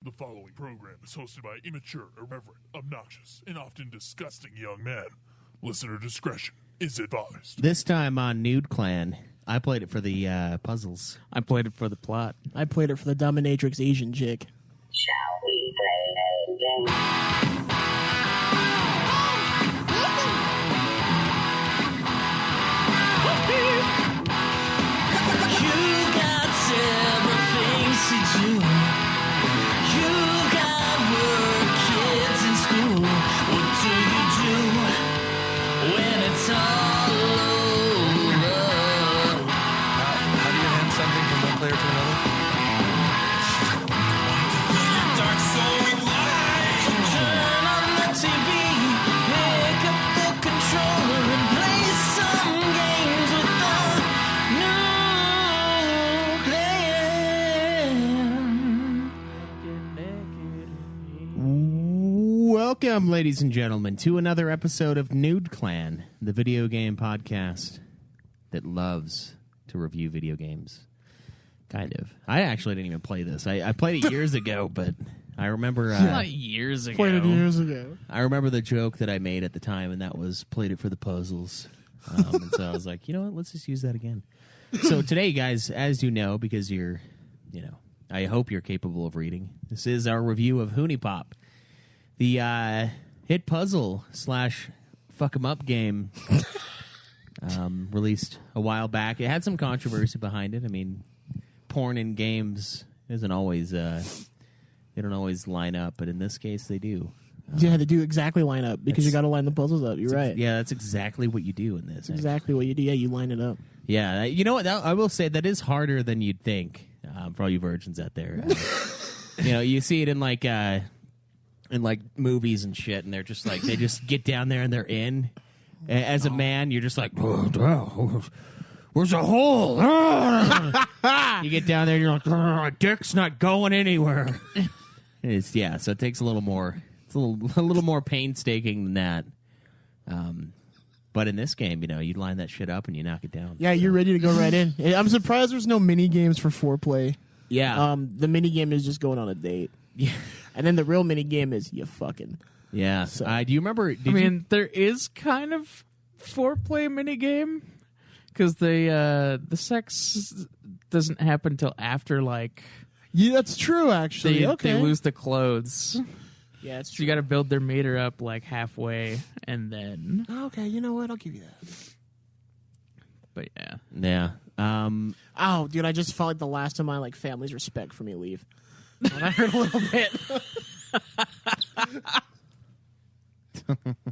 The following program is hosted by immature, irreverent, obnoxious, and often disgusting young men. Listener discretion is advised. This time on Nude Clan, I played it for the puzzles. I played it for the plot. I played it for the dominatrix Asian chick. Shall we play a game? You've got several things to do. You've got work, kids in school. What do you do when it's all over? How do you hand something from one player to another? Dark soul light. Turn on the TV, pick up the controller and play some games with the Welcome, ladies and gentlemen, to another episode of Nude Clan, the video game podcast that loves to review video games. Kind of. I actually didn't even play this. I played it years ago, but I remember... Not years ago. Played it years ago. I remember the joke that I made at the time, and that was played it for the puzzles. And so I was like, you know what? Let's just use that again. So today, guys, as you know, because you're, I hope you're capable of reading, this is our review of HuniePop, the hit puzzle / fuck 'em up game released a while back. It had some controversy behind it. I mean, porn in games isn't always, they don't always line up, but in this case, they do. Yeah, they do exactly line up because you got to line the puzzles up. You're right. Yeah, that's exactly what you do in this. That's exactly what you do. Yeah, you line it up. Yeah, you know what? I will say that is harder than you'd think for all you virgins out there. You see it in like movies and shit, and they're just like they just get down there and they're in. As a man, you're just like, oh, where's a hole? You get down there, and you're like, my dick's not going anywhere. So it takes a little more. It's a little more painstaking than that. But in this game, you line that shit up and you knock it down. Yeah, you're ready to go right in. I'm surprised there's no mini games for foreplay. Yeah. The mini game is just going on a date. Yeah. And then the real mini game is you fucking. Yeah. So, do you remember? There is kind of foreplay minigame because the sex doesn't happen till after Yeah, that's true. Actually, they lose the clothes. Yeah, it's So true. you got to build their meter up halfway, and then. Okay, you know what? I'll give you that. But yeah. Yeah. Oh, dude, I just felt like the last of my family's respect for me leave. And I heard a little bit.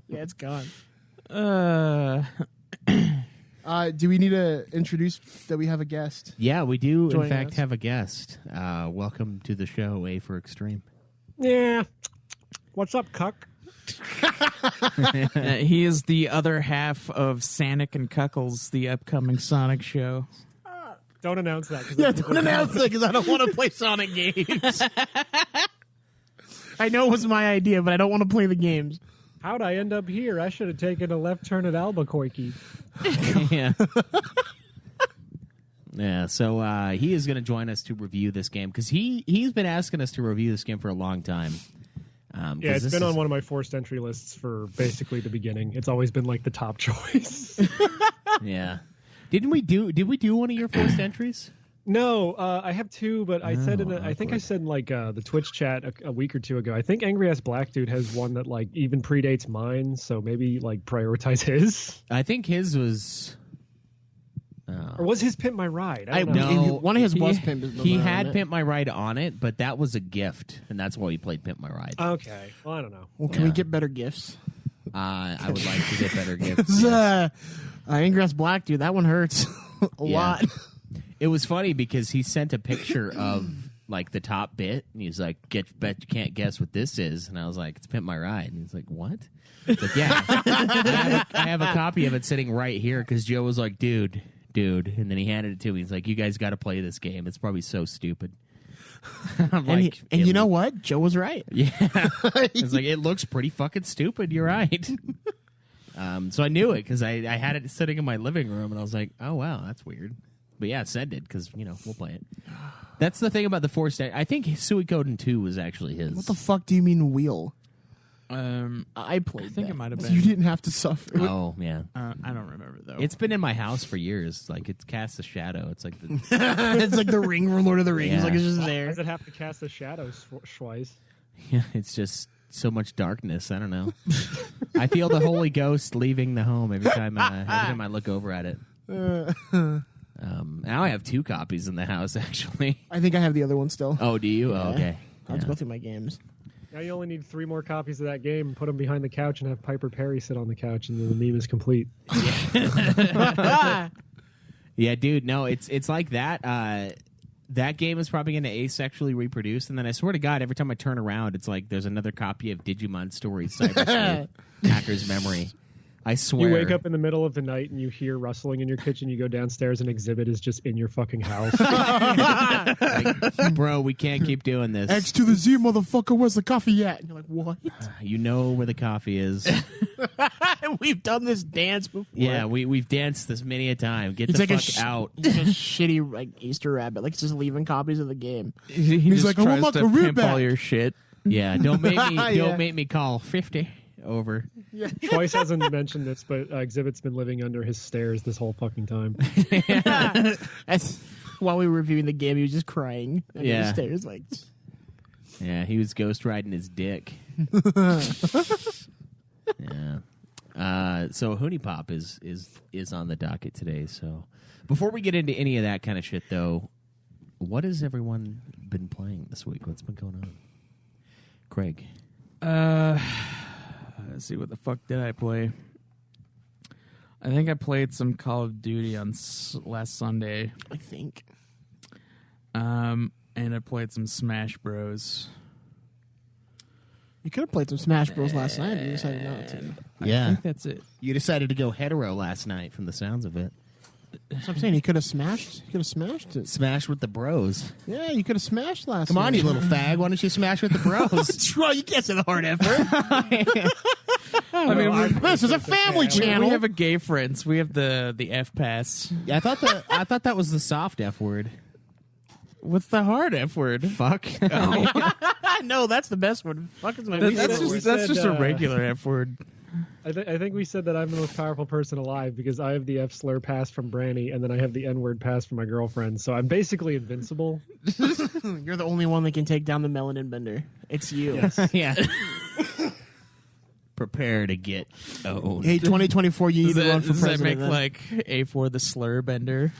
Yeah, it's gone. Do we need to introduce that we have a guest? Yeah, we do, in Joining fact, us. have a guest. Welcome to the show, A for Extreme. Yeah. What's up, cuck? He is the other half of Sonic and Cuckles, the upcoming Sonic show. Don't announce that. Yeah, don't announce it because I don't want to play Sonic games. I know it was my idea, but I don't want to play the games. How'd I end up here? I should have taken a left turn at Albuquerque. Yeah. Yeah, so he is going to join us to review this game because he's been asking us to review this game for a long time. Yeah, it's been on one of my forced entry lists for basically the beginning. It's always been the top choice. Yeah. Did we do one of your forced entries? No, I have two, but I said I think I said in the Twitch chat a week or two ago. I think Angry Ass Black Dude has one that even predates mine, so maybe prioritize his. I think his was. Or was his Pimp My Ride? I don't know. No, one of his was Pimp My He Ride had on it. Pimp My Ride on it, but that was a gift, and that's why he played Pimp My Ride. Okay. Well, I don't know. Well, can we get better gifts? I would like to get better gifts. Yes. Angry Ass Black Dude, that one hurts a lot. It was funny because he sent a picture of the top bit, and he's like, bet you can't guess what this is. And I was like, it's Pimp My Ride. And he's like, what? It's like, yeah. I have a copy of it sitting right here because Joe was like, dude. And then he handed it to me. He's like, you guys got to play this game. It's probably so stupid. I'm And you know what? Joe was right. Yeah. It's like, it looks pretty fucking stupid. You're right. So I knew it because I had it sitting in my living room, and I was like, oh, wow, that's weird. But yeah, send it because, we'll play it. That's the thing about the Force. I think Suikoden 2 was actually his. What the fuck do you mean wheel? I played I think that. it might have been. You didn't have to suffer. Oh, yeah. I don't remember though. It's been in my house for years. Like, it casts a shadow. It's like the... It's like the ring from Lord of the Rings. Yeah. Like, it's just Why there. does it have to cast the shadows, Schweiss? Yeah, it's just so much darkness. I don't know. I feel the Holy Ghost leaving the home every time I look over at it. Now I have 2 copies in the house, actually. I think I have the other one still. Oh, do you? Yeah. Oh, okay. I'll have to go through my games. Now you only need 3 more copies of that game, put them behind the couch, and have Piper Perry sit on the couch, and then the meme is complete. Yeah, dude. No, it's like that. That game is probably going to asexually reproduce, and then I swear to God, every time I turn around, it's like there's another copy of Digimon Stories Cyber Hacker's Memory. I swear. You wake up in the middle of the night and you hear rustling in your kitchen. You go downstairs and Exhibit is just in your fucking house. Like, bro, we can't keep doing this. X to the Z, motherfucker, where's the coffee at? And you're like, what? You know where the coffee is. We've done this dance before. Yeah, we've danced this many a time. Get He's the like a fuck out. He's a shitty like Easter rabbit. Like, just leaving copies of the game. He's He's just like, I want tries my to career pimp all back. your shit. Yeah, don't make me Yeah. don't make me call 50 over. Schweiss hasn't mentioned this, but Exhibit's been living under his stairs this whole fucking time. That's, while we were reviewing the game, he was just crying under Yeah. the stairs. Like, Yeah, he was ghost riding his dick. Yeah. So HuniePop is on the docket today. So before we get into any of that kind of shit, though, what has everyone been playing this week? What's been going on? Craig. Let's see, what the fuck did I play? I think I played some Call of Duty on last Sunday, I think. and I played some Smash Bros. You could have played some Smash Bros. Last night. You decided not to. I Yeah. think that's it. You decided to go hetero last night from the sounds of it. That's what I'm saying. You could have smashed. You could have smashed it. Smash with the bros. Yeah, you could have smashed last Come night. on, you little fag. Why don't you smash with the bros? Troy, you can't say the hard effort. I mean, This is a family we channel. have a gay friends. We have the F pass. Yeah, I thought that was the soft F word. What's the hard F word? Fuck. No, that's the best one. Fuck is my That's favorite word. just a said, regular F word. I think we said that I'm the most powerful person alive because I have the F slur pass from Branny, and then I have the N word pass from my girlfriend. So I'm basically invincible. You're the only one that can take down the melanin bender. It's you. Yes. Yeah. Prepare to get owned. Hey, 2024, you need to run for Does that president. make then. like A4 the slur bender?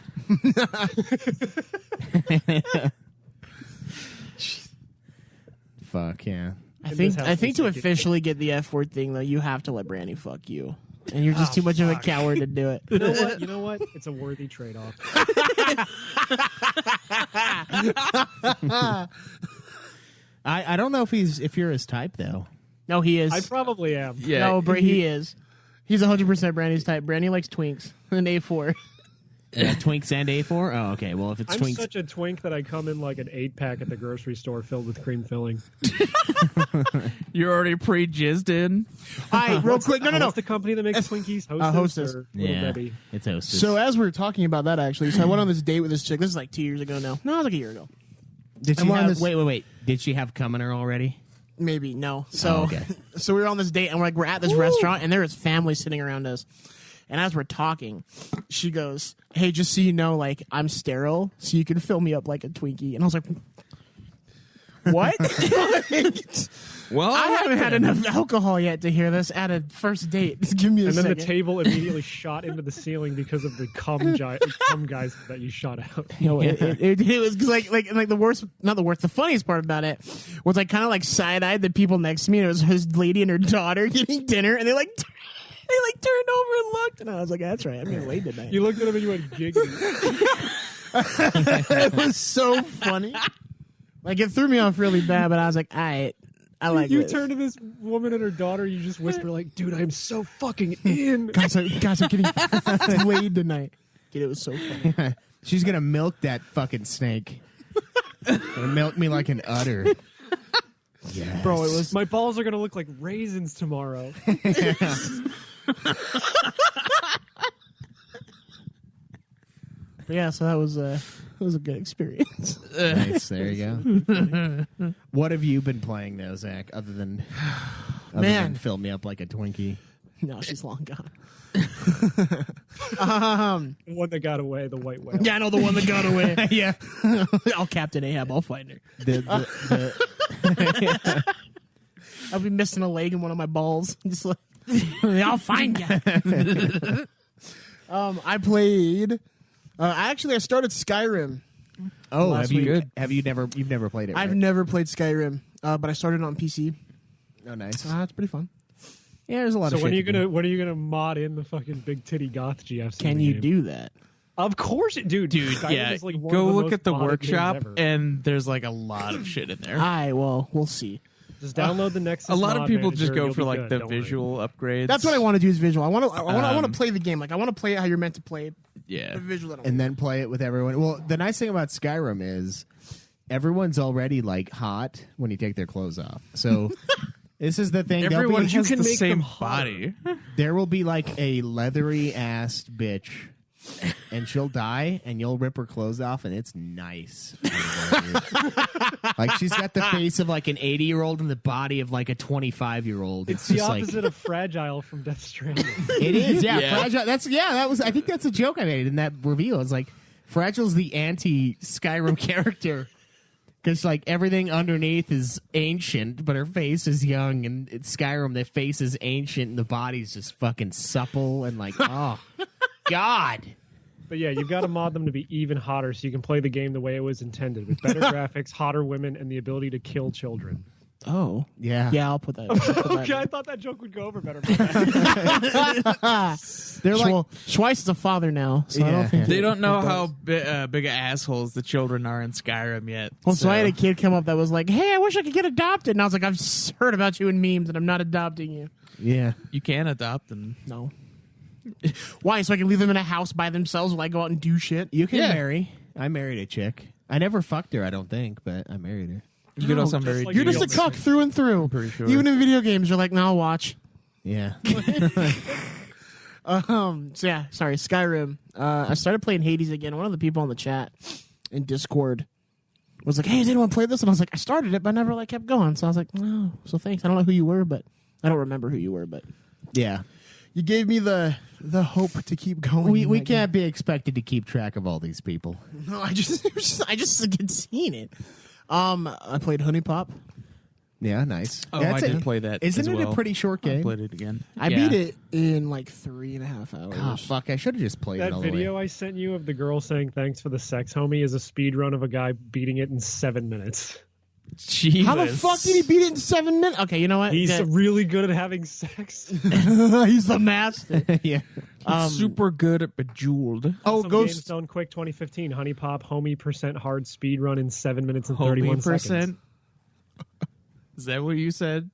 Fuck yeah. I In think this house, we to take it. officially get the F word thing though, you have to let Brandy fuck you, and you're just too much of a coward to do it. You know what? You know what? It's a worthy trade-off. I don't know if you're his type though. No, he is. I probably am. Yeah. no, he is. He's 100% Brandy's type. Brandy likes twinks and A4. Twinks and A4? Oh, okay. Well, if it's I'm Twinks. such a twink that I come in like an 8-pack at the grocery store filled with cream filling. You're already pre-jizzed in? All right, real quick. No. What's the company that makes Twinkies? Hostess. Hostess. Or Little Yeah. Debbie? It's Hostess. So as we were talking about that, actually, so I went on this date with this chick. This is like 2 years ago now. No, it was like a year ago. did I'm she on have, this- wait. Did she have cum in her already? Maybe, no. So, Oh, okay. so we were on this date, and we're at this restaurant, and there is family sitting around us. And as we're talking, she goes, "Hey, just so you know, like, I'm sterile, so you can fill me up like a Twinkie." And I was like, what? Well, I haven't had enough alcohol yet to hear this at a first date. Just give me a And then second. the table immediately shot into the ceiling because of the cum guys that you shot out. You know, it was like the worst, not the worst. The funniest part about it was I kind of like side eyed the people next to me. And it was his lady and her daughter getting dinner, and they turned over and looked, and I was like, "That's right, I'm getting laid tonight." You looked at him and you went giggling. It was so funny. Like it threw me off really bad, but I was like, "All right, I like You this." turn to this woman and her daughter, you just whisper like, "Dude, I'm so fucking in." guys, I'm getting laid tonight. Dude, it was so funny. She's gonna milk that fucking snake. Gonna milk me like an udder. Yes. Bro, it was My balls are gonna look like raisins tomorrow. yeah. So that was was a good experience. Nice. There you go. What have you been playing though, Zach? Other than fill me up like a Twinkie. No, she's long gone. The one that got away, the white whale. Yeah, I know the one that got away. Yeah. I'll Captain Ahab. I'll find her. The I'll be missing a leg and one of my balls. Just like, I'll find you. I played. I started Skyrim. Oh, Last have you? week. Have you never? You've never played it? I've right? never played Skyrim, but I started on PC. Oh, nice. It's pretty fun. Yeah, there's a lot So of. when are shit you to do. when are you gonna mod in the fucking big titty goth GFs? Can you do that? Of course, dude. Skyrim Yeah, is like one go of the look most at the modded games workshop, ever. and there's like a lot of shit in there. Well, we'll see. Just download the Nexus. A lot of mod people manager, just go you'll for be like good, the don't worry. visual upgrades. That's what I want to do is visual. I want to play the game. Like I want to play it how you're meant to play it. Yeah. The visual. And then play it with everyone. Well, the nice thing about Skyrim is everyone's already like hot when you take their clothes off. So this is the thing. There'll Everyone be- has can the make same them hotter. body. there will be like a leathery assed bitch, and she'll die, and you'll rip her clothes off, and it's nice. Like she's got the face of like an 80-year-old and the body of like a 25-year-old. It's the just opposite of Fragile from Death Stranding. It is, yeah. Yeah. Fragile. That was. I think that's a joke I made in that review. It's like Fragile's the anti-Skyrim character because like everything underneath is ancient, but her face is young. And it's Skyrim, the face is ancient, and the body's just fucking supple and like, oh god. But yeah, you've got to mod them to be even hotter so you can play the game the way it was intended, with better graphics, hotter women, and the ability to kill children. Oh Yeah, yeah, I'll put that. I'll put that Okay, in. I thought that joke would go over better. they're like. Well, Schweiss is a father now, so I Yeah. don't think They don't know how big of assholes the children are in Skyrim yet. Well, so I had a kid come up that was like, "Hey, I wish I could get adopted," and I was like, "I've heard about you in memes, and I'm not adopting you." Yeah. You can adopt them. No. Why? So I can leave them in a house by themselves while I go out and do shit? You can Yeah. marry. I married a chick. I never fucked her, I don't think, but I married her. You could also just marry. like You're you just a don't cuck through and through. pretty sure. Even in video games, you're like, "No, I'll watch." Yeah. So yeah, sorry, Skyrim. I started playing Hades again. One of the people on the chat in Discord was like, "Hey, does anyone play this?" And I was like, "I started it, but I never like kept going." So I was like, "Oh, so thanks." I don't know who you were, but I don't remember who you were, but Yeah. you gave me the hope to keep going. We in that can't be expected to keep track of all these people. game. No, I just had seen it. I played HuniePop. Yeah, nice. Oh, That's I did play that. Isn't as it well. a pretty short I game? played it again. I Yeah. beat it in like 3.5 hours. Oh, fuck. I should have just played it That all video the way. I sent you of the girl saying thanks for the sex, homie, is a speed run of a guy beating it in 7 minutes. Jesus. How the fuck did he beat it in 7 minutes? Okay, you know what? He's Yeah. really good at having sex. He's the master. Yeah. Super good at Bejeweled. Oh, Some Ghost. Games Done Quick 2015, HuniePop, homie % hard speed run in 7 minutes and 31 seconds. Homie%. Is that what you said?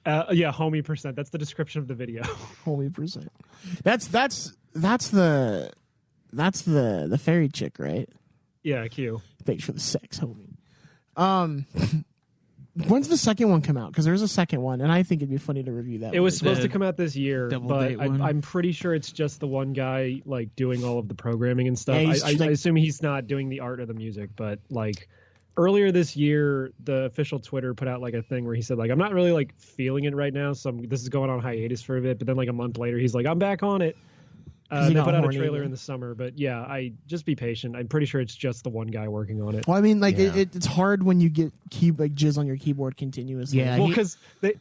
Yeah, homie %. That's the description of the video. Holy percent. That's the fairy chick, right? Yeah, Q. Thanks for the sex, homie. When's the second one come out? Because there's a second one, and I think it'd be funny to review that. It was one. supposed to come out this year, double but date one. I'm pretty sure it's just the one guy like doing all of the programming and stuff. Yeah, he's I like- assume he's not doing the art or the music, but like earlier this year, the official Twitter put out like a thing where he said like, I'm not really like feeling it right now, so this is going on hiatus for a bit. But then like a month later, he's like, I'm back on it. he They got put out a horny trailer again. in the summer, but yeah, I just be patient. I'm pretty sure it's just the one guy working on it. Well, I mean, like Yeah. it's hard when you get like jizz on your keyboard continuously. Yeah. Well, he- because they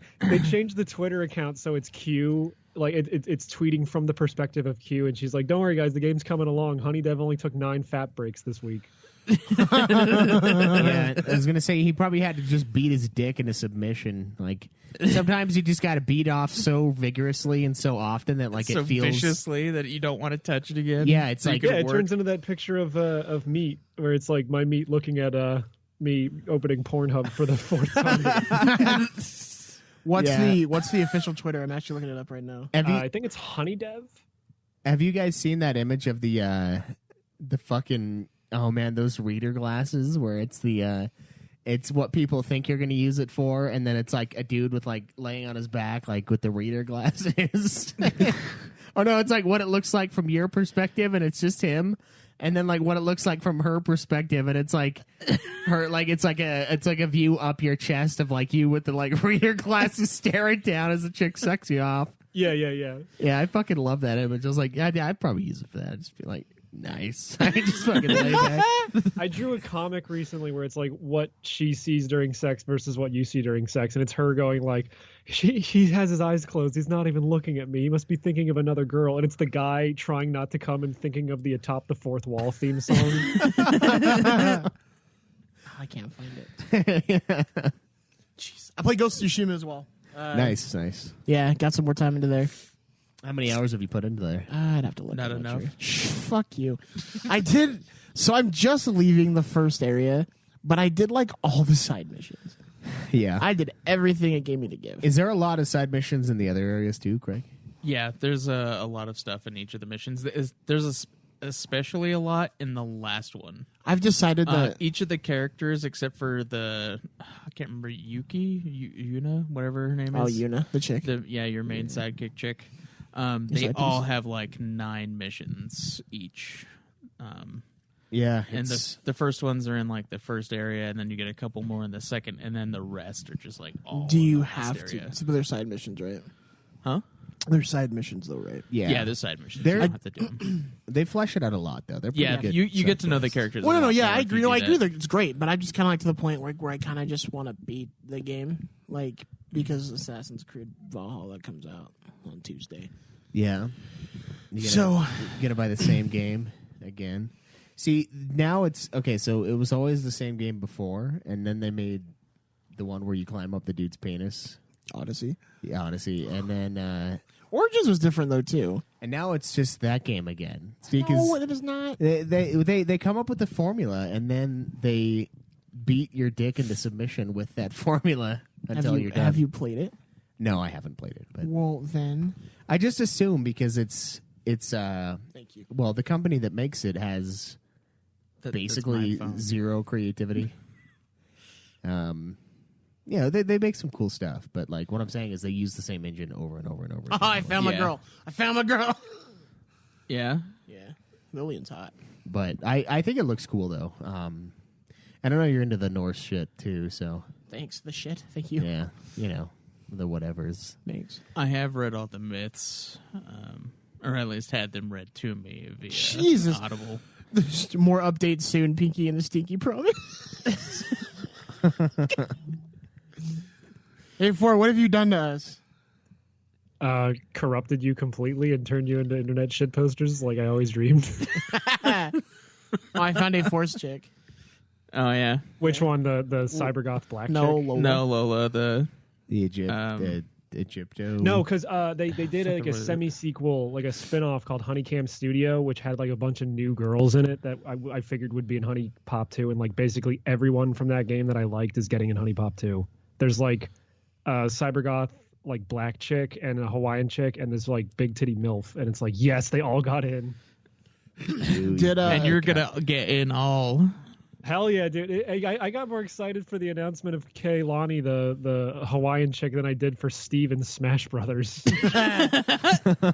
changed the Twitter account so it's Q. Like it's tweeting from the perspective of Q, and she's like, "Don't worry, guys, the game's coming along. Honey Dev only took 9 fat breaks this week." Yeah, I was gonna say he probably had to just beat his dick into submission. Like sometimes you just got to beat off so vigorously and so often that like so it feels. viciously that you don't want to touch it again. Yeah, it's So you like- can Yeah, it work. turns into that picture of meat where it's like my meat looking at me opening Pornhub for the 4th time. What's the official Twitter? I'm actually looking it up right now. Have you I think it's Honey Dev. have you guys seen that image of the fucking those reader glasses where it's it's what people think you're going to use it for, and then it's like a dude with like laying on his back like with the reader glasses. Or no, it's like what it looks like from your perspective, and it's just him. and then like what it looks like from her perspective, and it's like her like it's like a view up your chest of like you with the like reader glasses staring down as the chick sucks you off. Yeah. Yeah, I fucking love that image. I was like, yeah, I'd probably use it for that. I'd just be like, nice. I just fucking lay back. I drew a comic recently where it's like what she sees during sex versus what you see during sex, and it's her going like, he has his eyes closed. He's not even looking at me. He must be thinking of another girl. And it's the guy trying not to come and thinking of the Atop the Fourth Wall theme song. I can't find it. Jeez. I play Ghost of Tsushima as well. Nice. Yeah, got some more time into there. How many hours have you put into there? I'd have to look. Not I'm enough. Sure. Fuck you. I did. So I'm just leaving the first area, but I did like all the side missions. Yeah. I did everything it gave me to give. Is there a lot of side missions in the other areas too, Craig? Yeah, there's a lot of stuff in each of the missions. There's especially a lot in the last one. I've decided that Each of the characters, except for I can't remember, Yuna, whatever her name is. Oh, Yuna, the chick. Your main sidekick chick. They side all piece? have like 9 missions each. Yeah. And the first ones are in like the first area, and then you get a couple more in the second, and then the rest are just like all. Do in you the have last to? area. But they're side missions, right? Huh? They're side missions, though, right? Yeah, the side missions. They're- You don't have to do them. They flesh it out a lot though. They're pretty Yeah, good you get to know the quests. characters. Well, a no, lot yeah, more I if agree. you No, do I agree. that. That it's great, but I'm just kind of like to the point where I kind of just want to beat the game, like because Assassin's Creed Valhalla comes out on Tuesday. Yeah. You gotta buy the same game again. See, now it's okay. So it was always the same game before, and then they made the one where you climb up the dude's penis, Odyssey. the Odyssey, and then Origins was different though too. and now it's just that game again. See, 'cause No, it is not. they come up with the formula, and then they beat your dick into submission with that formula until you're done. Have you played it? No, I haven't played it, but Well, then. I just assume because it's Thank you. well, the company that makes it has That's basically my phone. zero creativity. Yeah, they make some cool stuff, but like what I'm saying is they use the same engine over and over and over. Oh, I found my Yeah. girl. I found my girl. Yeah. Yeah, Lillian's hot. But I think it looks cool though. I don't know you're into the Norse shit too, so Thanks. The shit. Thank you. yeah, you know the whatevers. Thanks. I have read all the myths, or at least had them read to me via Jesus. Audible. There's more updates soon. Pinky and the Stinky promise. Hey, Four, what have you done to us? Corrupted you completely and turned you into internet shit posters like I always dreamed. Oh, I found a Force chick. Oh yeah. Which one? The cybergoth black No, chick? Lola. No, Lola. The The Egypto. No, because they did like a what it is. semi-sequel, like a spin-off called Honeycam Studio, which had like a bunch of new girls in it that I figured would be in HuniePop 2, and like basically everyone from that game that I liked is getting in HuniePop 2. There's like a cybergoth like black chick and a Hawaiian chick and this like big titty MILF, and it's like yes, they all got in. Did and you're gonna get in all. Hell yeah, dude! I got more excited for the announcement of Kaylani, the Hawaiian chick, than I did for Steve in Smash Brothers. dude,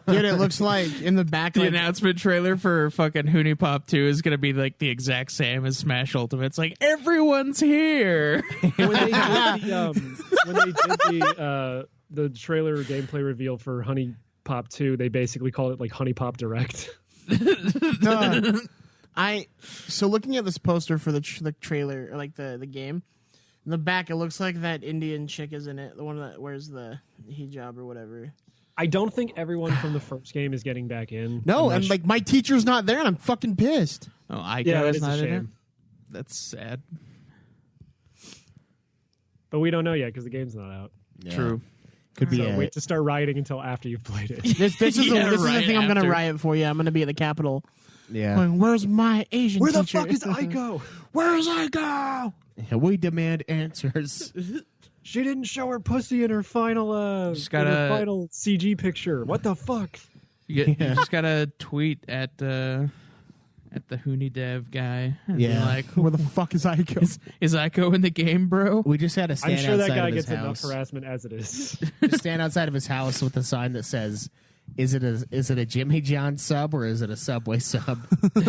it looks like in the back. The Like, announcement trailer for fucking HuniePop 2 is gonna be like the exact same as Smash Ultimate. It's like everyone's here. when they did the trailer trailer reveal for HuniePop 2, they basically called it like HuniePop Direct. So looking at this poster for the trailer, or like the game, in the back it looks like that Indian chick is in it, the one that wears the hijab or whatever. I don't think everyone from the first game is getting back in. No, I'm not and sure. like my teacher's not there, and I'm fucking pissed. Oh, Aiko Yeah, that is is a not in it. shame. That's sad. But we don't know yet because the game's not out. Yeah. True. Could be So a wait to start rioting until after you've played it. This is Yeah, this is the right thing I'm gonna after. riot for you. I'm gonna be at the Capitol. yeah. Going, where's my Asian Where the teacher? fuck is Aiko? Where's Aiko? We demand answers. She didn't show her pussy in her final Just in her gotta- final CG picture. What the fuck? You just gotta tweet at the Hoonie Dev guy. And be Yeah. like, Where the fuck is Aiko? is Aiko in the game, bro? We just had to stand I'm sure that outside guy of his gets enough house. harassment as it is. Just stand outside of his house with a sign that says, Is it a Jimmy John sub or is it a Subway sub? We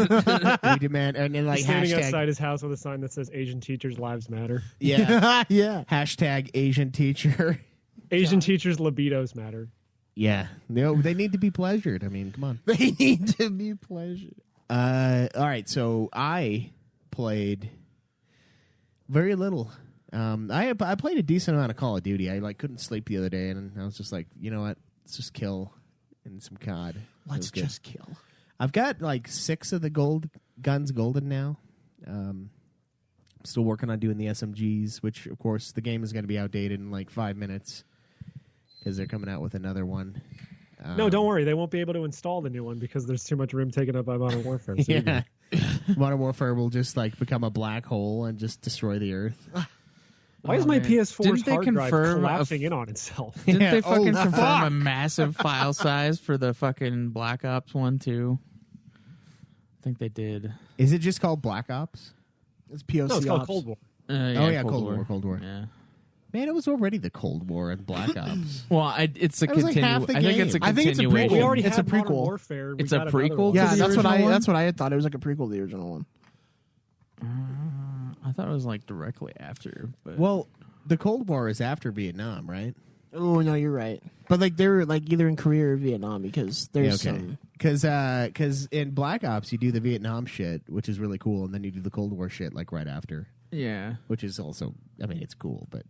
demand and then like Standing hashtag outside his house with a sign that says "Asian teachers' lives matter." yeah yeah. hashtag Asian teacher. Asian teachers' libidos matter. Yeah, no, they need to be pleasured. I mean, come on. They need to be pleasured. All right, so I played very little. I played a decent amount of Call of Duty. I couldn't sleep the other day, and I was just like, you know what? Let's just kill in some COD. Let's just kill. I've got 6 of the gold guns golden now. I'm still working on doing the SMGs, which of course the game is going to be outdated in 5 minutes because they're coming out with another one. No, don't worry. They won't be able to install the new one because there's too much room taken up by Modern Warfare. So Yeah, Modern Warfare will just become a black hole and just destroy the Earth. Why is my man. PS4's Didn't they hard drive confirm collapsing in on itself? Didn't Yeah, they fucking oh, confirm fuck. a massive file size for the fucking Black Ops one too? I think they did. Is it just called Black Ops? It's POC No, it's called ops. Cold War. Yeah, Cold War. Cold War. Yeah. Man, it was already the Cold War and Black Ops. Well, it's a That was like half the I think it's a game. I think it's a continuation. prequel. We already It's had a prequel. Modern Warfare. We It's a got another prequel one. to Yeah, the that's what original one? that's what I had thought. It was like a prequel to the original one. I thought it was directly after. But Well, the Cold War is after Vietnam, right? Oh no, you're right. But they're either in Korea or Vietnam because there's some. Because in Black Ops you do the Vietnam shit, which is really cool, and then you do the Cold War shit right after, yeah, which is also, I mean, it's cool, but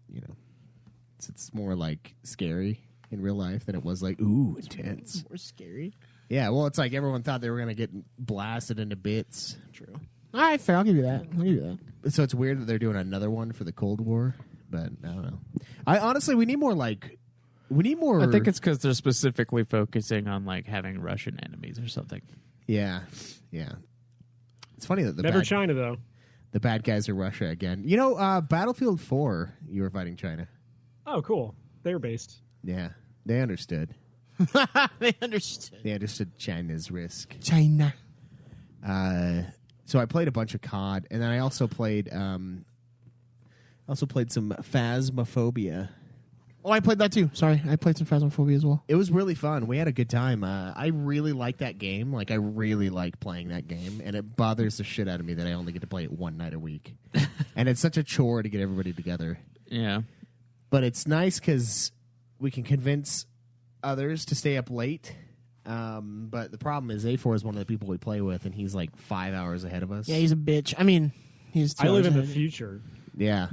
it's more scary in real life than it was ooh, intense. More scary. Yeah, well, it's everyone thought they were gonna get blasted into bits. True. All right, fair. I'll give you that. So it's weird that they're doing another one for the Cold War, but I don't know. I honestly, we need more. I think it's because they're specifically focusing on having Russian enemies or something. Yeah. It's funny that Never China, though. the bad guys are Russia again. Battlefield 4, you were fighting China. Oh, cool. They were based. Yeah, they understood. They understood. They understood China's risk. China. So I played a bunch of COD, and then I also played some Phasmophobia. Oh, I played that too. Sorry, I played some Phasmophobia as well. It was really fun. We had a good time. I really like that game. I really like playing that game, and it bothers the shit out of me that I only get to play it one night a week. And it's such a chore to get everybody together. Yeah. But it's nice because we can convince others to stay up late. But the problem is A4 is one of the people we play with, and he's 5 hours ahead of us. Yeah, he's a bitch. I mean, he's. 2 I live hours in the ahead. future. Yeah.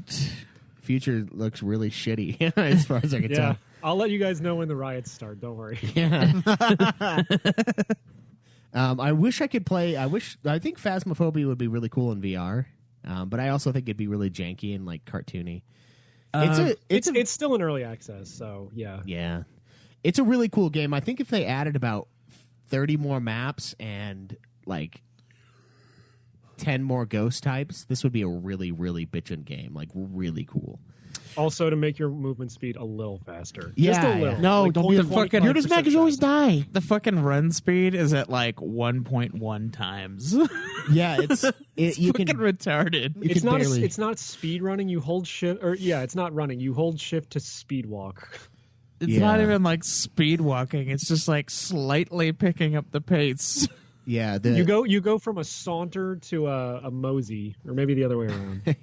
Future looks really shitty as far as I can Yeah. tell. I'll let you guys know when the riots start. Don't worry. Yeah. I wish I could play. I think Phasmophobia would be really cool in VR. But I also think it'd be really janky and cartoony. It's still in early access, so yeah. Yeah. It's a really cool game. I think if they added about 30 more maps and 10 more ghost types, this would be a really, really bitchin' game. Really cool. Also, to make your movement speed a little faster. Yeah, Just a little. yeah. No, don't be the 25% fucking. You're just mad because you always die. The fucking run speed is at 1.1 times. Yeah, it's you fucking can retarded. you It's can not. barely, It's not speed running. You hold shift, or it's not running. You hold shift to speed walk. It's not Yeah. even speed walking. It's just slightly picking up the pace. yeah. You go from a saunter to a mosey, or maybe the other way around.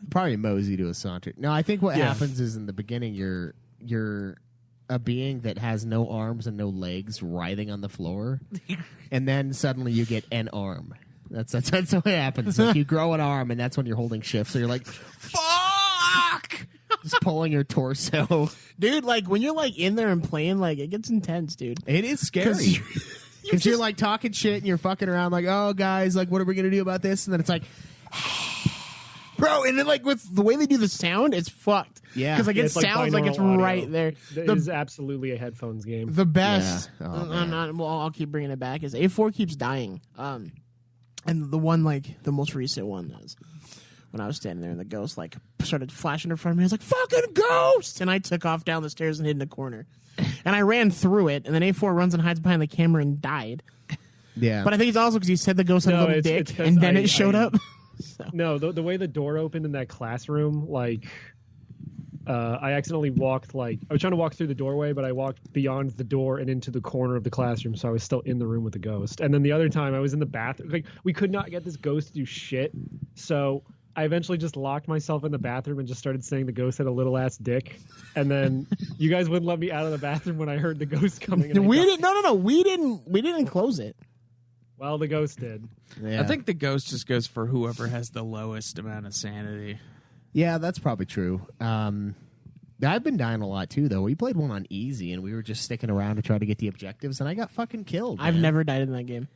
Probably mosey to a saunter. No, I think what Yeah. happens is in the beginning you're a being that has no arms and no legs writhing on the floor, and then suddenly you get an arm. That's what happens. You grow an arm, and that's when you're holding shift. So you're like, fuck, just pulling your torso. Dude, when you're in there and playing, it gets intense, dude. It is scary because you're talking shit and you're fucking around oh guys, what are we gonna do about this? And then it's Bro, and then with the way they do the sound, it's fucked. Yeah. Because it It's like sounds like it's binaural audio. right there. It is absolutely a headphones game. The best. Yeah. Oh, man. Well, I'll keep bringing it back. Is A4 keeps dying. And the one the most recent one is when I was standing there and the ghost started flashing in front of me. I was like, "Fucking ghost!" And I took off down the stairs and hid in a corner. And I ran through it. And then A4 runs and hides behind the camera and died. Yeah, But I think it's also because he said the ghost had a No, little it's dick, 'cause and then I- it showed I- up. So. No, the way the door opened in that classroom, I accidentally walked I was trying to walk through the doorway, but I walked beyond the door and into the corner of the classroom, so I was still in the room with the ghost. And then the other time I was in the bathroom. Like, we could not get this ghost to do shit, so I eventually just locked myself in the bathroom and just started saying the ghost had a little ass dick. And then you guys wouldn't let me out of the bathroom when I heard the ghost coming. And We didn't close it. Well, the ghost did. Yeah. I think the ghost just goes for whoever has the lowest amount of sanity. Yeah, that's probably true. I've been dying a lot too, though. We played one on easy, and we were just sticking around to try to get the objectives, and I got fucking killed. I've man. never died in that game.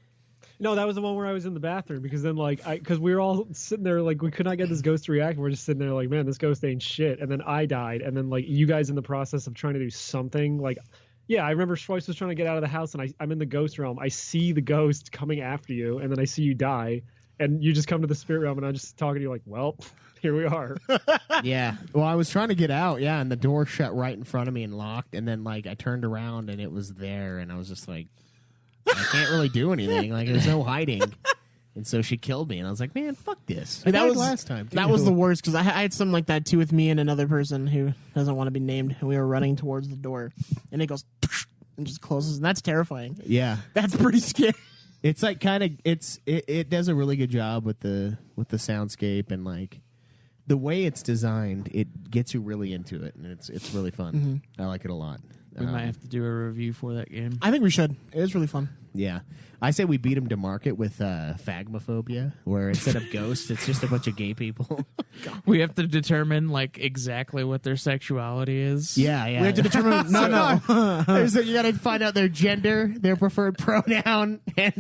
No, that was the one where I was in the bathroom because then because we were all sitting there we could not get this ghost to react. We're just sitting there man, this ghost ain't shit. And then I died, and then you guys in the process of trying to do something I remember Schweiss was trying to get out of the house, and I'm in the ghost realm. I see the ghost coming after you, and then I see you die, and you just come to the spirit realm, and I'm just talking to you well, here we are. Yeah. Well, I was trying to get out, and the door shut right in front of me and locked, and then I turned around and it was there, and I was just I can't really do anything. There's no hiding. And so she killed me, and I was like, man, fuck this. That was last time. That was the worst because I had something like that too with me and another person who doesn't want to be named, and we were running towards the door, and it goes and just closes, and that's terrifying. Yeah. That's pretty scary. It's it does a really good job with the soundscape and the way it's designed. It gets you really into it, and it's really fun. Mm-hmm. I like it a lot. We might have to do a review for that game. I think we should. It is really fun. Yeah, I say we beat him to market with phagmophobia, where instead of ghosts, it's just a bunch of gay people. We have to determine exactly what their sexuality is. Yeah. We have to determine. No. You got to find out their gender, their preferred pronoun, and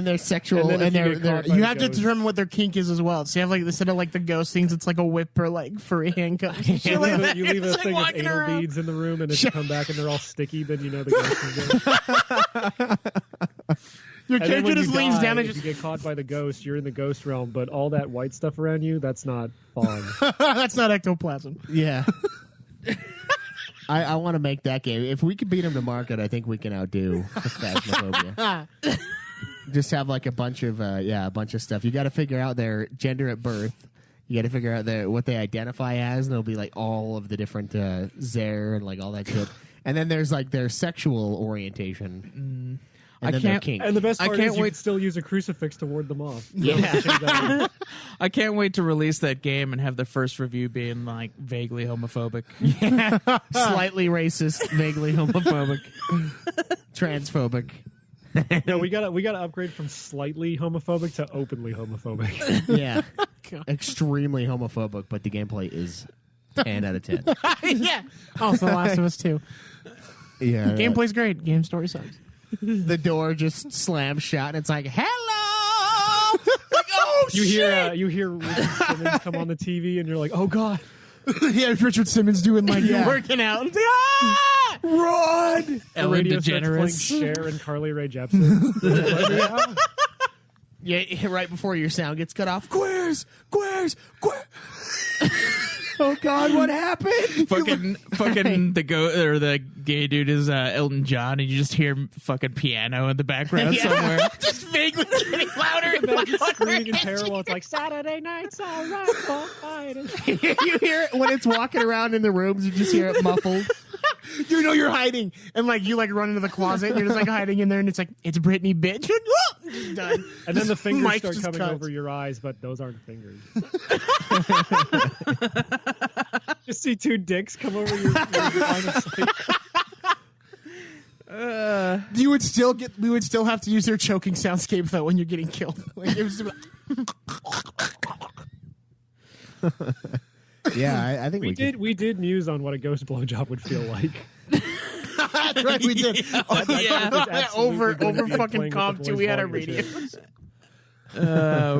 their sexual And then if you get caught by You the have to ghost- determine what their kink is as well. So you have instead of the ghost things, it's a whip or furry handcuffs. You leave a It's thing of walking anal around. beads in the room, and if you come back and they're all sticky, then you know the ghost is there. Your And then character when just you leans die, down and if just. you get caught by the ghost, you're in the ghost realm, but all that white stuff around you, that's not fun. That's not ectoplasm. Yeah. I want to make that game. If we could beat him to market, I think we can outdo phasmophobia. Just have a bunch of stuff. You got to figure out their gender at birth. You got to figure out what they identify as, and there'll be all of the different Zer and all that shit. And then there's their sexual orientation. And then their kink. And the best I part can't is you wait- can still use a crucifix to ward them off. Yeah. I can't wait to release that game and have the first review being vaguely homophobic. Slightly racist, vaguely homophobic, transphobic. No, we gotta upgrade from slightly homophobic to openly homophobic. Yeah. Extremely homophobic, but the gameplay is 10 out of 10. Yeah. Oh, it's The Last of Us 2. Yeah. Gameplay's great. Game story sucks. The door just slams shut, and it's hello! Oh, You hear Richard Simmons come on the TV, and you're like, oh god. Yeah, Richard Simmons doing working out. Ah! run! The Ellen radio starts playing DeGeneres. Cher and Carly Rae Jepsen. Yeah, right before your sound gets cut off. Queers! Oh God, what happened? fucking the gay dude is Elton John, and you just hear fucking piano in the background somewhere. Just vaguely getting louder and Just louder. screaming in parallel. It's like Saturday night's all right for fighting. You hear it when it's walking around in the rooms. You just hear it muffled. You know you're hiding, and you run into the closet, and you're just hiding in there, and it's it's Britney, bitch. Just done. And then the fingers Mike start just coming cuts. over your eyes, but those aren't fingers. Just see two dicks come over your line of sight. We would still have to use their choking soundscape though when you're getting killed. It was just Yeah, I think We did news on what a ghost blowjob would feel like. that's right, we did. Over gonna be fucking playing comp with the too. We boys' had our volume radios.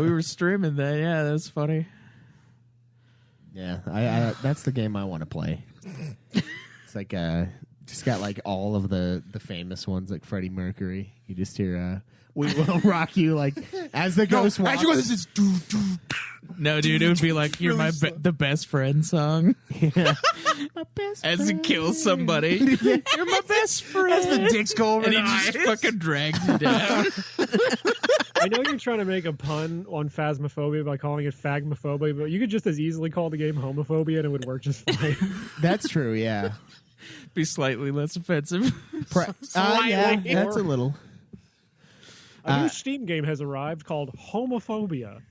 We were streaming that. Yeah, that's funny. Yeah, I that's the game I want to play. It's just got all of the famous ones like Freddie Mercury. You just hear "We Will Rock You" as the ghost walks. Actually, this is No, dude, it would be you're my the best friend song. Yeah. As he kills somebody. You're my best friend. as the dicks go over And the he just eyes. fucking drags you down. I know you're trying to make a pun on phasmophobia by calling it phagmophobia, but you could just as easily call the game homophobia and it would work just fine. That's true. Yeah. Be slightly less offensive. Yeah, that's a little. A new Steam game has arrived called Homophobia.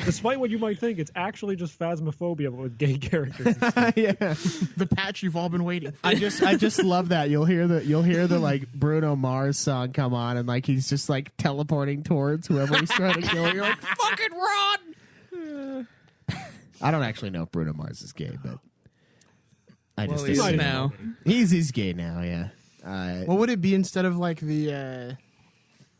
Despite what you might think, it's actually just phasmophobia but with gay characters. Yeah. The patch you've all been waiting for. I just love that. You'll hear the like Bruno Mars song come on and like he's just like teleporting towards whoever he's trying to kill. You're like, fucking run! I don't actually know if Bruno Mars is gay, but I just he's assume. now. He's gay now, yeah. What would it be instead of like the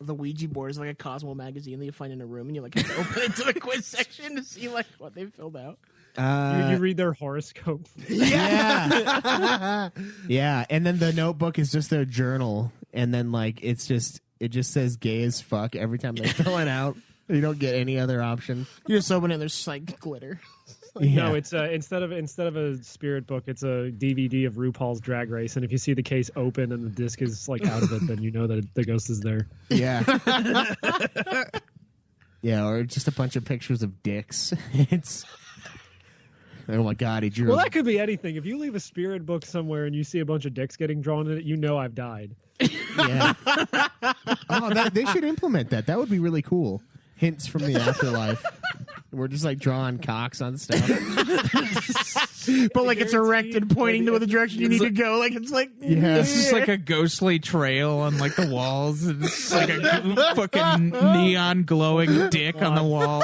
Ouija board is like a Cosmo magazine that you find in a room and you like have to open it to the quiz section to see like what they filled out. You read their horoscope. Yeah. Yeah, and then the notebook is just their journal, and then like it just says gay as fuck every time they fill it out. You don't get any other option. You just open it and there's just like glitter. Yeah. No, it's instead of a spirit book, it's a DVD of RuPaul's Drag Race, and if you see the case open and the disc is like out of it, then you know that the ghost is there. Yeah. Yeah, or just a bunch of pictures of dicks. It's oh my god, he drew. Well, that could be anything. If you leave a spirit book somewhere and you see a bunch of dicks getting drawn in it, you know I've died. Yeah. Oh, they should implement that. That would be really cool. Hints from the afterlife. We're just like drawing cocks on stuff. But like it's erected, pointing to the direction you need to go. Like it's like It's just like a ghostly trail on like the walls. And it's like a fucking neon glowing dick on the wall.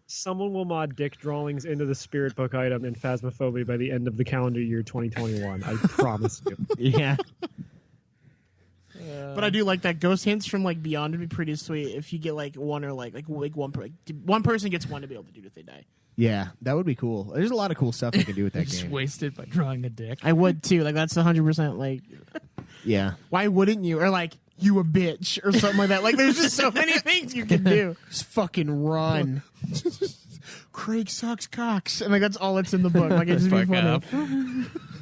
Someone will mod dick drawings into the spirit book item in Phasmophobia by the end of the calendar year 2021. I promise you. Yeah. But I do like that ghost hints from like Beyond would be pretty sweet if you get like one or like one person gets one to be able to do it if they die. Yeah, that would be cool. There's a lot of cool stuff you can do with that Just game. wasted by drawing a dick. I would too. Like that's 100% like Yeah. why wouldn't you? Or like you a bitch or something like that. Like there's just so many things you can do. Just fucking run. Craig sucks cocks. And like that's all that's in the book. Like it's just be Fuck funny. up.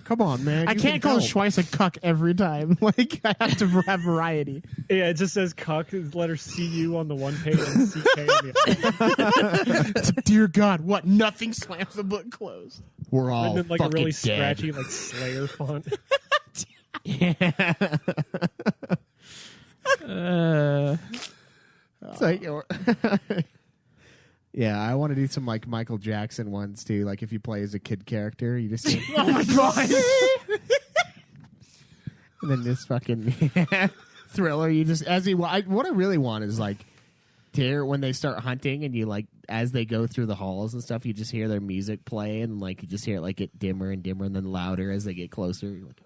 Come on, man. I Give can't me call help. Schweiss a cuck every time. Like I have to have variety. Yeah, it just says cuck, the letter CU on the one page and CK on the other. Dear God, what? Nothing slams the book closed. We're all And then like a fucking really dead. scratchy like Slayer font. It's like, yeah, I want to do some like Michael Jackson ones too. Like if you play as a kid character, you just Oh my God. and then this fucking Thriller. You just what I really want is like to hear when they start hunting and you like as they go through the halls and stuff, you just hear their music play and like you just hear it like get dimmer and dimmer and then louder as they get closer. You're like,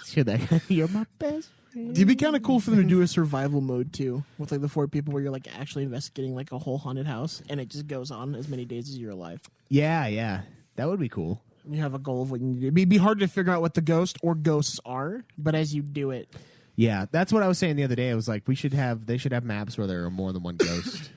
hear that? You're my best. It'd be kind of cool for them to do a survival mode too, with like the 4 people where you're like actually investigating like a whole haunted house, and it just goes on as many days as you're alive. Yeah, that would be cool. You have a goal of what you need to do. It'd be hard to figure out what the ghost or ghosts are, but as you do it, Yeah, that's what I was saying the other day. I was like, they should have maps where there are more than one ghost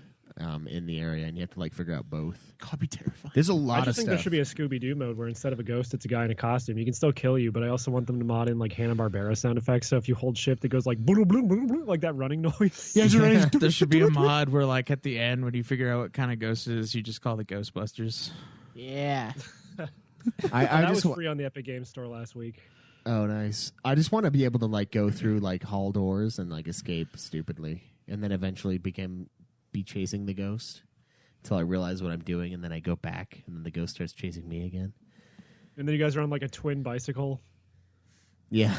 in the area, and you have to like figure out both. that'd be terrifying. There's a I lot of just think there stuff. should be a Scooby-Doo mode where instead of a ghost, it's a guy in a costume. You can still kill you, but I also want them to mod in like Hanna-Barbera sound effects. So if you hold shift, it goes like boom, boom, boom, boom, like that running noise. Yeah, you're right. There should be a mod where, like, at the end, when you figure out what kind of ghost it is, you just call the Ghostbusters. Yeah. I that just was free on the Epic Games Store last week. Oh, nice. I just want to be able to like go through like hall doors and like escape stupidly, and then eventually be chasing the ghost until I realize what I'm doing, and then I go back, and then the ghost starts chasing me again. And then you guys are on like a twin bicycle. Yeah.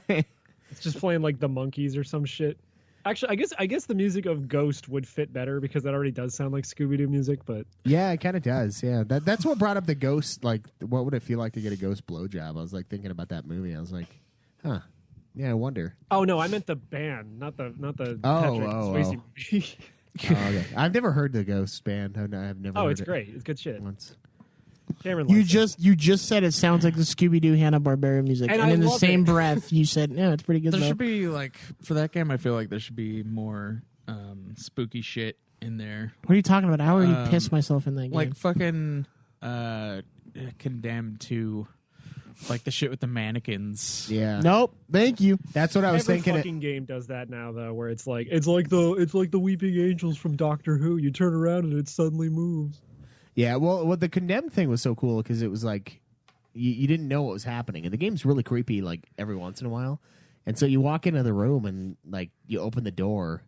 It's just playing like the Monkeys or some shit. Actually, I guess the music of Ghost would fit better because that already does sound like Scooby-Doo music, but Yeah, it kind of does. Yeah, that's what brought up the ghost. Like, what would it feel like to get a ghost blowjob? I was like thinking about that movie. I was like, huh. Yeah, I wonder. oh no, I meant the band, not the Patrick Swayze movie. Oh, okay. I've never heard the Ghost band. I've never. Oh, heard it's it great. It's good shit. Once. Cameron, You likes it. just said it sounds like the Scooby Doo Hanna-Barbera music, And and I in the love same it. breath you said, "No, it's pretty good." There though." should be, like, for that game, I feel like there should be more spooky shit in there. What are you talking about? I already pissed myself in that game. Like fucking Condemned 2, Like the shit with the mannequins. Yeah. Nope. Thank you. That's what I was Every thinking. fucking game does that now, though, where it's like the Weeping Angels from Doctor Who. You turn around and it suddenly moves. Yeah, well, the Condemned thing was so cool because it was like you didn't know what was happening, and the game's really creepy like every once in a while. And so you walk into the room and like you open the door,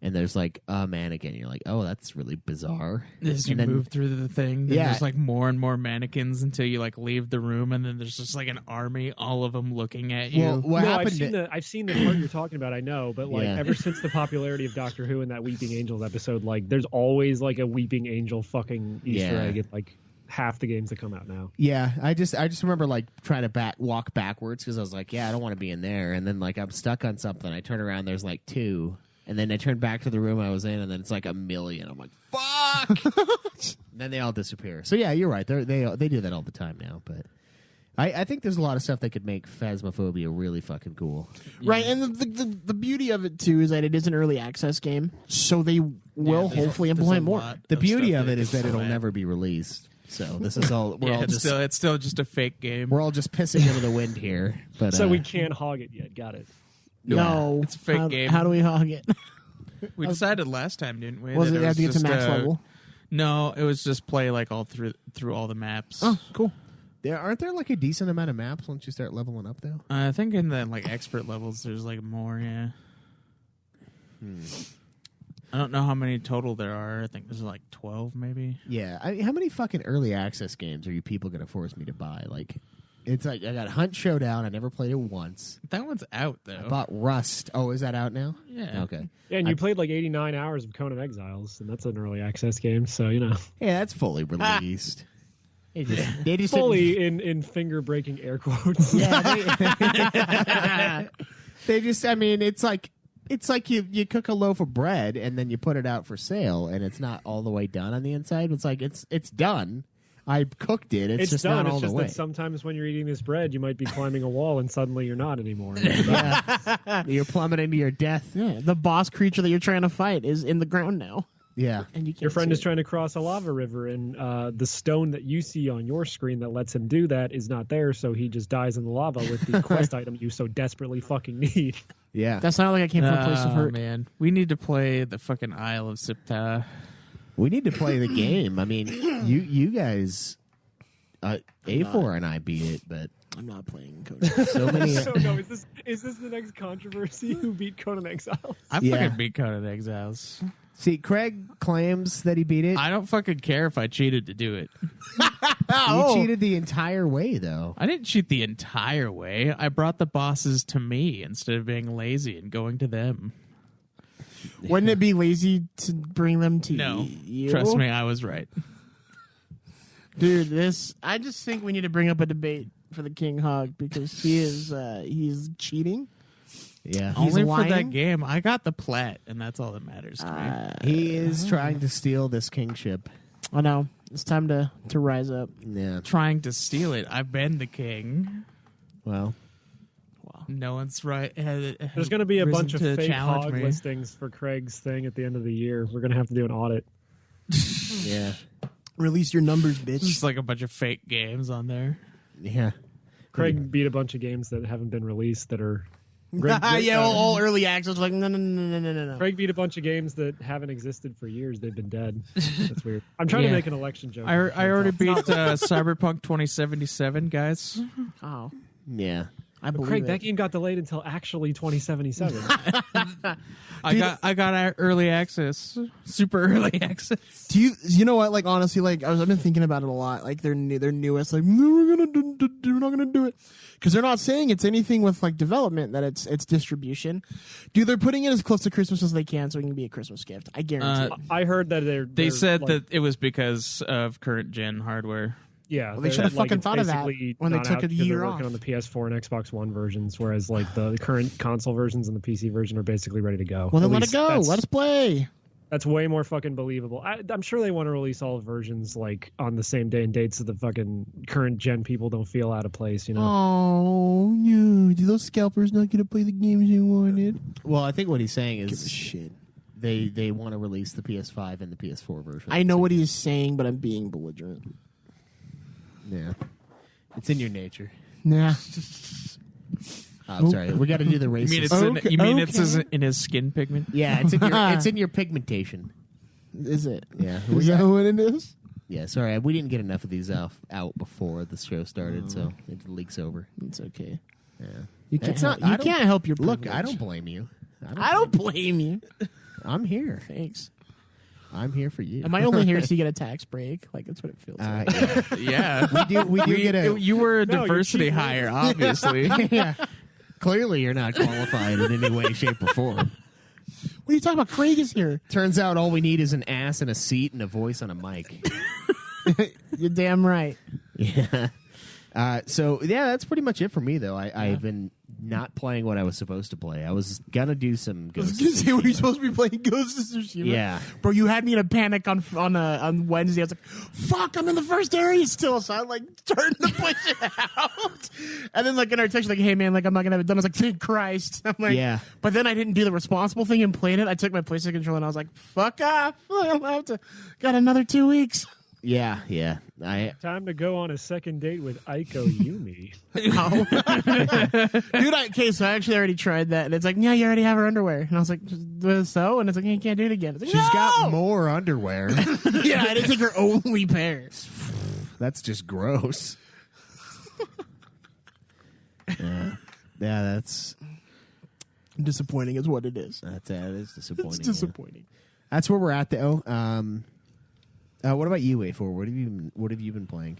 and there's like a mannequin. You're like, oh, that's really bizarre. As you And then- move through the thing, then Yeah. there's like more and more mannequins until you like leave the room, and then there's just like an army, all of them looking at you. Well, what no, happened? I've seen the part you're talking about. I know, but like Yeah. ever since the popularity of Doctor Who and that Weeping Angels episode, like there's always like a Weeping Angel fucking Easter Yeah. egg in like half the games that come out now. Yeah, I just remember like trying to walk backwards because I was like, yeah, I don't want to be in there. And then like I'm stuck on something. I turn around, there's like 2. And then I turn back to the room I was in, and then it's like 1,000,000. I'm like, fuck! Then they all disappear. So yeah, you're right. They do that all the time now. But I think there's a lot of stuff that could make Phasmophobia really fucking cool. Right, and the beauty of it too is that it is an early access game, so they will hopefully implement more. The beauty of it is that it'll never be released. So this is all we're all it's still just a fake game. we're all just pissing into the wind here. But So we can't hog it yet. Got it. No, It's a fake game. How do we hog it? We decided last time, didn't we? Was that it have to get to just, max level? No, it was just play like all through all the maps. Oh, cool. aren't there like a decent amount of maps once you start leveling up though? I think in the like expert levels, there's like more. Yeah. I don't know how many total there are. I think there's like 12, maybe. Yeah, how many fucking early access games are you people going to force me to buy? Like, it's like I got Hunt Showdown. I never played it once. That one's out I though. bought Rust. Oh, is that out now? Yeah. Okay. Yeah, and you played like 89 hours of Conan Exiles, and that's an early access game. So you know, Yeah, that's fully released. they just didn't- fully in finger breaking air quotes. Yeah, they just. I mean, it's like you cook a loaf of bread and then you put it out for sale, and it's not all the way done on the inside. It's like it's done. I cooked it. It's just done. not all It's just the way. that sometimes when you're eating this bread, you might be climbing a wall, and suddenly you're not anymore. Yeah. You're plummeting to your death. Yeah, the boss creature that you're trying to fight is in the ground now, Yeah. and you can't Your friend see is it. trying to cross a lava river, and the stone that you see on your screen that lets him do that is not there, so he just dies in the lava with the quest item you so desperately fucking need. Yeah. That sounded like I came from a place of hurt. Man, we need to play the fucking Isle of Siptah. We need to play the game. I mean, you guys, A4 and I beat it, but I'm not playing Code. so many. So no, is this the next controversy? Who beat Conan Exiles? I Yeah. fucking beat Conan Exiles. See, Craig claims that he beat it. I don't fucking care if I cheated to do it. You cheated the entire way, though. I didn't cheat the entire way. I brought the bosses to me instead of being lazy and going to them. Wouldn't it be lazy to bring them to No, you? trust me, I was right. Dude, I just think we need to bring up a debate for the King Hog because he's cheating. Yeah. He's Only for lying? that game, I got the plat, and that's all that matters to me. He is trying to steal this kingship. I know. It's time to rise up. Yeah. Trying to steal it. I've been the king. Well, No one's right. There's going to be a bunch of fake hog listings for Craig's thing at the end of the year. We're going to have to do an audit. yeah. Release your numbers, bitch. Just like a bunch of fake games on there. Yeah. Craig beat a bunch of games that haven't been released that are. Yeah, all early access. Like no. Craig beat a bunch of games that haven't existed for years. They've been dead. That's weird. I'm trying Yeah. to make an election joke. I already beat Cyberpunk 2077, guys. Oh, Yeah. I believe Craig, it. that game got delayed until actually 2077. I got early access, super early access. Do you know what? Like honestly, like I've been thinking about it a lot. Like their newest, like no, we're not gonna do it because they're not saying it's anything with like development that it's distribution. Dude, they're putting it as close to Christmas as they can so it can be a Christmas gift. I guarantee. I heard that They said like, that it was because of current gen hardware. Yeah, they should have fucking it's thought of that basically when they not took out a because year they're working off. on the PS4 and Xbox One versions, whereas like the current console versions and the PC version are basically ready to go. Well, then At let it least go. that's- Let us play. That's way more fucking believable. I'm sure they want to release all versions like on the same day and date so the fucking current gen people don't feel out of place, you know? Oh, no. Do those scalpers not get to play the games they wanted? Well, I think what he's saying Give a is shit. they want to release the PS5 and the PS4 version. I know what he's saying, but I'm being belligerent. Yeah. It's in your nature. Nah. I'm sorry. We got to do the You mean racist. it's it's in his skin pigment? Yeah, it's in your pigmentation. Is it? Yeah. Is that what it is? Yeah, sorry. We didn't get enough of these out before the show started, so it leaks over. It's okay. Yeah. You can't. It's Help, not- I you don't- can't help your Look, privilege. I don't blame you. I don't blame you. I'm here. Thanks. I'm here for you. Am I only here so you get a tax break? Like that's what it feels like. Yeah. Yeah. We do get a. You were a No, you're diversity cheating. hire, obviously. Yeah. Clearly, you're not qualified in any way, shape, or form. What are you talking about? Craig is here. Turns out all we need is an ass and a seat and a voice on a mic. You're damn right. Yeah. So yeah, that's pretty much it for me, though. I've been not playing what I was supposed to play. I was gonna do some. I was gonna say, were you supposed to be playing Ghost of Tsushima? Yeah. Bro, you had me in a panic on Wednesday. I was like, fuck, I'm in the first area still. So I like turned to push it out. And then like in our text, like, hey man, like I'm not gonna have it done. I was like, thank Christ. I'm like, Yeah. But then I didn't do the responsible thing and played it. I took my PlayStation controller and I was like, fuck off. I'll have to got another 2 weeks. Yeah. Time to go on a second date with Aiko Yumi. Dude, okay, so I actually already tried that, and it's like, yeah, you already have her underwear, and I was like, so, and it's like, you can't do it again. It's like, She's got "No!" more underwear. Yeah, I didn't take her only pair. That's just gross. Yeah, that's Disappointing is what it is. that is disappointing. It's yeah. disappointing. That's where we're at, though. What about you, A4? What have you been playing?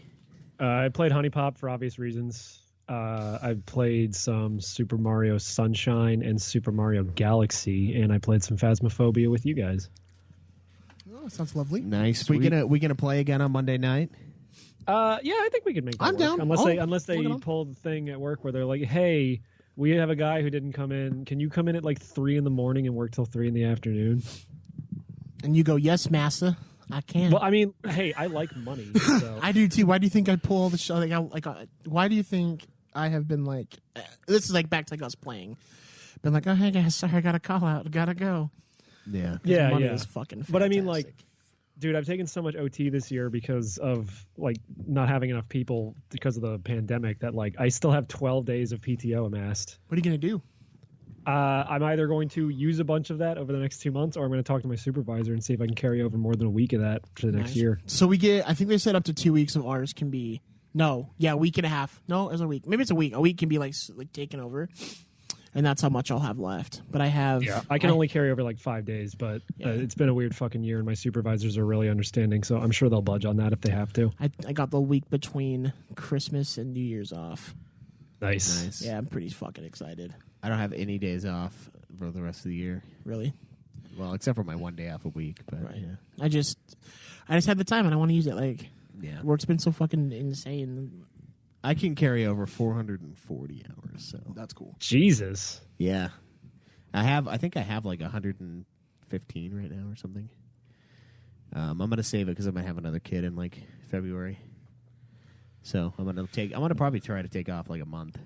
I played HuniePop for obvious reasons. I've played some Super Mario Sunshine and Super Mario Galaxy, and I played some Phasmophobia with you guys. Oh, sounds lovely. Nice. Sweet. We gonna play again on Monday night? Yeah, I think we could make that I'm work. down. Unless Oh, unless they look it up. pull the thing at work where they're like, hey, we have a guy who didn't come in. Can you come in at like 3 in the morning and work till 3 in the afternoon? And you go, yes, master, I can. Well, I mean, hey, I like money. So. I do too. Why do you think I pull the show? Why do you think I have been like? This is like back to like us playing. Been like, oh hey guys, sorry, I got a call out, gotta go. Yeah. Yeah, money yeah. is fucking fantastic. But I mean, like, dude, I've taken so much OT this year because of like not having enough people because of the pandemic that like I still have 12 days of PTO amassed. what are you gonna do? I'm either going to use a bunch of that over the next 2 months, or I'm going to talk to my supervisor and see if I can carry over more than a week of that for the next Nice. year. So we get. I think they said up to 2 weeks of ours can be. No, yeah, a week and a half. No, it's a week. Maybe it's a week. A week can be like taken over, and that's how much I'll have left. But I have. I can only carry over like 5 days, but Yeah. it's been a weird fucking year, and my supervisors are really understanding, so I'm sure they'll budge on that if they have to. I got the week between Christmas and New Year's off. Nice. Yeah, I'm pretty fucking excited. I don't have any days off for the rest of the year. Really. Well, except for my one day off a week. But Right. yeah. I just had the time and I want to use it. Like, Yeah. work's been so fucking insane. I can carry over 440 hours. So That's cool. Jesus. yeah, I think I have like 115 right now or something. I'm gonna save it because I'm gonna have another kid in like February. So I'm gonna probably try to take off like a month.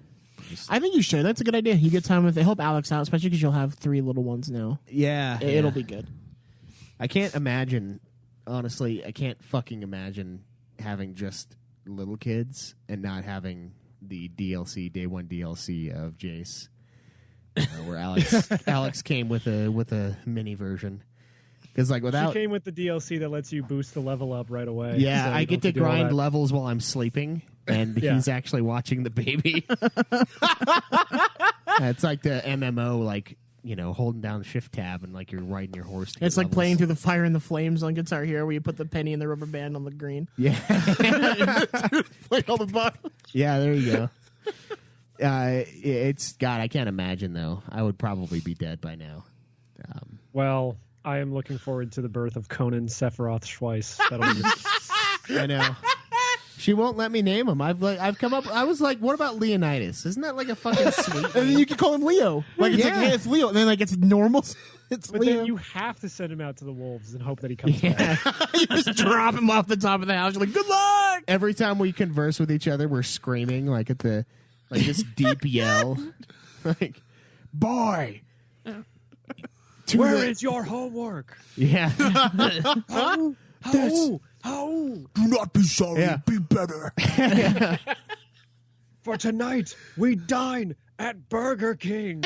I think you should. That's a good idea. You get time with it. Help Alex out, especially because you'll have 3 little ones now. Yeah, It'll be good. I can't imagine. Honestly, I can't fucking imagine having just little kids and not having the DLC day 1 DLC of Jace, where Alex came with a mini version. Because like without, She came with the DLC that lets you boost the level up right away. yeah, so you I don't get to have do all grind that. levels while I'm sleeping, and Yeah. he's actually watching the baby. It's like the MMO, like holding down the shift tab and like you're riding your horse. To It's get like levels. playing through the fire and the flames on Guitar Hero, where you put the penny and the rubber band on the green. Yeah, Play all the buttons. yeah. There you go. It's God. I can't imagine though. I would probably be dead by now. Well, I am looking forward to the birth of Conan Sephiroth Schweiss. That'll be I know. She won't let me name him. I've come up. I was like, what about Leonidas? Isn't that like a fucking sweet And then name? you can call him Leo. Like it's like, Yeah. hey, it's Leo. And then like it's normal. It's But Leo. then you have to send him out to the wolves and hope that he comes back. You just drop him off the top of the house. You're like, good luck. Every time we converse with each other, we're screaming like at the like this deep yell, like, boy. Where is your homework? Yeah. How? Do not be sorry. Yeah. Be better. For tonight, we dine at Burger King.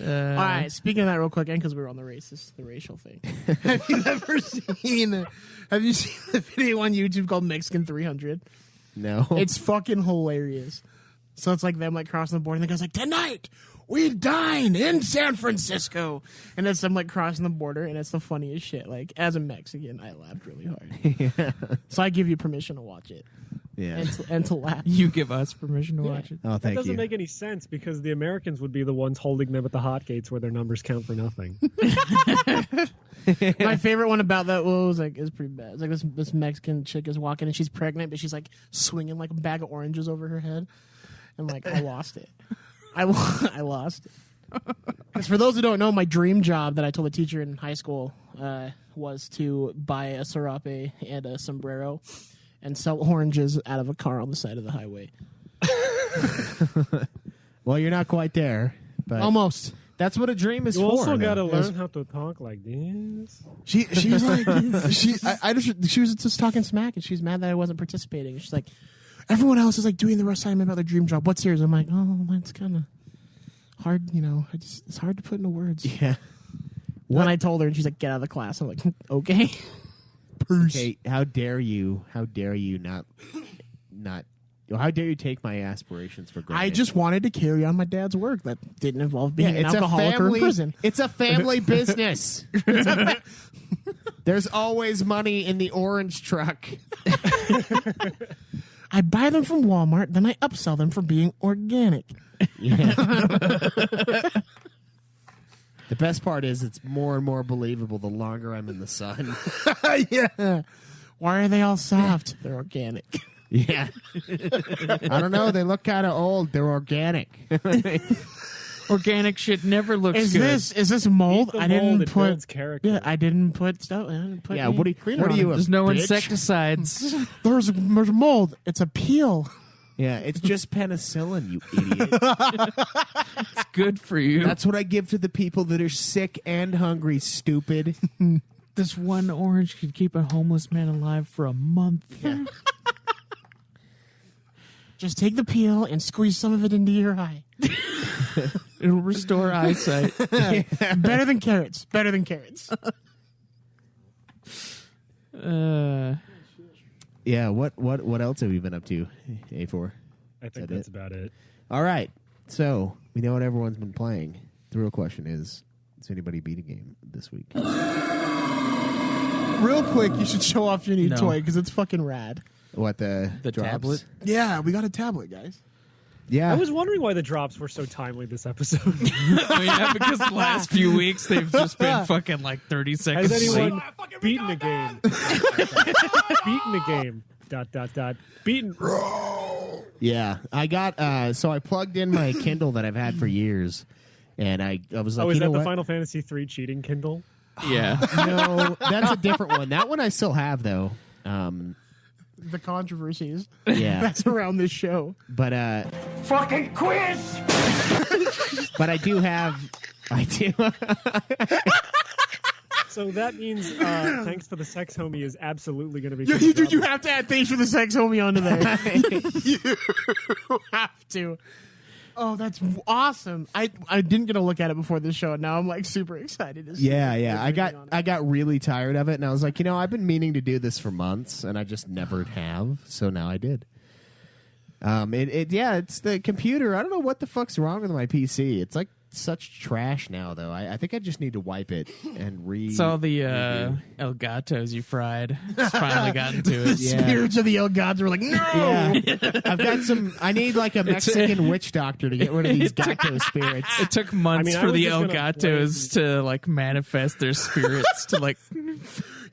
All right, speaking of that real quick, and because we were on the racial thing. Have you seen the video on YouTube called Mexican 300? No. It's fucking hilarious. So it's like them like crossing the border, and the guy's like, tonight we dine in San Francisco, and it's them like crossing the border, and it's the funniest shit. Like, as a Mexican, I laughed really hard. So I give you permission to watch it. Yeah. And to laugh. You give us permission to watch it. Oh, That thank doesn't you. make any sense because the Americans would be the ones holding them at the hot gates where their numbers count for nothing. My favorite one about that was like is pretty bad. It's like this Mexican chick is walking and she's pregnant, but she's like swinging like a bag of oranges over her head, and like I lost it. I lost it. Because for those who don't know, my dream job that I told the teacher in high school was to buy a serape and a sombrero and sell oranges out of a car on the side of the highway. Well, you're not quite there, but Almost. that's what a dream is You for. also though. got to learn how to talk like this. She was like she was just talking smack, and she's mad that I wasn't participating. She's like, everyone else is like doing the assignment about their dream job. What's yours? I'm like, oh, mine's kind of hard. You know, it's hard to put into words. Yeah. When I told her, and she's like, get out of the class. I'm like, okay. Okay, how dare you? How dare you not? How dare you take my aspirations for granted? I just wanted to carry on my dad's work that didn't involve being an alcoholic or in prison. It's a family business. There's always money in the orange truck. I buy them from Walmart, then I upsell them for being organic. Yeah. The best part is it's more and more believable the longer I'm in the sun. Yeah. Why are they all soft? They're organic. Yeah. I don't know. They look kind of old. They're organic. Organic shit never looks good. Is this mold? Eat the I mold, didn't it put. builds character. Yeah, I didn't put stuff. I didn't put Yeah, any what do cleaner you? on it. There's no bitch? insecticides. There's mold. It's a peel. Yeah, it's just penicillin, you idiot. It's good for you. That's what I give to the people that are sick and hungry, stupid. This one orange could keep a homeless man alive for a month. Yeah. Just take the peel and squeeze some of it into your eye. It'll restore eyesight. Better than carrots. Better than carrots. Yeah, what else have you been up to, A4? I think that that's it? about it. All right, so we know what everyone's been playing. The real question is, does anybody beat a game this week? Real quick, you should show off your new No. toy because it's fucking rad. What, the drops? tablet? Yeah, we got a tablet, guys. Yeah. I was wondering why the drops were so timely this episode. Oh, yeah, because the last few weeks they've just been fucking like 30 seconds Has late. anyone beaten a game? Beaten a game. ... Beaten. Yeah, I got, so I plugged in my Kindle that I've had for years, and I was like, Oh, is you know that the what? Final Fantasy III cheating Kindle? Yeah. No, that's a different one. That one I still have, though. The controversies Yeah. that's around this show. But Fucking quiz! but I do. So that means Thanks for the Sex Homie is absolutely going to be... You have to add things for the sex homie onto there. You have to. Oh, that's awesome. I didn't get a look at it before this show, and now I'm like super excited to see Yeah, it. yeah. I got really tired of it, and I was like, I've been meaning to do this for months, and I just never have. So now I did. It's the computer. I don't know what the fuck's wrong with my PC. It's like such trash now, though. I think I just need to wipe it and It's all the El Gatos you fried. It's finally gotten to it. Yeah. Spirits of the old gods were like, no. Yeah. I've got some. I need like a Mexican witch doctor to get rid of these gato spirits. It took months I for was the just El gonna Gatos to like manifest their spirits to like.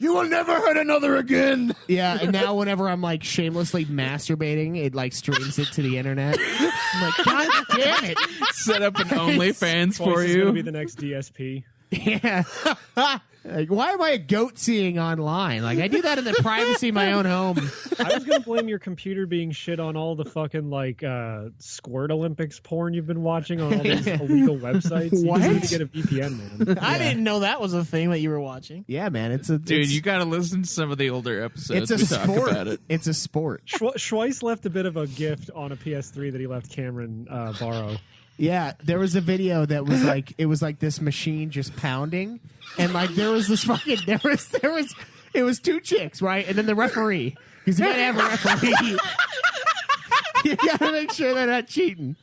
You will never hurt another again. Yeah, and now whenever I'm like shamelessly masturbating, it like streams it to the internet. I'm like, God damn it! Set up an OnlyFans for Going to be you. the next DSP. Yeah. Like, why am I a goat seeing online? Like, I do that in the privacy of my own home. I was gonna blame your computer being shit on all the fucking like Squirt Olympics porn you've been watching on all these illegal websites. You What? just need to get a VPN, man. I didn't know that was a thing that you were watching. Yeah, man. Dude, you got to listen to some of the older episodes. It's a we talk sport. about it. It's a sport. Schweiss left a bit of a gift on a PS3 that he left Cameron borrow. Yeah, there was a video that was like it was like this machine just pounding, and like there was this fucking it was two chicks, right, and then the referee, because you gotta have a referee. You gotta make sure they're not cheating,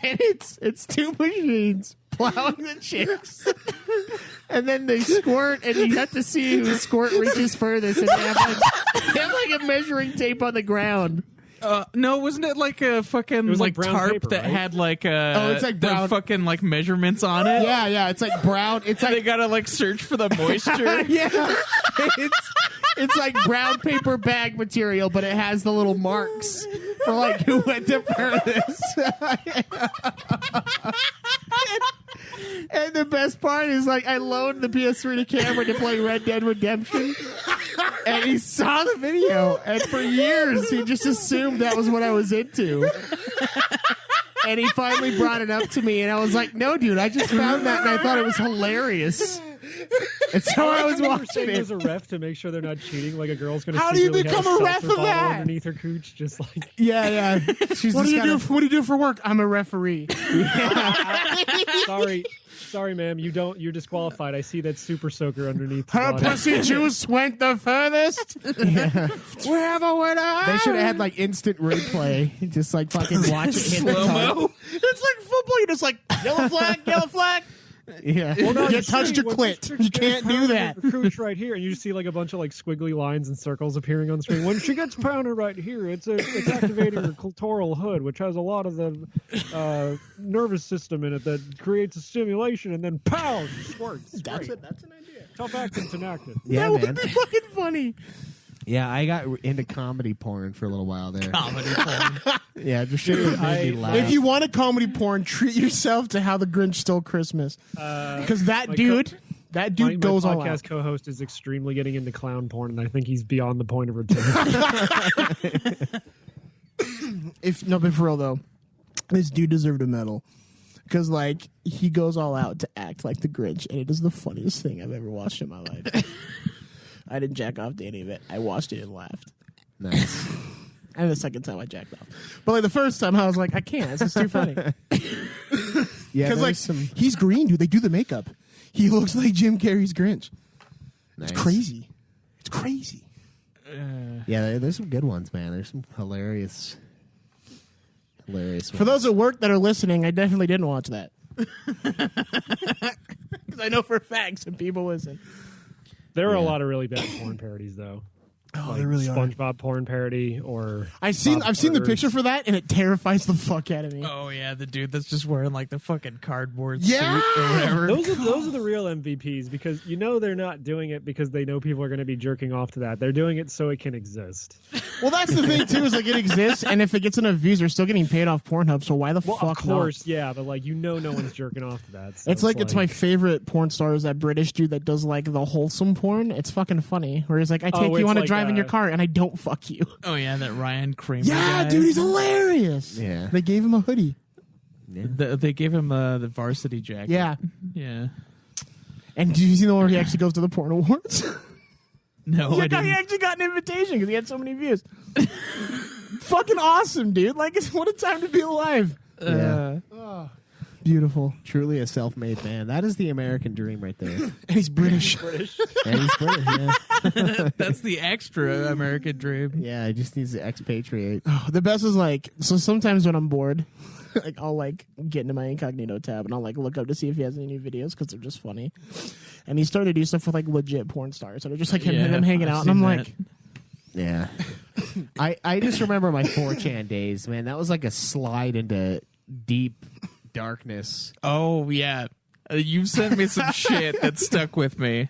and it's two machines plowing the chicks, and then they squirt, and you have to see whose squirt reaches furthest, and they have like a measuring tape on the ground. No, wasn't it like a fucking was like like brown tarp paper, that right? had like it's like the brown- fucking like measurements on it? Yeah, it's like brown. It's They like gotta like search for the moisture. yeah, it's like brown paper bag material, but it has the little marks for like who went the furthest. And the best part is like I loaned the PS3 to Cameron to play Red Dead Redemption, and he saw the video, and for years he just assumed that was what I was into. And he finally brought it up to me, and I was like, "No, dude, I just found that, and I thought it was hilarious." And so I was You're watching saying it. there's a ref to make sure they're not cheating. Like a girl's gonna. How do you secretly have become a ref seltzer of bottle that? underneath her cooch? Just like Yeah. She's What do just you do? What do you do for work? I'm a referee. sorry, ma'am. You're disqualified. I see that super soaker underneath. the Her body. pussy juice went the furthest. Yeah. We have a winner. They should have had like instant replay, just like fucking watch it hit the Slow-mo. It's like football. You're just like yellow flag, yellow flag. top. Yeah. Well, no, You you touched see your when this clit. chick You gets can't do pounded that. with her cooch right here, and you just see like a bunch of like squiggly lines and circles appearing on the screen. When she gets pounded right here, it's activating her clitoral hood, which has a lot of the nervous system in it that creates a stimulation, and then pound squirts. That's Great. it. That's an idea. Tough acting's enacted. Yeah, that man. would be fucking funny. Yeah, I got into comedy porn for a little while there. Comedy porn. Yeah, just shit that made me laugh. If you want a comedy porn, treat yourself to How the Grinch Stole Christmas. Because that my dude My goes all podcast out. co-host is extremely getting into clown porn, and I think he's beyond the point of return. But for real though, this dude deserved a medal. Because like he goes all out to act like the Grinch, and it is the funniest thing I've ever watched in my life. I didn't jack off to any of it. I watched it and laughed. Nice. And the second time I jacked off. But like the first time I was like, I can't. This is too funny. Yeah, Because like some he's green, dude. They do the makeup. He looks like Jim Carrey's Grinch. nice. It's crazy. It's crazy. Yeah, there's some good ones, man. There's some hilarious ones. For those at work that are listening, I definitely didn't watch that. Because I know for a fact some people listen. There are a lot of really bad porn parodies, though. Oh, Like they really are. SpongeBob porn parody, or I've seen Bob's the Burgers. picture for that, and it terrifies the fuck out of me. Oh yeah, the dude that's just wearing like the fucking cardboard Yeah! suit or whatever. Those are the real MVPs, because they're not doing it because they know people are going to be jerking off to that. They're doing it so it can exist. Well, that's the thing too. Is like it exists, and if it gets enough views, they're still getting paid off Pornhub. So why the Well, fuck of course, yeah, but like no one's jerking off to that. So It's like it's my favorite porn star is that British dude that does like the wholesome porn. It's fucking funny. Where he's like, I take you it's on a like, drive in your car, and I don't fuck you. Oh yeah, that Ryan Kramer. Yeah, guy. dude, he's hilarious. Yeah. They gave him a hoodie. They gave him the varsity jacket. Yeah. yeah. And did you see the one where he actually goes to the porn awards? No, I He didn't. actually got an invitation because he had so many views. Fucking awesome, dude! Like, what a time to be alive. Yeah. Beautiful. Truly a self-made man. That is the American dream right there. And he's British. And he's British, yeah. That's the extra American dream. Yeah, he just needs to expatriate. The best is like, so sometimes when I'm bored, like I'll like get into my incognito tab and I'll like look up to see if he has any new videos because they're just funny. And he started to do stuff with like legit porn stars that are just like him hanging out, and I'm like, Yeah. I just remember my 4chan days, man. That was like a slide into deep darkness. Oh yeah, you've sent me some shit that stuck with me.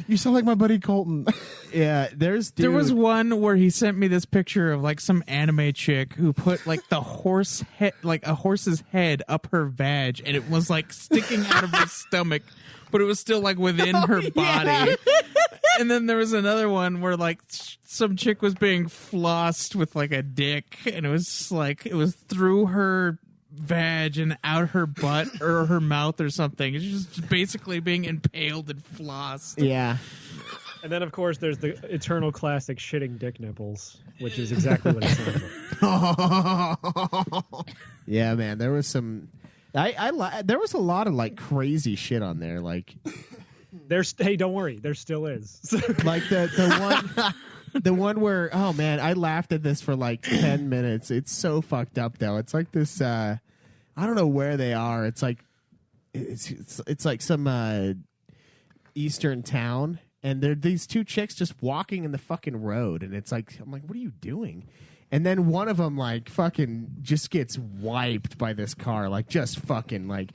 You sound like my buddy Colton. Yeah, There was one where he sent me this picture of like some anime chick who put like the horse head, like a horse's head up her vag, and it was like sticking out of her stomach, but it was still like within her body. And then there was another one where like some chick was being flossed with like a dick, and it was like it was through her vag and out her butt or her mouth or something. It's just basically being impaled and flossed. Yeah. And then, of course, there's the eternal classic shitting dick nipples, which is exactly what it sounds like. Yeah, man, there was some. There was a lot of like crazy shit on there, like. Hey, don't worry, there still is. Like the one where, oh man, I laughed at this for like 10 minutes. It's so fucked up though. It's like this. I don't know where they are. It's like it's like some eastern town, and there are these two chicks just walking in the fucking road, and it's like, I'm like, what are you doing? And then one of them like fucking just gets wiped by this car, like just fucking like.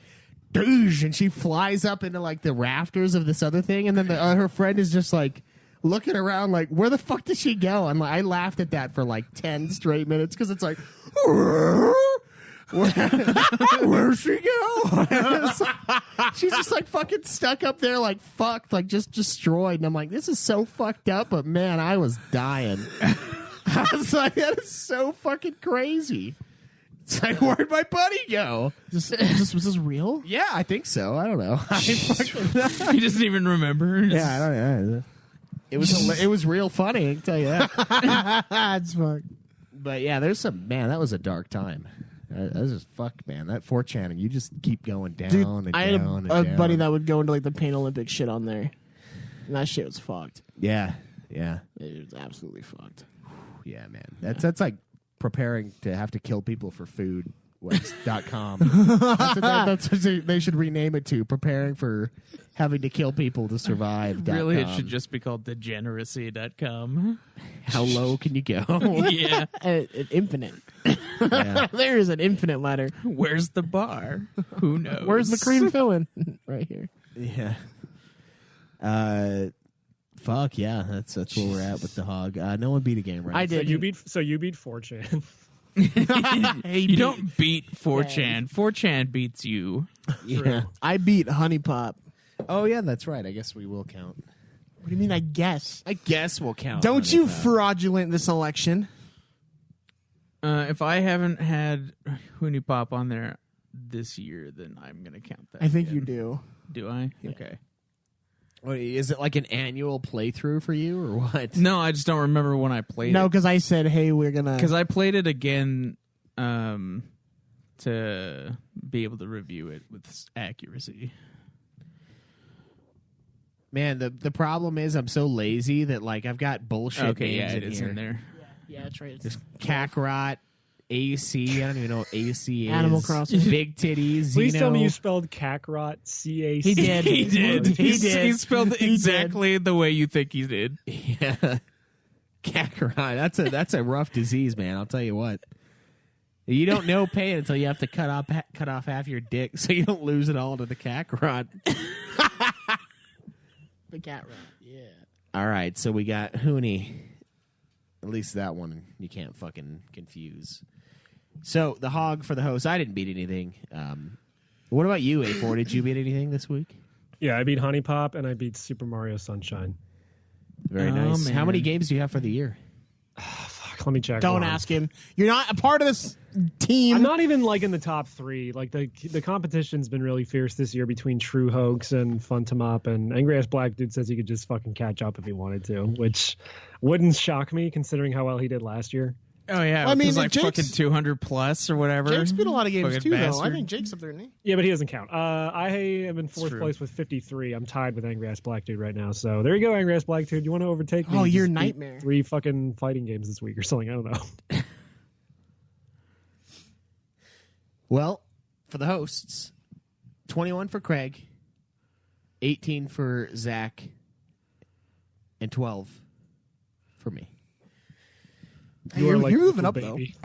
Douche, and she flies up into like the rafters of this other thing, and then her friend is just like looking around like, where the fuck did she go? And like, I laughed at that for like 10 straight minutes because it's like, where'd she go? She's just like fucking stuck up there like fucked, like just destroyed. And I'm like, this is so fucked up, but man, I was dying. I was like, that is so fucking crazy. It's like, where'd my buddy go? Was this real? Yeah, I think so. I don't know. He doesn't even remember. Yeah, I don't know. It was real funny, I can tell you that. That's fuck. But yeah, there's some, man, that was a dark time. That was just fuck, man. That 4chan, you just keep going down Dude, and I had down a and down. buddy that would go into like the Pain Olympic shit on there. And that shit was fucked. Yeah. It was absolutely fucked. Yeah, man. That's like preparing to have to kill people for food. .com. That's what they should rename it to. Preparing for having to kill people to survive. Really, it should just be called degeneracy.com. How low can you go? Yeah. Infinite. Yeah. There is an infinite ladder. Where's the bar? Who knows? Where's the cream filling? Right here. Yeah. Fuck yeah. That's where we're at with the hog. No one beat a game, right? I did. So you beat 4chan. You don't beat 4chan. 4chan beats you. Yeah. I beat HuniePop. Oh yeah, that's right. I guess we will count. What do you mean, I guess? I guess we'll count. Don't you fraudulent this election. If I haven't had HuniePop on there this year, then I'm going to count that. I think again. you do. Do I? Yeah. Okay. Wait, is it like an annual playthrough for you or what? No, I just don't remember when I played No, it. because I said, hey, we're going to... Because I played it again to be able to review it with accuracy. Man, the problem is I'm so lazy that like I've got bullshit Okay, names yeah, it in is here. in there. Yeah, that's right. Just Kakarot, AC. I don't even know what AC is. Animal Crossing. Big titties. Please Xeno. tell me you spelled Kakarot CAC. He did. He did. He did. He spelled it He did. exactly the way you think he did. Yeah. Kakarot. That's a rough disease, man. I'll tell you what. You don't know pain until you have to cut off half your dick so you don't lose it all to the Kakarot. The cat rat. Yeah. All right, so we got Hoonie. At least that one you can't fucking confuse. So the hog for the host. I didn't beat anything. What about you, A4? Did you beat anything this week? Yeah, I beat HuniePop and I beat Super Mario Sunshine. Very Oh, nice. man. How many games do you have for the year? Fuck, let me check. Don't Hold on. ask him. You're not a part of this team. I'm not even like in the top 3. Like the competition's been really fierce this year between True Hoax and Fun to Mop, and Angry Ass Black Dude says he could just fucking catch up if he wanted to, which wouldn't shock me considering how well he did last year. Oh, yeah. I It mean, was like Jake's- fucking 200 plus or whatever. Jake's beat a lot of games Fucking too, though. I bastard. think Jake's up there, isn't he? Yeah, but he doesn't count. I am in fourth true. place with 53. I'm tied with Angry Ass Black Dude right now. So there you go, Angry Ass Black Dude. You want to overtake me? Oh, you're Just beat nightmare. 3 fucking fighting games this week or something. I don't know. Well, for the hosts, 21 for Craig, 18 for Zach, and 12 for me. You're like moving the up, baby.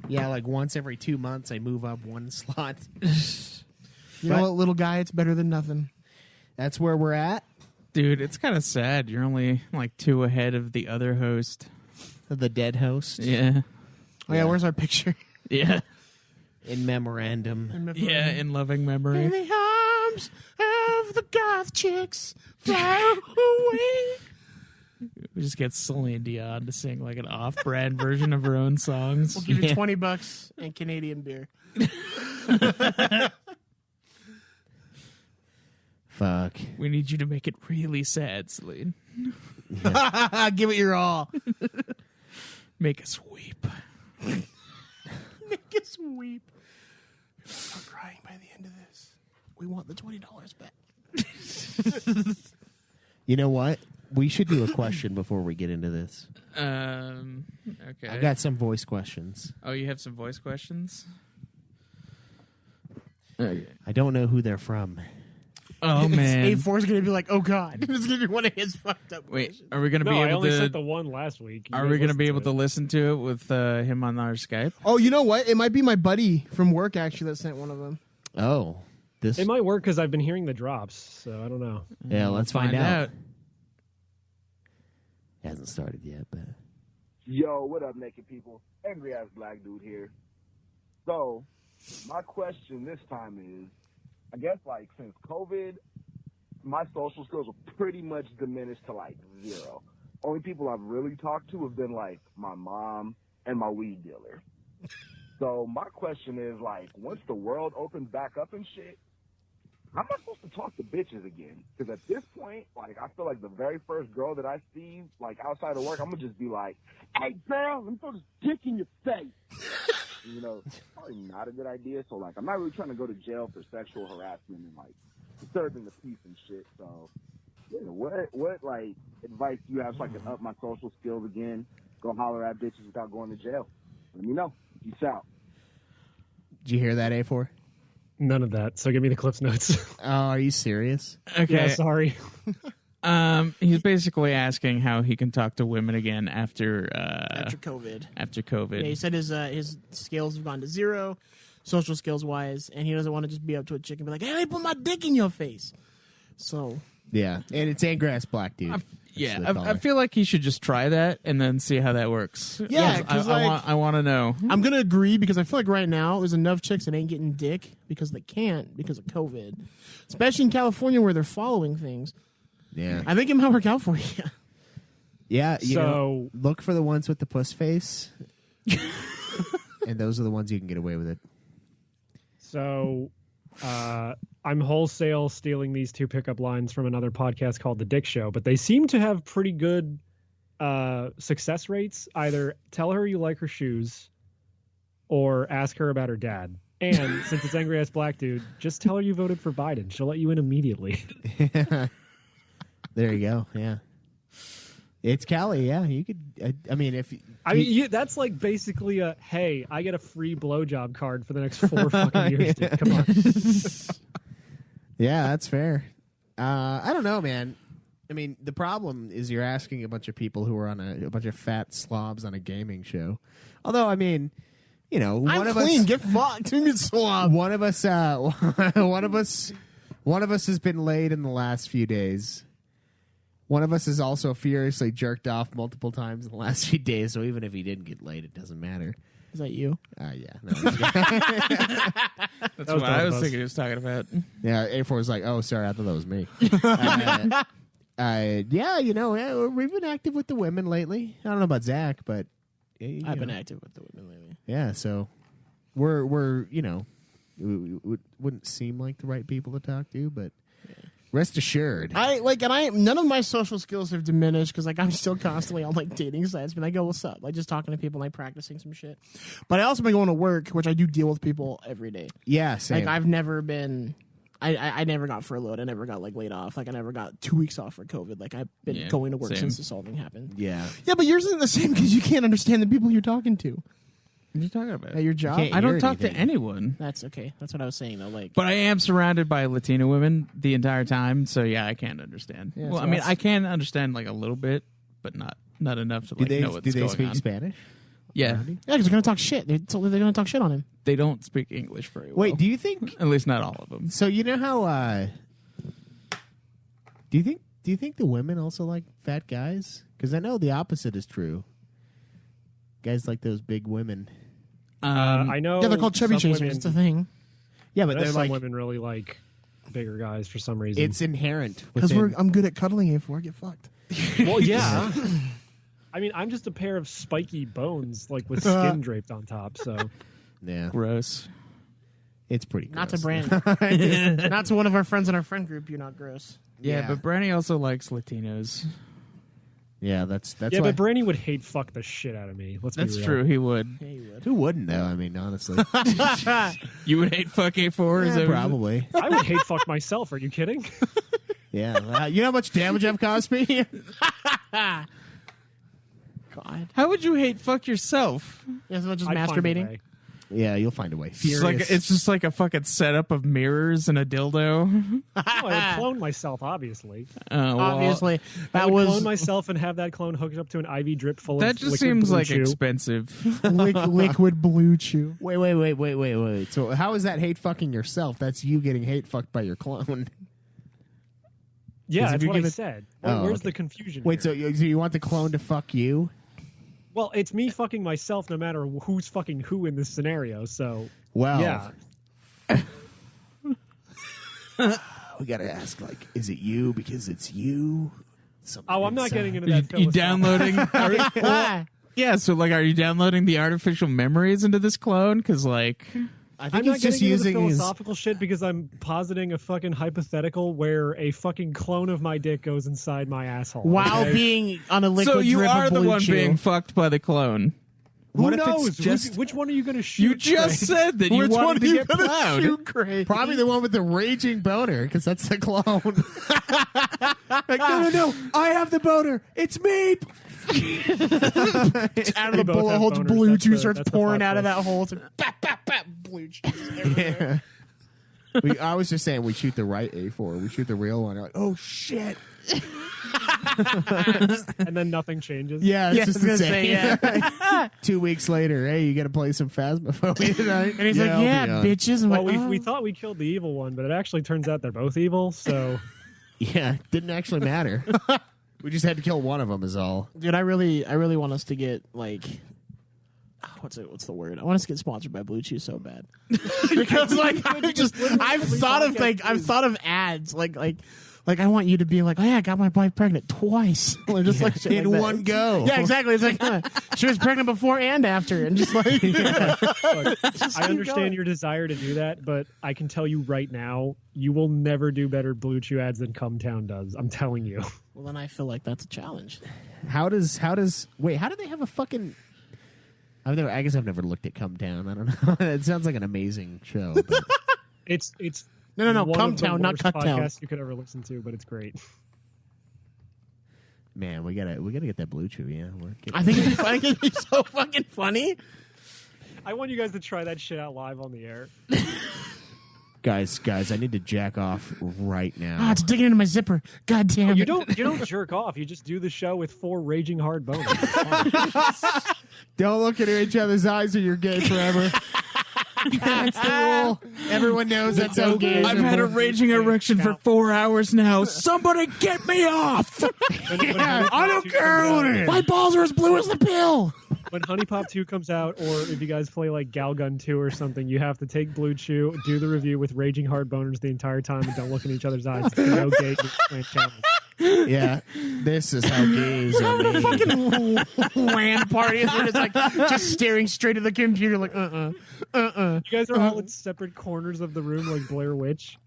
Yeah, like once every 2 months, I move up one slot. You know what, little guy? It's better than nothing. That's where we're at. Dude, it's kind of sad. You're only like 2 ahead of the other host. The dead host. Yeah. Oh, yeah, where's our picture? Yeah. In memorandum. Yeah, in loving memory. In the arms of the goth chicks far away. We just get Celine Dion to sing like an off-brand version of her own songs. We'll give you $20 and Canadian beer. Fuck. We need you to make it really sad, Celine. Give it your all. Make us weep. Make us weep. Start crying by the end of this. We want the $20 back. You know what? We should do a question before we get into this. Okay. I got some voice questions. Oh, you have some voice questions? I don't know who they're from. Oh, man. A4 is going to be like, oh, God. It's going to be one of his fucked up Wait, questions. are we going to be I able only to... sent the one last week. You Are guys we going to listened be able to it. listen to it with him on our Skype? Oh, you know what? It might be my buddy from work, actually, that sent one of them. Oh. This. It might work because I've been hearing the drops, so I don't know. Yeah, let's find out. out. It hasn't started yet, but... Yo, what up, naked people? Angry ass black dude here. So, my question this time is, I guess like since COVID, my social skills are pretty much diminished to like 0. Only people I've really talked to have been like my mom and my weed dealer. So my question is like, once the world opens back up and shit, how am I supposed to talk to bitches again? Because at this point, like, I feel like the very first girl that I see, like, outside of work, I'm going to just be like, hey, girl, let me throw this dick in your face. You know, it's probably not a good idea. So, like, I'm not really trying to go to jail for sexual harassment and, like, disturbing the peace and shit. So, yeah, what like, advice do you have so I can up my social skills again, go holler at bitches without going to jail? Let me know. Peace out. Did you hear that, A4? None of that. So give me the Cliff's Notes. Oh, are you serious? Okay. Yeah, sorry. He's basically asking how he can talk to women again after COVID. After COVID. Yeah, he said his skills have gone to 0, social skills wise, and he doesn't want to just be up to a chick and be like, hey, let me put my dick in your face. So Yeah, and it's angry ass black dude. I feel like he should just try that and then see how that works. Yeah, I, 'cause, I want to know. I'm gonna agree because I feel like right now there's enough chicks that ain't getting dick because they can't because of COVID, especially in California where they're following things. Yeah, I think it might work out for you. yeah. You know, So look for the ones with the puss face, and those are the ones you can get away with it. So I'm wholesale stealing these 2 pickup lines from another podcast called The Dick Show, but they seem to have pretty good success rates. Either tell her you like her shoes or ask her about her dad. And since it's angry ass black dude, just tell her you voted for Biden. She'll let you in immediately. There you go. Yeah, it's Cali. Yeah, you could. I mean, if That's like basically a, hey, I get a free blowjob card for the next 4 fucking years. Dude. Come on. yeah, that's fair. I don't know, man. I mean, the problem is you're asking a bunch of people who are on a bunch of fat slobs on a gaming show. Although, I mean, you know, I'm clean. Get fucked. Get slob. One of us has been laid in the last few days. One of us has also furiously jerked off multiple times in the last few days, so even if he didn't get laid, it doesn't matter. Is that you? Yeah. That's what I was thinking he was talking about. Yeah, A4 was like, oh, sorry, I thought that was me. Yeah, you know, we've been active with the women lately. I don't know about Zach, but... I've been active with the women lately. Yeah, so we're you know, we wouldn't seem like the right people to talk to, but... Rest assured. None of my social skills have diminished because like I'm still constantly on like dating sites. But like, oh, what's up? Like just talking to people, like practicing some shit. But I also been going to work, which I do deal with people every day. Yeah, same. Like I've never been. I never got furloughed. I never got like laid off. Like I never got 2 weeks off for COVID. Like I've been going to work since this whole thing happened. Yeah. Yeah, but yours isn't the same because you can't understand the people you're talking to. What are you talking about? At your job? can't I don't hear talk to anything. anyone. That's okay. That's what I was saying though. Like, But I am surrounded by Latino women the entire time, so yeah, I can't understand. Yeah, well, so I mean, that's- I can understand like a little bit, but not enough to like know what's do they going speak on. Spanish? Yeah, yeah, because they're gonna talk shit. They're gonna talk shit on him. they don't speak English very well. Wait, do you think... At least not all of them. So you know how... do you think Do you think the women also like fat guys? Because I know the opposite is true. Guys like those big women. I know. Yeah, they're called chubby some chasers. women- It's a thing. Yeah, but There's they're some like women really like bigger guys for some reason. it's inherent. Because within- I'm good at cuddling you before I get fucked. Well, yeah. I mean, I'm just a pair of spiky bones, like with skin draped on top. So yeah, Gross. it's pretty. Not to gross. Brandon. Not to one of our friends in our friend group. You're not gross. Yeah, but Brandy also likes Latinos. Yeah, that's yeah, why. but Brandy would hate fuck the shit out of me. Let's That's be real. true. He would. Who wouldn't though? I mean, honestly, You would hate fuck A4? Is that- probably. I would hate fuck myself. Are you kidding? Yeah, you know how much damage I've caused me. God. How would you hate fuck yourself? As much as I'd find a masturbating. way. Yeah, you'll find a way. It's just like a fucking setup of mirrors and a dildo. No, I would clone myself, obviously. Well, Obviously, I that would was clone myself and have that clone hooked up to an IV drip full that of just liquid seems blue like chew. expensive. liquid blue chew. Wait. So how is that hate fucking yourself? That's you getting hate fucked by your clone. Yeah, if that's you what I give it- said. Oh, Where's okay. the confusion? Wait, so here? you want the clone to fuck you? Well, it's me fucking myself no matter who's fucking who in this scenario, so Well, yeah. we gotta ask, like, is it you because it's you? Something Oh, I'm not inside? getting into You that. philosophical- downloading? Yeah, so like, are you downloading the artificial memories into this clone? Because like, I I'm think not he's just getting into the using his. philosophical shit because I'm positing a fucking hypothetical where a fucking clone of my dick goes inside my asshole. While okay? being on a liquid so you drip are of the blue one chew. being fucked by the clone. Who What if it's knows? just- Which one are you going to shoot? You just Craig? said that you Which one wanted are to you get gonna plowed. shoot, Craig? Probably the one with the raging boner, because that's the clone. Like, no, I have the boner. It's me. Out of the both bullet have hole, boners. blue That's chew the- starts that's the pouring plot out of twist. that hole. It's like, bap, bap, bap, blue chew. everywhere. I was just saying we shoot the right A4. We shoot the real one. You're like, oh shit. And then nothing changes. Yeah, it's Yeah, just I was the gonna same. say, yeah. 2 weeks later, hey, you got to play some Phasmophobia tonight? And he's I'll like, be yeah, on. bitches. I'm Well, like, we oh. thought we killed the evil one, but it actually turns out they're both evil. So Yeah, didn't actually matter. We just had to kill one of them, is all. Dude, I really want us to get like, what's the word? I want us to get sponsored by Blue Chew so bad because like I've thought of ads like I want you to be like, oh yeah, I got my wife pregnant twice, or just like shit In like that. one go. Yeah, exactly. It's like she was pregnant before and after, and just like look, I keep understand going. your desire to do that, but I can tell you right now, you will never do better Blue Chew ads than Cumtown does. I'm telling you. well, then I feel like that's a challenge. How do they have a fucking... I guess I've never looked at Come Down. I don't know. It sounds like an amazing show. But It's No, one of the Cumtown, not worst Cuttown. podcasts you could ever listen to, but it's great. man, we gotta get that Blue Chew. Yeah, I think it'd be so fucking funny. I want you guys to try that shit out live on the air. guys, I need to jack off right now. Ah, it's digging into my zipper. God damn it! You don't jerk off. You just do the show with 4 raging hard boners. It's fine. Don't look into each other's eyes or you're gay forever. That's the rule. Everyone knows that's so gay. I've had a raging erection for 4 hours now. Somebody get me off! Yeah, I don't care what it is. My balls are as blue as the pill. When HuniePop 2 comes out, or if you guys play like Galgun 2 or something, you have to take Blue Chew, do the review with raging hard boners the entire time, and don't look in each other's eyes. It's the no gay plant challenge. Yeah, this is how gays are made. Fucking LAN parties. We're just like just staring straight at the computer, like You guys are all in separate corners of the room, like Blair Witch.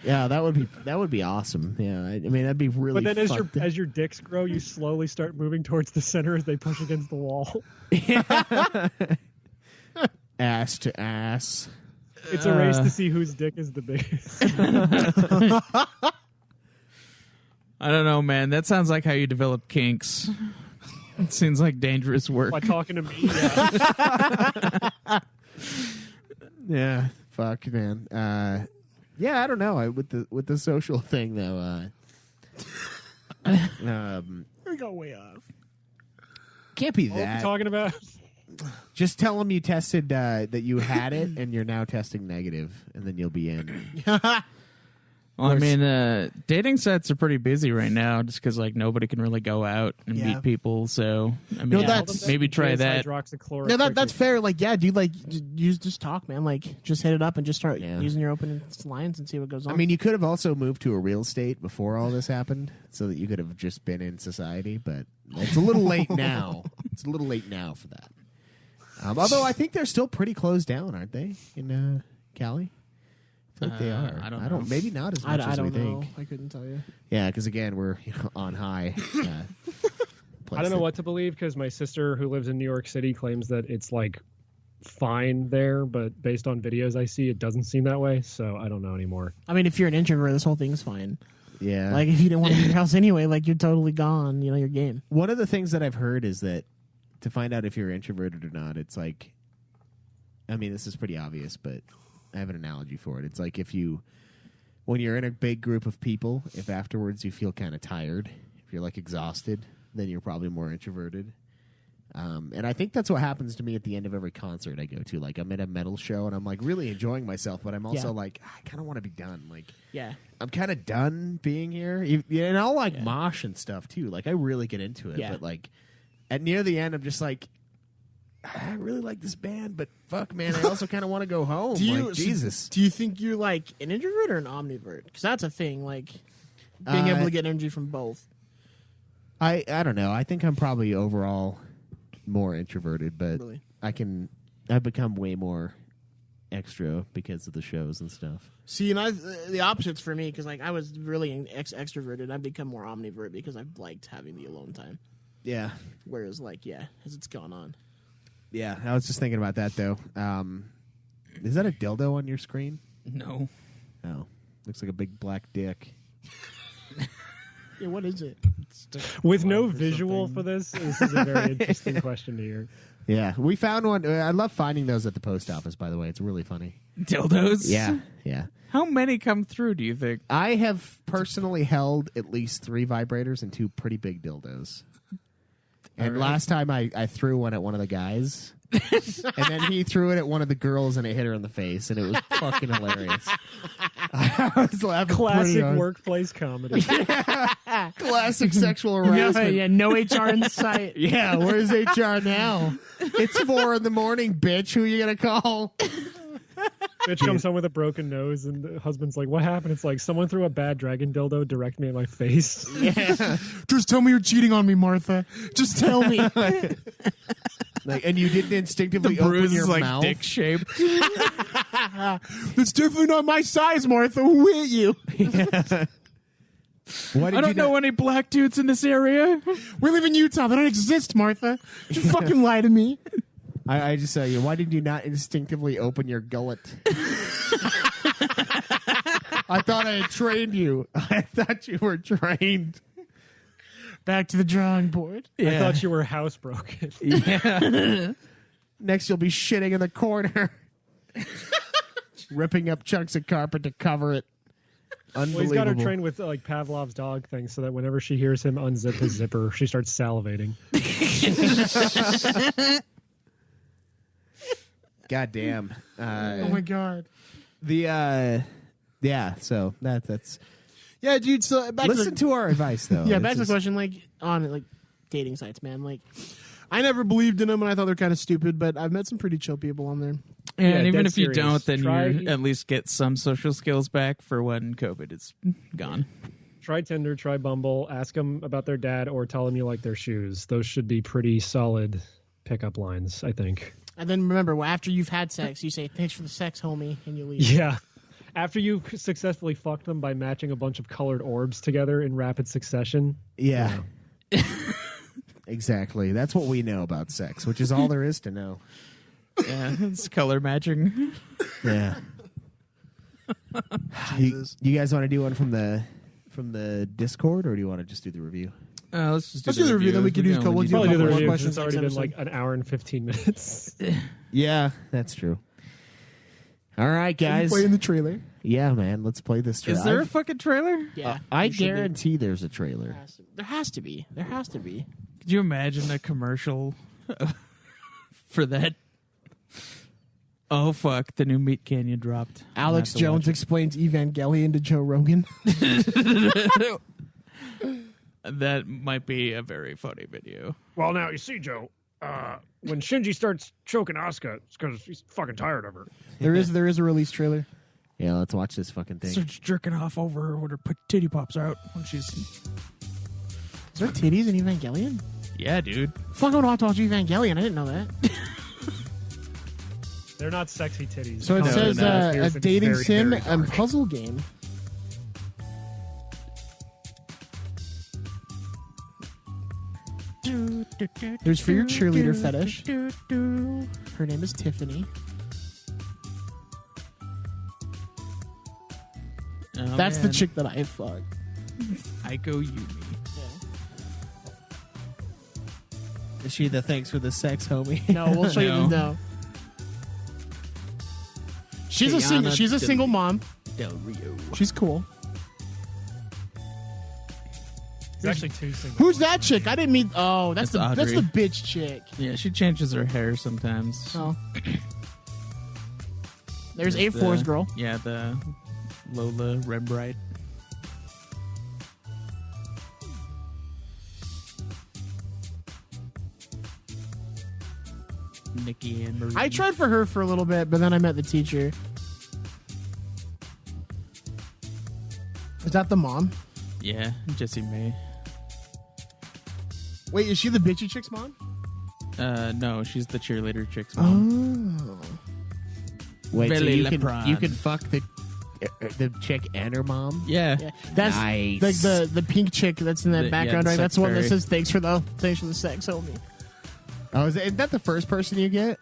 Yeah, that would be awesome. Yeah, I mean that'd be really. But then fucked. as your dicks grow, you slowly start moving towards the center as they push against the wall. ass to ass. It's a race to see whose dick is the biggest. I don't know, man. That sounds like how you develop kinks. It seems like dangerous work. By talking to me, yeah. Yeah, fuck, man. Yeah, I don't know. With the social thing though, we go way off. can't be What are we that. talking about? Just tell them you tested that you had it, and you're now testing negative, and then you'll be in. Well, I mean, dating sites are pretty busy right now, just because like nobody can really go out and meet people. So I mean, maybe try that. No, that's fair. Like, yeah, dude, like you just talk, man. Like, just hit it up and just start using your open lines and see what goes on. I mean, you could have also moved to a real estate before all this happened, so that you could have just been in society. But it's a little late now. It's a little late now for that. Although I think they're still pretty closed down, aren't they? In Cali. I think they are. I don't know. Maybe not as much as we think. I couldn't tell you. Yeah, because again, we're on high. I don't know what to believe because my sister, who lives in New York City, claims that it's like fine there, but based on videos I see, it doesn't seem that way. So I don't know anymore. I mean, if you're an introvert, this whole thing's fine. Yeah. Like, if you didn't want to leave your house anyway, like, you're totally gone. You know, your game. One of the things that I've heard is that to find out if you're introverted or not, it's like, I mean, this is pretty obvious, but I have an analogy for it. It's like when you're in a big group of people, if afterwards you feel kind of tired, if you're like exhausted, then you're probably more introverted. And I think that's what happens to me at the end of every concert I go to. Like, I'm at a metal show and I'm like really enjoying myself, but I'm also like, I kind of want to be done. Like, I'm kind of done being here. And I'll like mosh and stuff too. Like, I really get into it. But like at near the end, I'm just like, I really like this band, but fuck, man, I also kind of want to go home. Jesus. Do you think you're like an introvert or an omnivert? Because that's a thing, like being able to get energy from both. I don't know. I think I'm probably overall more introverted, but I've become way more extra because of the shows and stuff. See, and the opposite's for me because like I was really extroverted. I've become more omnivert because I've liked having the alone time. Yeah. Whereas, like, as it's gone on. Yeah, I was just thinking about that, though. Is that a dildo on your screen? No. Oh. Looks like a big black dick. Yeah, what is it? With no visual for this is a very interesting question to hear. Yeah, we found one. I love finding those at the post office, by the way. It's really funny. Dildos? Yeah. How many come through, do you think? I have personally held at least 3 vibrators and 2 pretty big dildos. And last time I threw one at one of the guys, and then he threw it at one of the girls, and it hit her in the face, and it was fucking hilarious. I was laughing. Classic workplace comedy. Classic sexual harassment. Yeah, no HR in sight. Yeah, where's HR now? It's 4 a.m, bitch. Who are you gonna call? Bitch comes home with a broken nose, and the husband's like, "What happened?" It's like someone threw a bad dragon dildo directly in my face. Yeah, just tell me you're cheating on me, Martha. Just tell me. Like, and you didn't instinctively open your mouth. Dick shaped. That's definitely not my size, Martha. Who hit you? Yeah. I don't know any black dudes in this area. We live in Utah. They don't exist, Martha. You fucking lie to me. I just tell you, why did you not instinctively open your gullet? I thought I had trained you. I thought you were trained. Back to the drawing board. Yeah. I thought you were housebroken. Yeah. Next, you'll be shitting in the corner, ripping up chunks of carpet to cover it. Unbelievable. Well, he's got her trained with like Pavlov's dog thing, so that whenever she hears him unzip his zipper, she starts salivating. God damn. Oh my god. So that's yeah, dude. So listen to our advice, though. Yeah, back to the question. Like on like dating sites, man. Like I never believed in them, and I thought they're kind of stupid. But I've met some pretty chill people on there. And even if you don't, then you at least get some social skills back for when COVID is gone. Try Tinder, try Bumble, ask them about their dad, or tell them you like their shoes. Those should be pretty solid pickup lines, I think. And then remember, after you've had sex, you say, "Thanks for the sex, homie," and you leave. Yeah. After you successfully fucked them by matching a bunch of colored orbs together in rapid succession. Yeah. Exactly. That's what we know about sex, which is all there is to know. Yeah, it's color matching. Yeah. You guys want to do one from the Discord, or do you want to just do the review? Let's do the review. Then we can do a couple more questions. It's already been like an hour and 15 minutes. Yeah, that's true. All right, guys. Playing the trailer. Yeah, man. Let's play this trailer. Is there a fucking trailer? Yeah. I guarantee there's a trailer. There has to be. There has to be. Could you imagine a commercial for that. Oh, fuck. The new Meat Canyon dropped. Alex Jones explains Evangelion to Joe Rogan. That might be a very funny video. Well, now, you see, Joe, when Shinji starts choking Asuka, it's because he's fucking tired of her. There is a release trailer. Yeah, let's watch this fucking thing. Starts jerking off over her when her titty pops out. When she's... Is there titties in Evangelion? Yeah, dude. Fuck, I would watch Evangelion. I didn't know that. They're not sexy titties. So it No, says they're not. a dating Very, sim very and dark. puzzle game. There's for your cheerleader fetish. Her name is Tiffany. Oh, That's the man. chick that I fucked. Aiko Yumi. Is she the thanks for the sex, homie? No, we'll show you No. this now. She's Tiana she's a single mom. Del Rio. She's cool. There's actually two single. Who's that chick? I didn't meet. Oh, that's That's the Audrey. bitch chick. Yeah, she changes her hair sometimes. Oh. There's There's A4's the- girl. Yeah, the Lola Rembright. Nikki and Marie. I tried for her for a little bit, but then I met the teacher. Is that the mom? Yeah, Jessie May. Wait, is she the bitchy chick's mom? No, she's the cheerleader chick's mom. Oh. Wait, so Billy you Lepron. can fuck the chick and her mom? Yeah. Yeah. That's Nice. like the pink chick that's in that Yeah, background, the right? That's the one that sex says thanks for the sex, homie. Oh, isn't that the first person you get?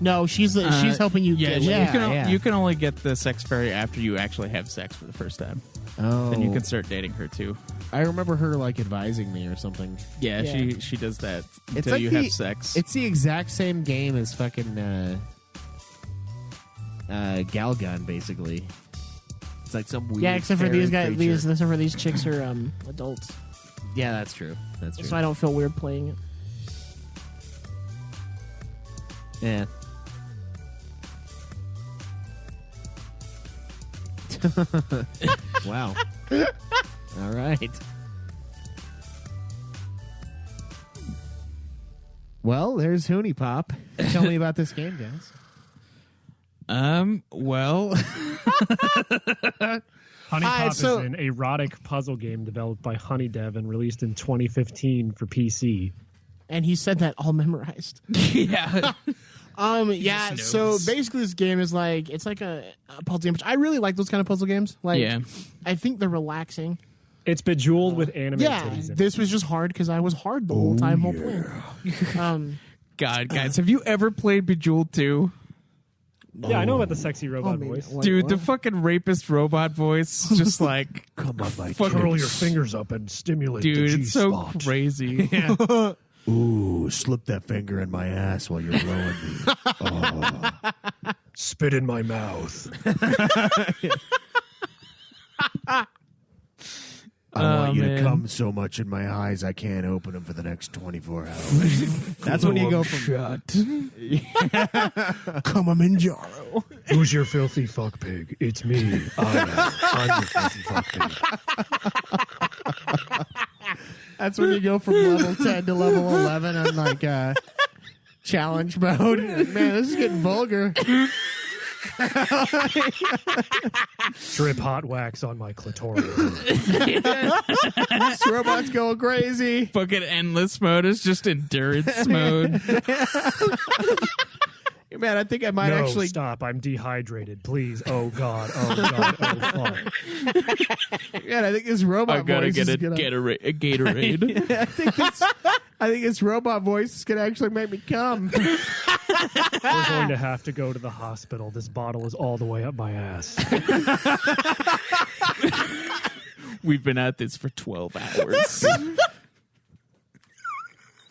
No, she's helping you Yeah, get you can only get the sex fairy after you actually have sex for the first time. Oh, Then you can start dating her too. I remember her like advising me or something. Yeah, Yeah. she does that It's until like you have sex. It's the exact same game as fucking Galgun, basically. It's like some weird. Yeah, except for these fairy guys, creature. except for these chicks are adults, Yeah, that's true. That's true. so I don't feel weird playing it. Yeah. Wow. All right. Well, there's HuniePop. Tell me about this game, guys. Well, HuniePop so- is an erotic puzzle game developed by HoneyDev and released in 2015 for PC. And he said that all memorized. yeah. Yeah. just So knows. basically, this game is like it's like a puzzle game. Which I really like those kind of puzzle games. Like, Yeah. I think they're relaxing. It's bejeweled with anime Yeah, titties in it. this was just hard because I was hard the whole time while playing. God, guys, have you ever played Bejeweled 2? Yeah, I know about the sexy robot maybe- voice. what- Dude, what? the fucking rapist robot voice, just like, Come on, my fucking, Curl your fingers up and stimulate the dude, it's so G-spot. crazy. Ooh, slip that finger in my ass while you're blowing me. Spit in my mouth. I want you man. to come so much in my eyes I can't open them for the next 24 hours. That's when you go from Kamamanjaro. Who's your filthy fuck pig? It's me. I'm your filthy fuck pig. That's when you go from level 10 to level 11 on like challenge mode. Man, this is getting vulgar. Drip hot wax on my clitoris. This robot's going crazy. Fucking endless mode is just endurance mode. Man, I think I might No, actually. stop. I'm dehydrated. Please. Oh, God. Oh, God. Oh, fuck. Man, I think this robot I gotta voice get is a gonna. Gatorade. I think this robot voice is gonna actually make me come. We're going to have to go to the hospital. This bottle is all the way up my ass. We've been at this for 12 hours.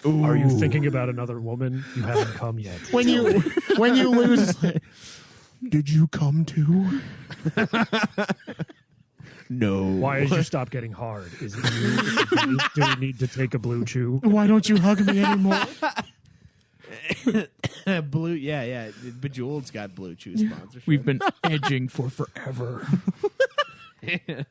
Are you thinking about another woman? You haven't come yet. When you lose, it's like, did you come too? No. Why did you stop getting hard? Is it you? Is it me? Do we need to take a blue chew? Why don't you hug me anymore? Blue, yeah. Bejeweled's got Blue Chew sponsorship. We've been edging for forever. Yeah,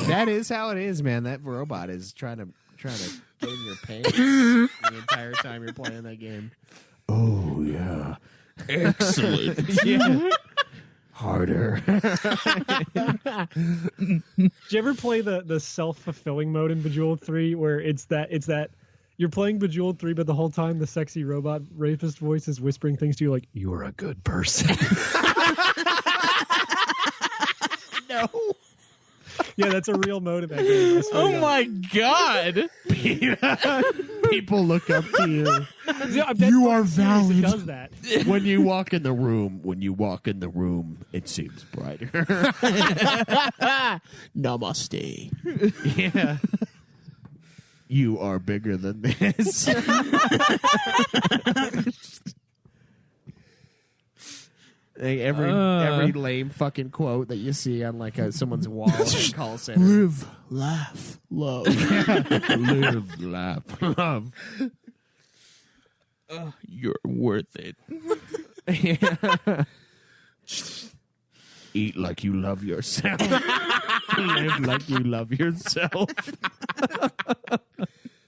that is how it is, man. That robot is trying to get in your pants the entire time you're playing that game. Oh yeah, Excellent. yeah. Harder. Did you ever play the self-fulfilling mode in Bejeweled 3 where it's that you're playing Bejeweled 3, but the whole time the sexy robot rapist voice is whispering things to you like, "You're a good person." No. Yeah, that's a real mode in that game. I swear to Oh God. my god! People look up to you. Yeah, I'm dead You fucking are serious, valid. It does that. When you walk in the room, it seems brighter. Namaste. Yeah. You are bigger than this. Like every lame fucking quote that you see on like someone's wall at a call center. Live, laugh, love. Live, laugh, love. You're worth it. Eat like you love yourself. Live like you love yourself.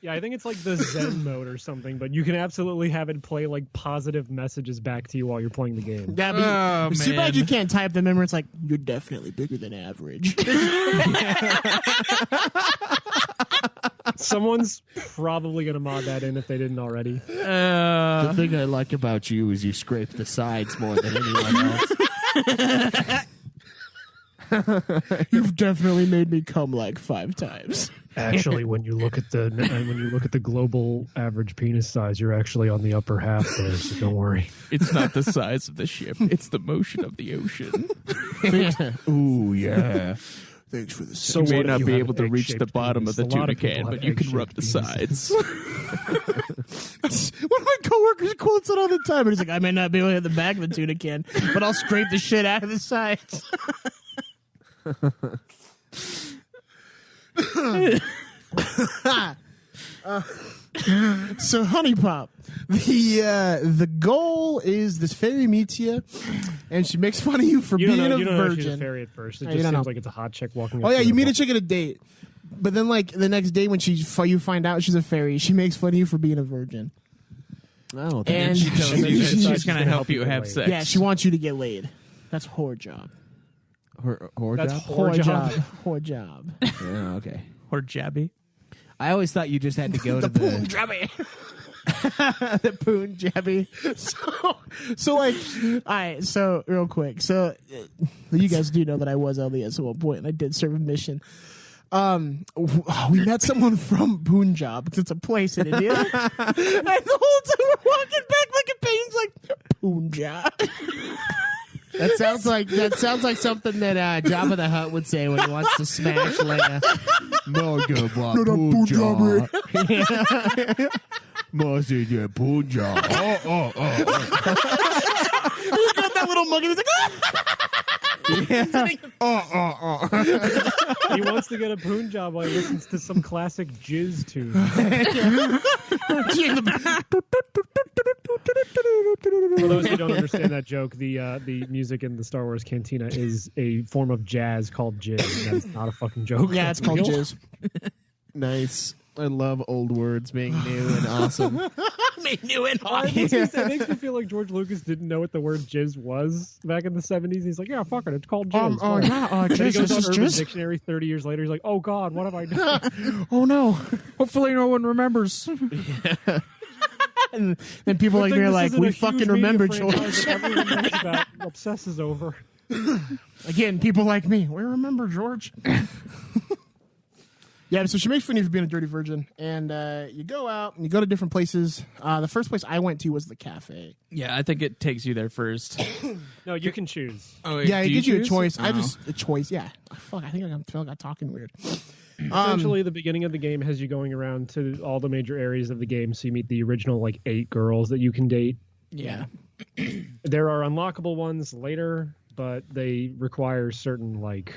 Yeah, I think it's like the Zen mode or something, but you can absolutely have it play like positive messages back to you while you're playing the game. Yeah, but Oh, it's too man. bad you can't type them in where it's like, you're definitely bigger than average. Someone's probably going to mod that in if they didn't already. The thing I like about you is you scrape the sides more than anyone else. You've definitely made me come like 5 times. Actually, when you look at the global average penis size, you're actually on the upper half there, so don't worry. It's not the size of the ship; it's the motion of the ocean. Ooh, yeah. Thanks for the So You may what if not you be have able an to reach the egg-shaped bottom of penis? the A lot tuna of people can, have but you can rub egg-shaped the penises. sides. One of my coworkers quotes it all the time, and he's like, I may not be able to hit the back of the tuna can, but I'll scrape the shit out of the sides. So HuniePop, the goal is this fairy meets you, and she makes fun of you for You don't being know, a you don't know if she's a virgin. fairy at first. It Oh, just you don't seems know. like it's a hot chick walking Oh up yeah, to you meet a the chick at a date, but then like the next day when you find out she's a fairy, she makes fun of you for being a virgin. Oh, And She tells you that she's she's going to help you have sex. Yeah, she wants you to get laid. That's whore job. whore That's job? whore job. Whore job. Yeah, okay. Or jabby. I always thought you just had to go to Poon the jabby. the poon jabby. So like, all right. So real quick. So you guys do know that I was LDS at one point, and I did serve a mission. We met someone from Punjab because it's a place in India, and the whole time we're walking back like a pain's like Punjab. That sounds like something that Jabba the Hutt would say when he wants to smash Leia. Punjab. He's got that little monkey. He's like, He wants to get a poon job while he listens to some classic jizz tune. For those who don't understand that joke, the music in the Star Wars Cantina is a form of jazz called jizz. And that's not a fucking joke. yeah, it's called jizz. Nice. I love old words being new and awesome. New and It makes me feel like George Lucas didn't know what the word jizz was back in the 70s. He's like, yeah, fuck it, it's called jizz. Then he goes on Urban Dictionary 30 years later. He's like, oh God, what have I done? Oh no. Hopefully no one remembers. And then people like me are like, we fucking remember George. That everyone knows about, obsesses over. Again, people like me, we remember George. Yeah, so she makes fun of you for being a dirty virgin, and you go out and you go to different places. The first place I went to was the cafe. Yeah, I think it takes you there first. No, you can choose. Oh, Yeah, it do gives you a choose? choice. Oh. A choice. Yeah, fuck. I think I feel like I'm talking weird. Essentially, the beginning of the game has you going around to all the major areas of the game, so you meet the original like 8 girls that you can date. Yeah. There are unlockable ones later, but they require certain like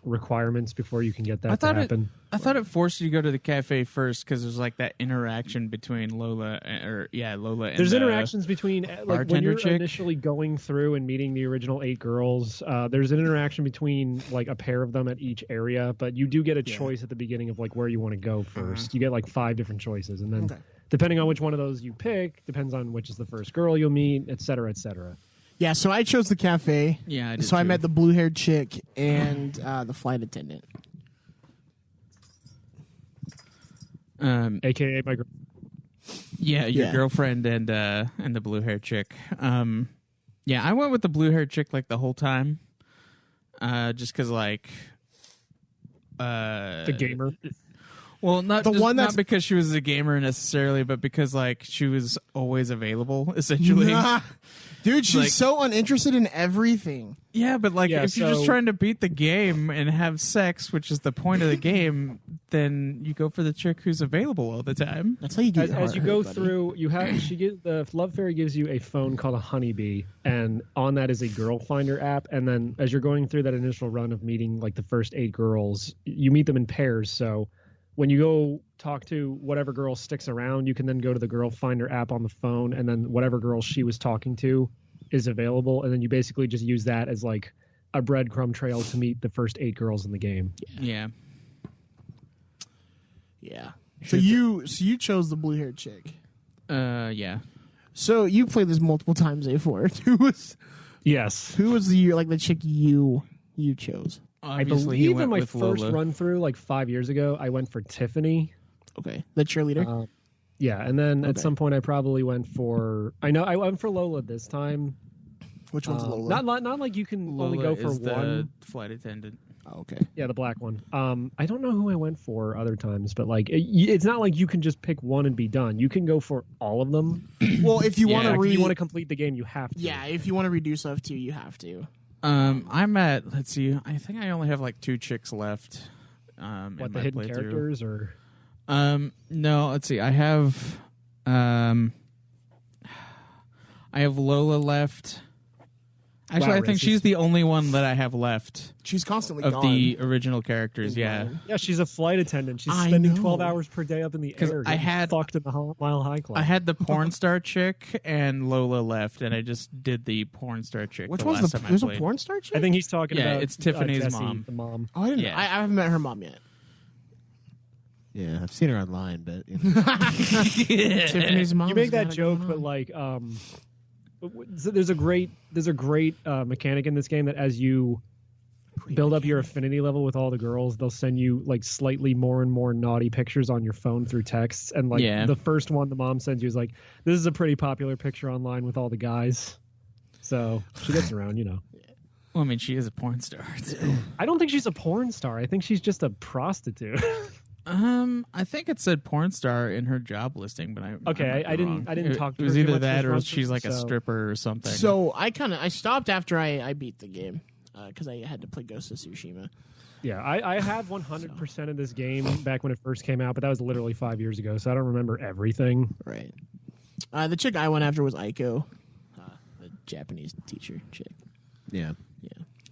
requirements before you can get that I thought to happen. I thought it forced you to go to the cafe first because there's like that interaction between Lola and There's interactions between like when bartender you're chick. initially going through and meeting the original 8 girls. There's an interaction between like a pair of them at each area, but you do get a choice at the beginning of like where you want to go 1st. You get like 5 different choices, and then depending on which one of those you pick, depends on which is the first girl you'll meet, et cetera, et cetera. Yeah, so I chose the cafe. Yeah, I did so I too. met the blue-haired chick and the flight attendant. AKA my girl. Yeah, your Yeah. girlfriend and the blue haired chick. Yeah, I went with the blue haired chick like the whole time. Just because like The gamer. Well, not The just, one that's- not because she was a gamer necessarily, but because like she was always available. Essentially, Dude, she's Like- so uninterested in everything. yeah. But like, Yeah, if you're just so- trying to beat the game and have sex, which is the point of the game, then you go for the chick who's available all the time. That's how you get As you go through, you have the Love Fairy gives you a phone called a Honeybee, and on that is a girl finder app. And then as you're going through that initial run of meeting like the first 8 girls, you meet them in pairs. So when you go talk to whatever girl sticks around, you can then go to the girl finder app on the phone, and then whatever girl she was talking to is available, and then you basically just use that as like a breadcrumb trail to meet the first 8 girls in the game. Yeah. Yeah. So you chose the blue-haired chick. Yeah. So you played this multiple times, A4. Yes. Who was the chick you chose? I Obviously, he believe in went my with first Lola. run through, like 5 years ago, I went for Tiffany. Okay, the cheerleader. Yeah, and then at Okay. some point I probably went for. I know I went for Lola this time. Which one's Lola? Not like you can only Lola go for is one. the flight attendant. Oh, okay. Yeah, the black one. I don't know who I went for other times, but like it's not like you can just pick one and be done. You can go for all of them. Well, if you want Yeah, to If you want to complete the game, you have to. yeah, if you want to redo stuff too, you have to. I'm at. Let's see. I think I only have like 2 chicks left. What, in the my hidden playthrough. characters or? No. Let's see. I have Lola left. Actually, Wow, I think racist. she's the only one that I have left She's constantly of gone. the original characters. Yeah. Yeah, she's a flight attendant. She's I spending know. 12 hours per day up in the 'Cause air. I getting had- fucked in the Mile High Club. I had the porn star chick and Lola left, and I just did the porn star chick. Which the one's last the? time There's I a played. porn star chick. I think he's talking Yeah, about it's Tiffany's Jessie, mom. the mom. Oh, I didn't. Yeah. I haven't met her mom yet. Yeah, I've seen her online, but Tiffany's mom. You make that joke, but like, so there's a great mechanic in this game that as you build up your affinity level with all the girls, they'll send you like slightly more and more naughty pictures on your phone through texts. And like Yeah. the first one the mom sends you is like, this is a pretty popular picture online with all the guys. So she gets around, you know. Well, I mean, she is a porn star. I don't think she's a porn star. I think she's just a prostitute. I think it said porn star in her job listing, but I didn't talk to It was her too either much that this or run she's like a so- stripper or something. So I stopped after I beat the game because I had to play Ghost of Tsushima. Yeah, I had 100% of this game back when it first came out, but that was literally 5 years ago, so I don't remember everything. Right. The chick I went after was Aiko, the Japanese teacher chick. yeah.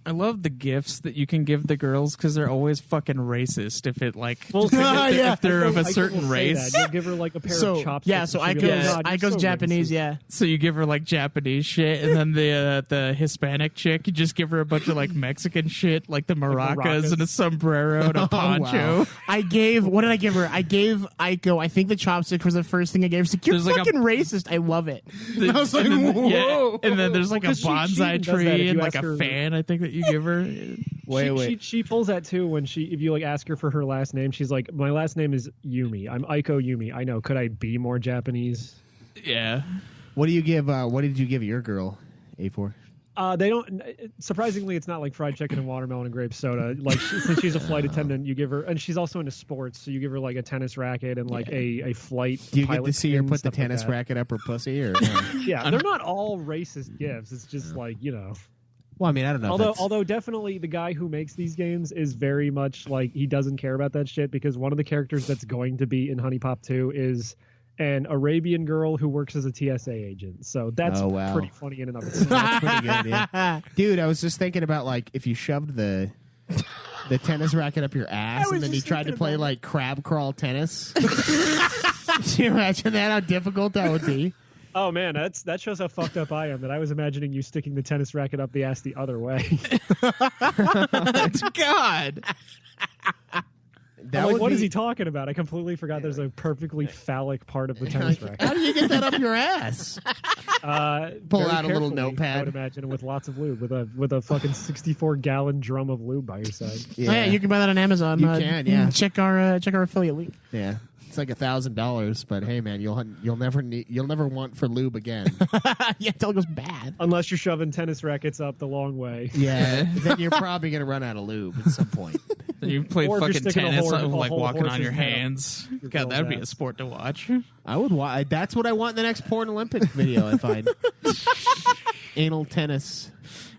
I love the gifts that you can give the girls because they're always fucking racist. If it like, Well, if they're of a I will certain say race, that. You'll give her like a pair So of chopsticks. yeah, so and she'll be Aiko's like, "God, you're Aiko's so Japanese. racist." Yeah. so you give her like Japanese shit, and then the Hispanic chick, you just give her a bunch of like Mexican shit, like the maracas maracas. and a sombrero and a poncho. Wow. I gave. What did I give her? I gave Aiko. I think the chopstick was the first thing I gave her. She's like, you're There's like a- fucking racist. I love it. I was like, and then, whoa. yeah, and then there's like a 'cause she bonsai even does that if tree you and like ask a her- fan. I think that you give her. She pulls that too when if you like ask her for her last name, she's like, my last name is Yumi. I'm Aiko Yumi. I know. Could I be more Japanese? Yeah. What do you give? What did you give your girl? A4. They don't. Surprisingly, it's not like fried chicken and watermelon and grape soda. Like since she's a flight attendant, you give her, and she's also into sports, so you give her like a tennis racket and like a flight. Do you get pilot to see her skin, put the stuff like tennis that. racket up her pussy? Or no? Yeah, they're not all racist gifts. It's just like, you know. Well, I mean, I don't know. if that's- Although definitely the guy who makes these games is very much like he doesn't care about that shit, because one of the characters that's going to be in HuniePop 2 is an Arabian girl who works as a TSA agent. So that's Oh, wow. pretty funny in and of itself. That's pretty good, yeah. Dude, I was just thinking about like if you shoved the the tennis racket up your ass, was and then he just tried to thinking play about like crab crawl tennis. Can you imagine that? How difficult that would be? Oh man, that shows how fucked up I am. That I was imagining you sticking the tennis racket up the ass the other way. God. That I'm would what be, is he talking about? I completely forgot there's a perfectly phallic part of the tennis How racket. do you get that up your ass? Pull out a little notepad. I would imagine, with lots of lube, with a fucking 64-gallon drum of lube by your side. Yeah. Oh, yeah, you can buy that on Amazon. You can, yeah. Check our affiliate link. Yeah, it's like $1,000, but hey, man, you'll never want for lube again. Yeah, until it goes bad. Unless you're shoving tennis rackets up the long way. Yeah, then you're probably gonna run out of lube at some point. You play Or if you're fucking sticking a tennis, whole- a like whole walking on horse's your head up hands. your God, that would be girl's a sport to watch. I would. That's what I want in the next porn Olympics video. I find anal tennis.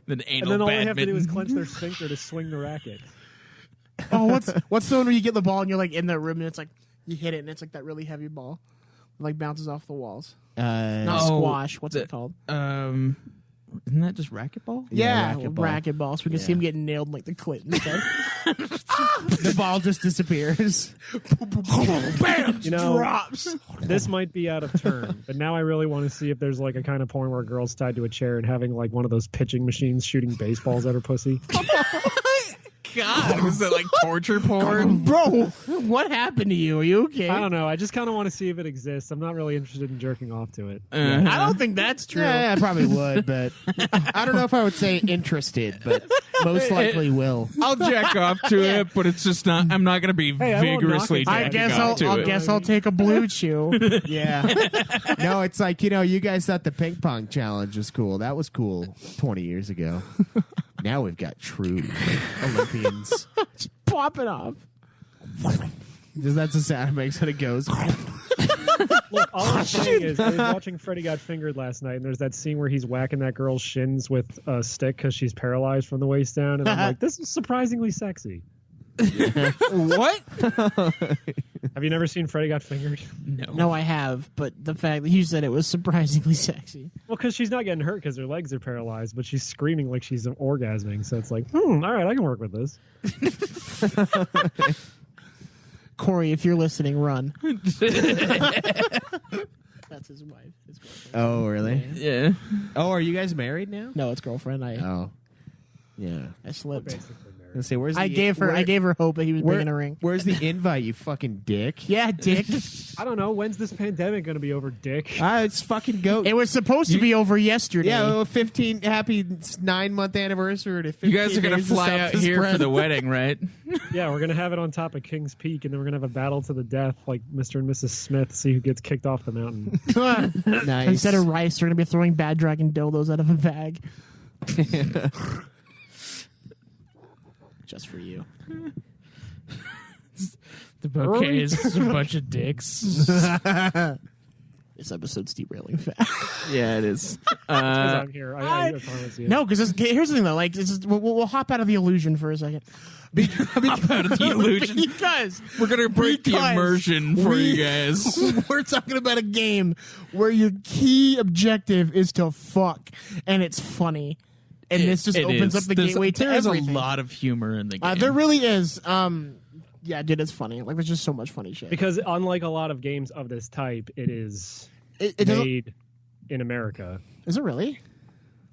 Then And anal then all they have to do is badminton. clench their sphincter to swing the racket. Oh, what's the one where you get the ball and you're like in the room and it's like you hit it and it's like that really heavy ball, it like bounces off the walls. Not Oh, squash. What's it called? Isn't that just racquetball? Yeah, racquetball. So we can see him getting nailed in, like the clit instead. The ball just disappears. Bam! You know, drops. This might be out of turn, but now I really want to see if there's like a kind of porn where a girl's tied to a chair and having like one of those pitching machines shooting baseballs at her pussy. God, is that like torture porn? Bro, what happened to you? Are you okay? I don't know. I just kind of want to see if it exists. I'm not really interested in jerking off to it. I don't think that's true. Yeah, I probably would, but I don't know if I would say interested, but most likely will. I'll jack off to it, but it's just not. I'm not going to be Hey, I won't vigorously knock it. I jacking guess off to I'll it. guess I'll take a blue chew. Yeah. No, it's like, you guys thought the ping pong challenge was cool. That was cool 20 years ago. Now we've got true Olympians. Just pop it off. That's the sound it makes when it goes. Look, all I'm saying is I was watching Freddy Got Fingered last night, and there's that scene where he's whacking that girl's shins with a stick because she's paralyzed from the waist down, and I'm like, this is surprisingly sexy. What? Have you never seen Freddy Got Fingered? No, I have, but the fact that you said it was surprisingly sexy. Well, because she's not getting hurt because her legs are paralyzed, but she's screaming like she's orgasming. So it's like, all right, I can work with this. Corey, if you're listening, run. That's his wife. His girlfriend. Oh, really? Yeah. Oh, are you guys married now? No, it's girlfriend. Oh. Yeah. I slipped. Basically married. Let's see, where's I the, gave her hope that he was bringing a ring. Where's the invite, you fucking dick? Yeah, dick. I don't know. When's this pandemic going to be over, dick? It's fucking goat. It was supposed to be over yesterday. Yeah, 15 happy 9-month anniversary to 15 You guys are going to days of fly out South here spread. for the wedding, right? Yeah, we're going to have it on top of King's Peak, and then we're going to have a battle to the death like Mr. and Mrs. Smith, see who gets kicked off the mountain. Nice. Instead of rice, they're going to be throwing Bad Dragon dildos out of a bag. Just for you. The bouquet is just a bunch of dicks. This episode's derailing fast. Yeah, it is. Because I'm here. I promise you. No, because here's the thing, though. Like, we'll hop out of the illusion for a second. Hop out of the illusion. Because We're going to break the immersion for you guys. we're talking about a game where your key objective is to fuck, and it's funny. And this just opens up the gateway to There's everything. a lot of humor in the game. There really is. Yeah, dude, it's funny. Like, there's just so much funny shit. Because unlike a lot of games of this type, it is It doesn't- made in America. Is it really?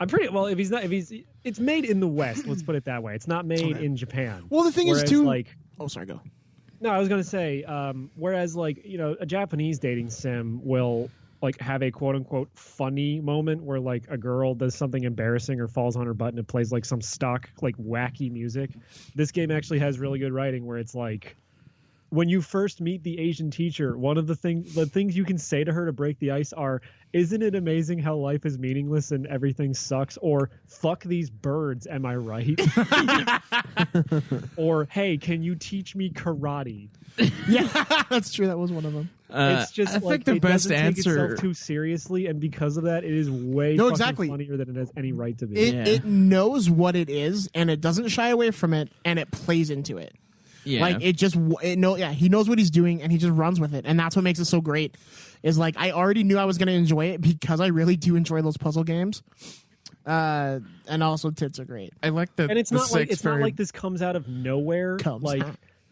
I'm pretty well. It's made in the West. Let's put it that way. It's not made in Japan. Well, the thing is, Whereas, too. like, Oh, sorry, go. no, I was gonna say. Whereas, like, a Japanese dating sim will like have a quote unquote funny moment where like a girl does something embarrassing or falls on her butt and it plays like some stock like wacky music. This game actually has really good writing where it's like, when you first meet the Asian teacher, one of the things you can say to her to break the ice are, "Isn't it amazing how life is meaningless and everything sucks?" Or "Fuck these birds, am I right?" Or "Hey, can you teach me karate?" Yeah, that's true. That was one of them. It's just I like think the it best doesn't take answer. itself too seriously, and because of that, it is way No, fucking exactly. funnier than it has any right to be. It knows what it is, and it doesn't shy away from it, and it plays into it. Yeah. Like he knows what he's doing, and he just runs with it, and that's what makes it so great. Is like I already knew I was going to enjoy it because I really do enjoy those puzzle games. And also tits are great. I like the And it's the not like sex it's not fairy- like this comes out of nowhere. Like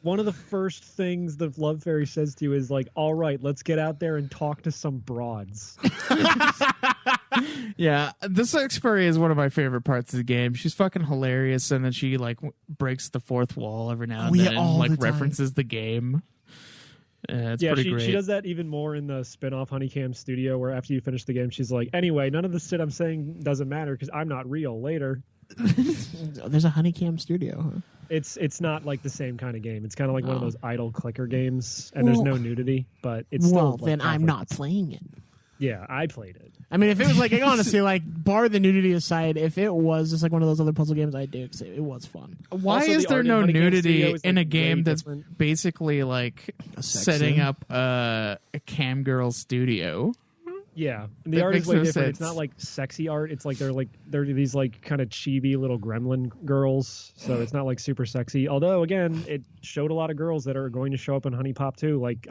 one of the first things the love fairy says to you is like, "All right, let's get out there and talk to some broads." Yeah, the sex fairy is one of my favorite parts of the game. She's fucking hilarious, and then she like breaks the fourth wall every now and then, and like references the game. It's pretty great. She does that even more in the spin-off Honeycam Studio, where after you finish the game, she's like, "Anyway, none of the shit I'm saying doesn't matter because I'm not real." Later, There's a Honeycam Studio. Huh? it's not like the same kind of game. It's kind of like one of those idle clicker games, and there's no nudity, but it's still. Like, then I'm not playing it. Yeah, I played it. I mean, if it was like, honestly, like, bar the nudity aside, if it was just like one of those other puzzle games, I do, because it was fun. Why Also, is the there art in no Honeycam nudity Studio is, in like, a game way that's different. basically like setting up a cam girl studio? Yeah, and the That art is makes way no different. sense. It's not like sexy art. It's like they're these like kind of chibi little gremlin girls. So it's not like super sexy. Although again, it showed a lot of girls that are going to show up in HuniePop 2. Like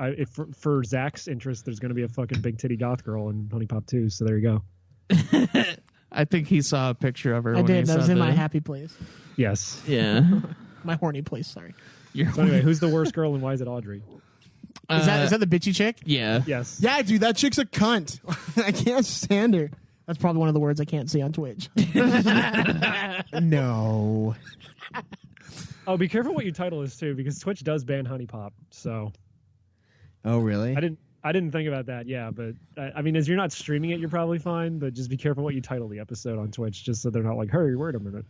for Zach's interest, there's going to be a fucking big titty goth girl in HuniePop 2. So there you go. I think he saw a picture of her. I when did. he That saw was in the- my happy place. Yes. Yeah. My horny place, sorry. So anyway, who's the worst girl and why is it Audrey? Is that the bitchy chick? Yeah. Yes. Yeah, dude, that chick's a cunt. I can't stand her. That's probably one of the words I can't say on Twitch. No. Oh, be careful what you title this too, because Twitch does ban HuniePop. So Oh, really? I didn't think about that. Yeah, but I mean, as you're not streaming it, you're probably fine. But just be careful what you title the episode on Twitch, just so they're not like, "Hurry, wait a minute."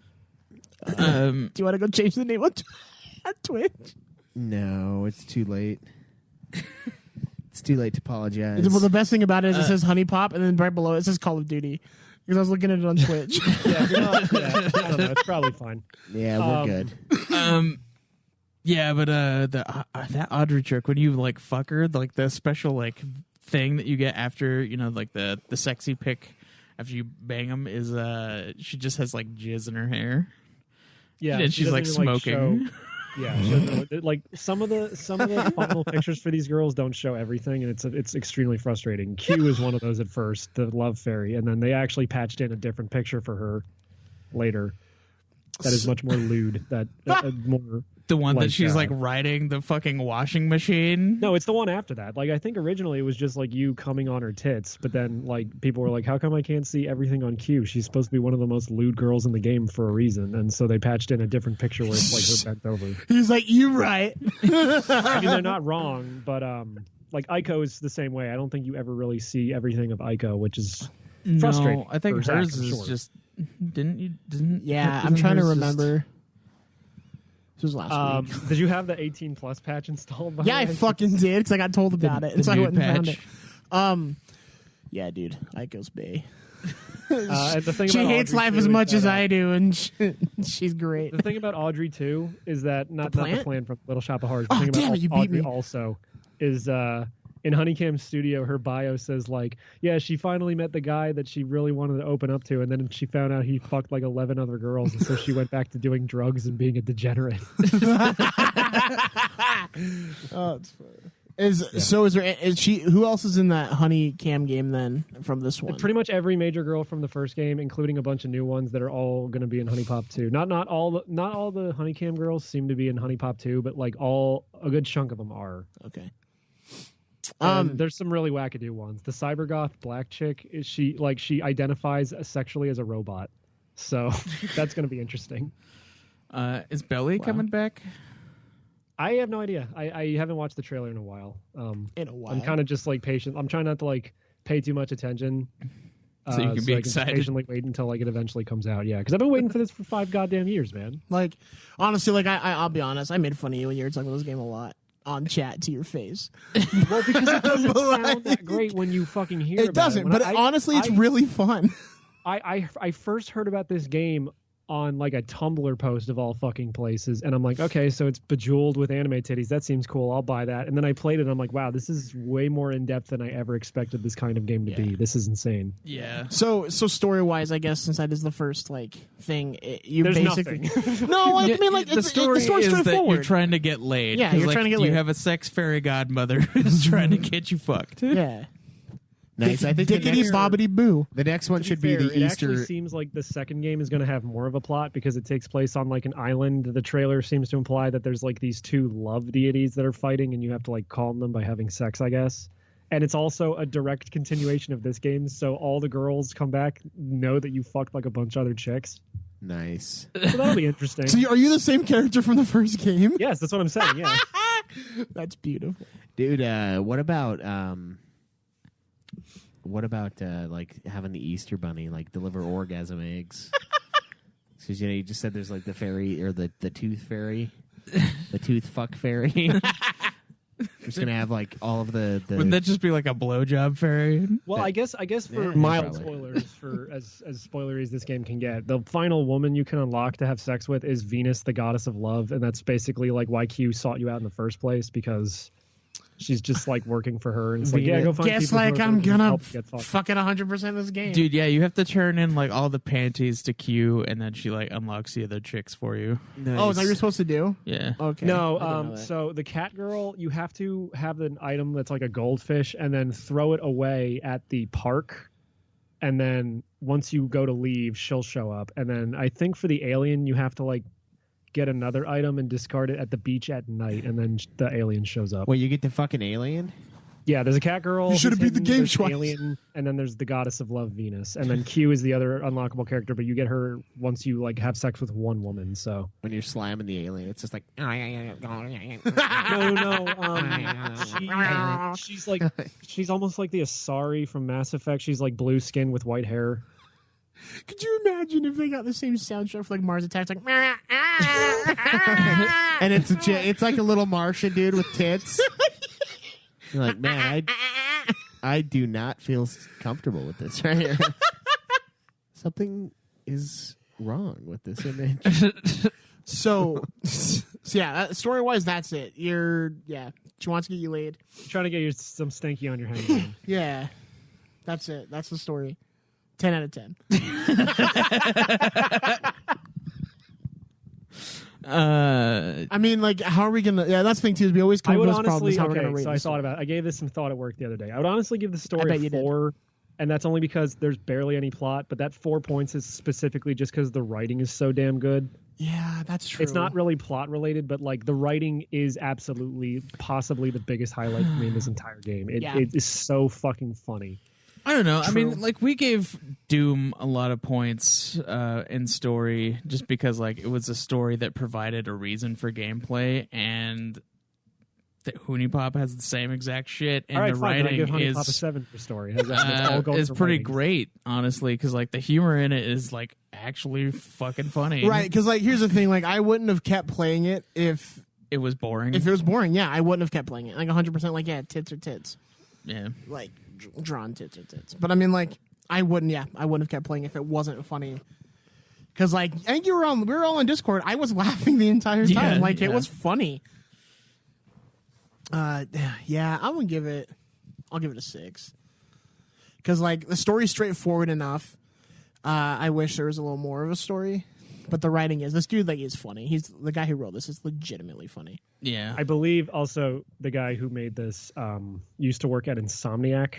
Do you want to go change the name on Twitch? No, it's too late. It's too late to apologize. Well, the best thing about it is it says HuniePop, and then right below it says Call of Duty. Because I was looking at it on Twitch. Yeah, if you're not, I don't know. It's probably fine. Yeah, we're good. Yeah, but that Audrey trick when you like fuck her, like the special like thing that you get after like the sexy pick after you bang them is she just has like jizz in her hair. Yeah, and she she's like doesn't even, smoking. show- yeah, she doesn't- like some of the final pictures for these girls don't show everything, and it's extremely frustrating. Q is one of those at first, the love fairy, and then they actually patched in a different picture for her later. That is much more lewd. More. The one that like, she's like riding the fucking washing machine. No, it's the one after that. Like I think originally it was just like you coming on her tits, but then like people were like, "How come I can't see everything on Q? She's supposed to be one of the most lewd girls in the game for a reason." And so they patched in a different picture where it's like her bent over. He's like, "You right." I mean, they're not wrong, but like Aiko is the same way. I don't think you ever really see everything of Aiko, which is frustrating. No, I think for Zach, hers I'm is sure. just didn't. Yeah, isn't I'm trying to hers just- remember. This was last week. Did you have the 18 plus patch installed? By Yeah, the I way? fucking did because I got told about it, and so I nude went and found patch. it. Yeah, dude, Aiko's bae. And the thing She about hates Audrey, life too, as is much that, as I do, and she's great. The thing about Audrey too is that not the plant? plan from Little Shop of Horrors. Oh, The thing damn about it, you beat Audrey me. also is in Honeycam Studio, her bio says like, yeah, she finally met the guy that she really wanted to open up to, and then she found out he fucked like 11 other girls, and so she went back to doing drugs and being a degenerate. Oh, it's funny. So is there? Is she? Who else is in that Honeycam game then from this one? Pretty much every major girl from the first game, including a bunch of new ones that are all going to be in HuniePop 2. Not all the Honeycam girls seem to be in HuniePop 2, but like a good chunk of them are. Okay. There's some really wackadoo ones. The cybergoth black chick she identifies sexually as a robot, so that's going to be interesting. Is Belly coming back? I have no idea. I haven't watched the trailer in a while. I'm kind of just like patient. I'm trying not to like pay too much attention. So you can be I excited. patiently wait until like it eventually comes out. Yeah, because I've been waiting for this for 5 goddamn years, man. Like, honestly, like I'll be honest. I made fun of you when you were talking about this game a lot on chat to your face. Well, because it doesn't sound that great when you fucking hear It about doesn't, it. but honestly, it's really fun. I first heard about this game on like a Tumblr post of all fucking places, and I'm like, okay, so it's bejeweled with anime titties. That seems cool. I'll buy that. And then I played it, and I'm like, wow, this is way more in depth than I ever expected this kind of game to be. This is insane. Yeah. So story wise, I guess since that is the first like thing, you There's basically nothing. no. Like, I mean, like the story story's is that straightforward. you're trying to get laid. Yeah, 'Cause, you're like, trying to get You laid. have a sex fairy godmother who's trying to get you fucked. Yeah. Nice. I think the Dickety next, bobbity boo. the next one To should be fair, the it actually Easter. seems like the second game is going to have more of a plot because it takes place on like an island. The trailer seems to imply that there's like these two love deities that are fighting, and you have to like calm them by having sex, I guess. And it's also a direct continuation of this game, so all the girls come back know that you fucked like a bunch of other chicks. Nice. So that'll be interesting. So are you the same character from the first game? Yes, that's what I'm saying. Yeah. That's beautiful. Dude, what about like having the Easter bunny like deliver orgasm eggs? Because you just said there's like the fairy or the tooth fairy, the tooth fuck fairy. Just gonna have like all of the. Wouldn't that just be like a blowjob fairy? Well, I guess for Yeah, mild probably. spoilers, for as spoilery as this game can get, the final woman you can unlock to have sex with is Venus, the goddess of love, and that's basically like why Q sought you out in the first place, because she's just like working for her, and it's like, yeah, go find Guess people who like are I'm virgins and gonna help you get fucked. fucking 100% this game. Dude, yeah, you have to turn in like all the panties to Q, and then she like unlocks the other chicks for you. Nice. Oh, is that what you're supposed to do? Yeah. Okay. No, I didn't know that. so the cat girl, you have to have an item that's like a goldfish and then throw it away at the park. And then once you go to leave, she'll show up. And then I think for the alien, you have to like get another item and discard it at the beach at night. And then the alien shows up. Wait, you get the fucking alien? Yeah, there's a cat girl. You should have who's beat the hidden, game, there's an Schweiss. alien, and then there's the goddess of love, Venus. And then Q is the other unlockable character, but you get her once you like have sex with one woman. So When you're slamming the alien, it's just like. no. She's almost like the Asari from Mass Effect. She's like blue skin with white hair. Could you imagine if they got the same soundtrack for like Mars Attacks? Like, And it's like a little Martian dude with tits. You're like, man, I do not feel comfortable with this right here. Something is wrong with this image. so yeah, story wise, that's it. She wants to get you laid. Trying to get you some stanky on your hand. Yeah, that's it. That's the story. 10 out of 10. I mean, like, how are we gonna? Yeah, that's the thing too. Is we always come I up would with this problem. Is honestly, how we're gonna rate so I this. thought about it. I gave this some thought at work the other day. I would honestly give the I story bet a you did. 4, and that's only because there's barely any plot, but that 4 points is specifically just because the writing is so damn good. Yeah, that's true. It's not really plot related, but like the writing is absolutely possibly the biggest highlight for me in this entire game. It is so fucking funny. I don't know. I mean, like, we gave Doom a lot of points in story just because, like, it was a story that provided a reason for gameplay, and HuniePop has the same exact shit, and All right, the fine, writing I give HuniePop a is 7 for story. How's that? It's all going is for pretty writing. great, honestly, because, like, the humor in it is, like, actually fucking funny. Right, because like here's the thing. Like, I wouldn't have kept playing it if It was boring. it was boring. Yeah, I wouldn't have kept playing it. Like 100%. Like, yeah, tits are tits. Yeah. Like drawn tits are tits. But I mean, like, I wouldn't have kept playing if it wasn't funny. Because like, I think we were all on Discord. I was laughing the entire time. Yeah, Like, yeah. it was funny. Yeah, I'll give it a 6. Because like the story's straightforward enough. I wish there was a little more of a story, but the writing is this dude like is funny. He's the guy who wrote this is legitimately funny. Yeah. I believe also the guy who made this used to work at Insomniac,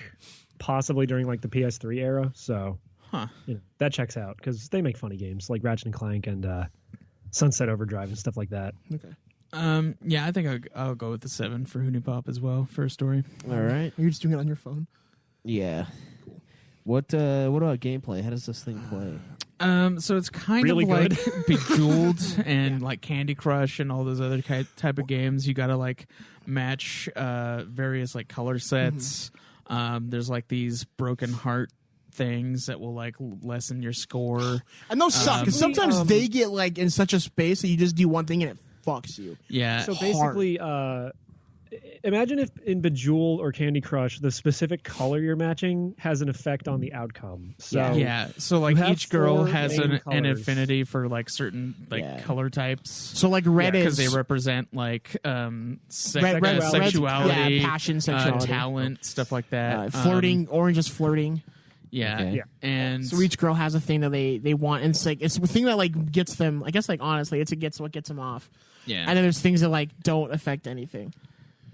possibly during like the PS3 era. So you know, that checks out because they make funny games like Ratchet and Clank and Sunset Overdrive and stuff like that. Okay. Yeah, I think I'll go with the 7 for HuniePop as well for a story. All right. You're just doing it on your phone. Yeah. What about gameplay? How does this thing play? So it's kind Really of like good. Bejeweled and like Candy Crush and all those other type of games. You got to like match various like color sets. There's like these broken heart things that will like lessen your score. And those suck because sometimes they get like in such a space that you just do one thing and it fucks you. Yeah. So basically, imagine if in Bejeweled or Candy Crush, the specific color you're matching has an effect on the outcome. So yeah. So like you have each girl 4 has main an colors. affinity for like certain like color types. So like red Because is they represent like red, sexuality, yeah, passion, sexuality, talent, stuff like that. flirting. Orange is flirting. Yeah. Okay. Yeah. And So each girl has a thing that they want, and it's like it's the thing that like gets them. I guess like honestly, it's what gets them off. yeah. And then there's things that like don't affect anything,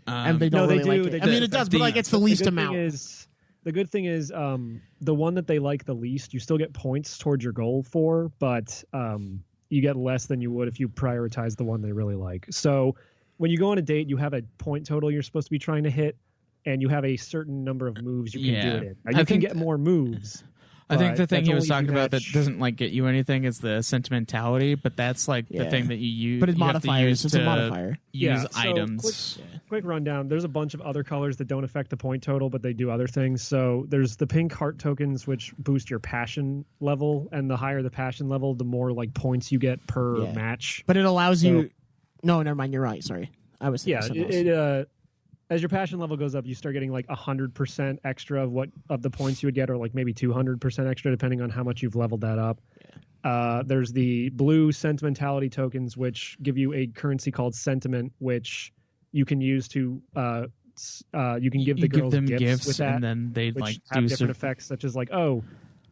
and they don't no, they really do. like it. They I mean, do. it does, but like it's the The least good amount. thing is, The good thing is the one that they like the least, you still get points towards your goal for, but you get less than you would if you prioritize the one they really like. So when you go on a date, you have a point total you're supposed to be trying to hit, and you have a certain number of moves you can do it in. Now, you can get more moves. I think the but thing that's he was only if talking you about that match- doesn't like get you anything is the sentimentality, but that's like the thing that you use. But it's you have to modifiers. use It's a to modifier. Use so items. Quick rundown. There's a bunch of other colors that don't affect the point total, but they do other things. So there's the pink heart tokens, which boost your passion level, and the higher the passion level, the more like points you get per match. But it allows you. No, never mind. You're right. Sorry, I was thinking something else. As your passion level goes up, you start getting like 100% extra of the points you would get, or like maybe 200% extra, depending on how much you've leveled that up. There's the blue sentimentality tokens, which give you a currency called sentiment, which you can use to you can give the girls them gifts with that, and then they which like have do different effects, such as like, oh,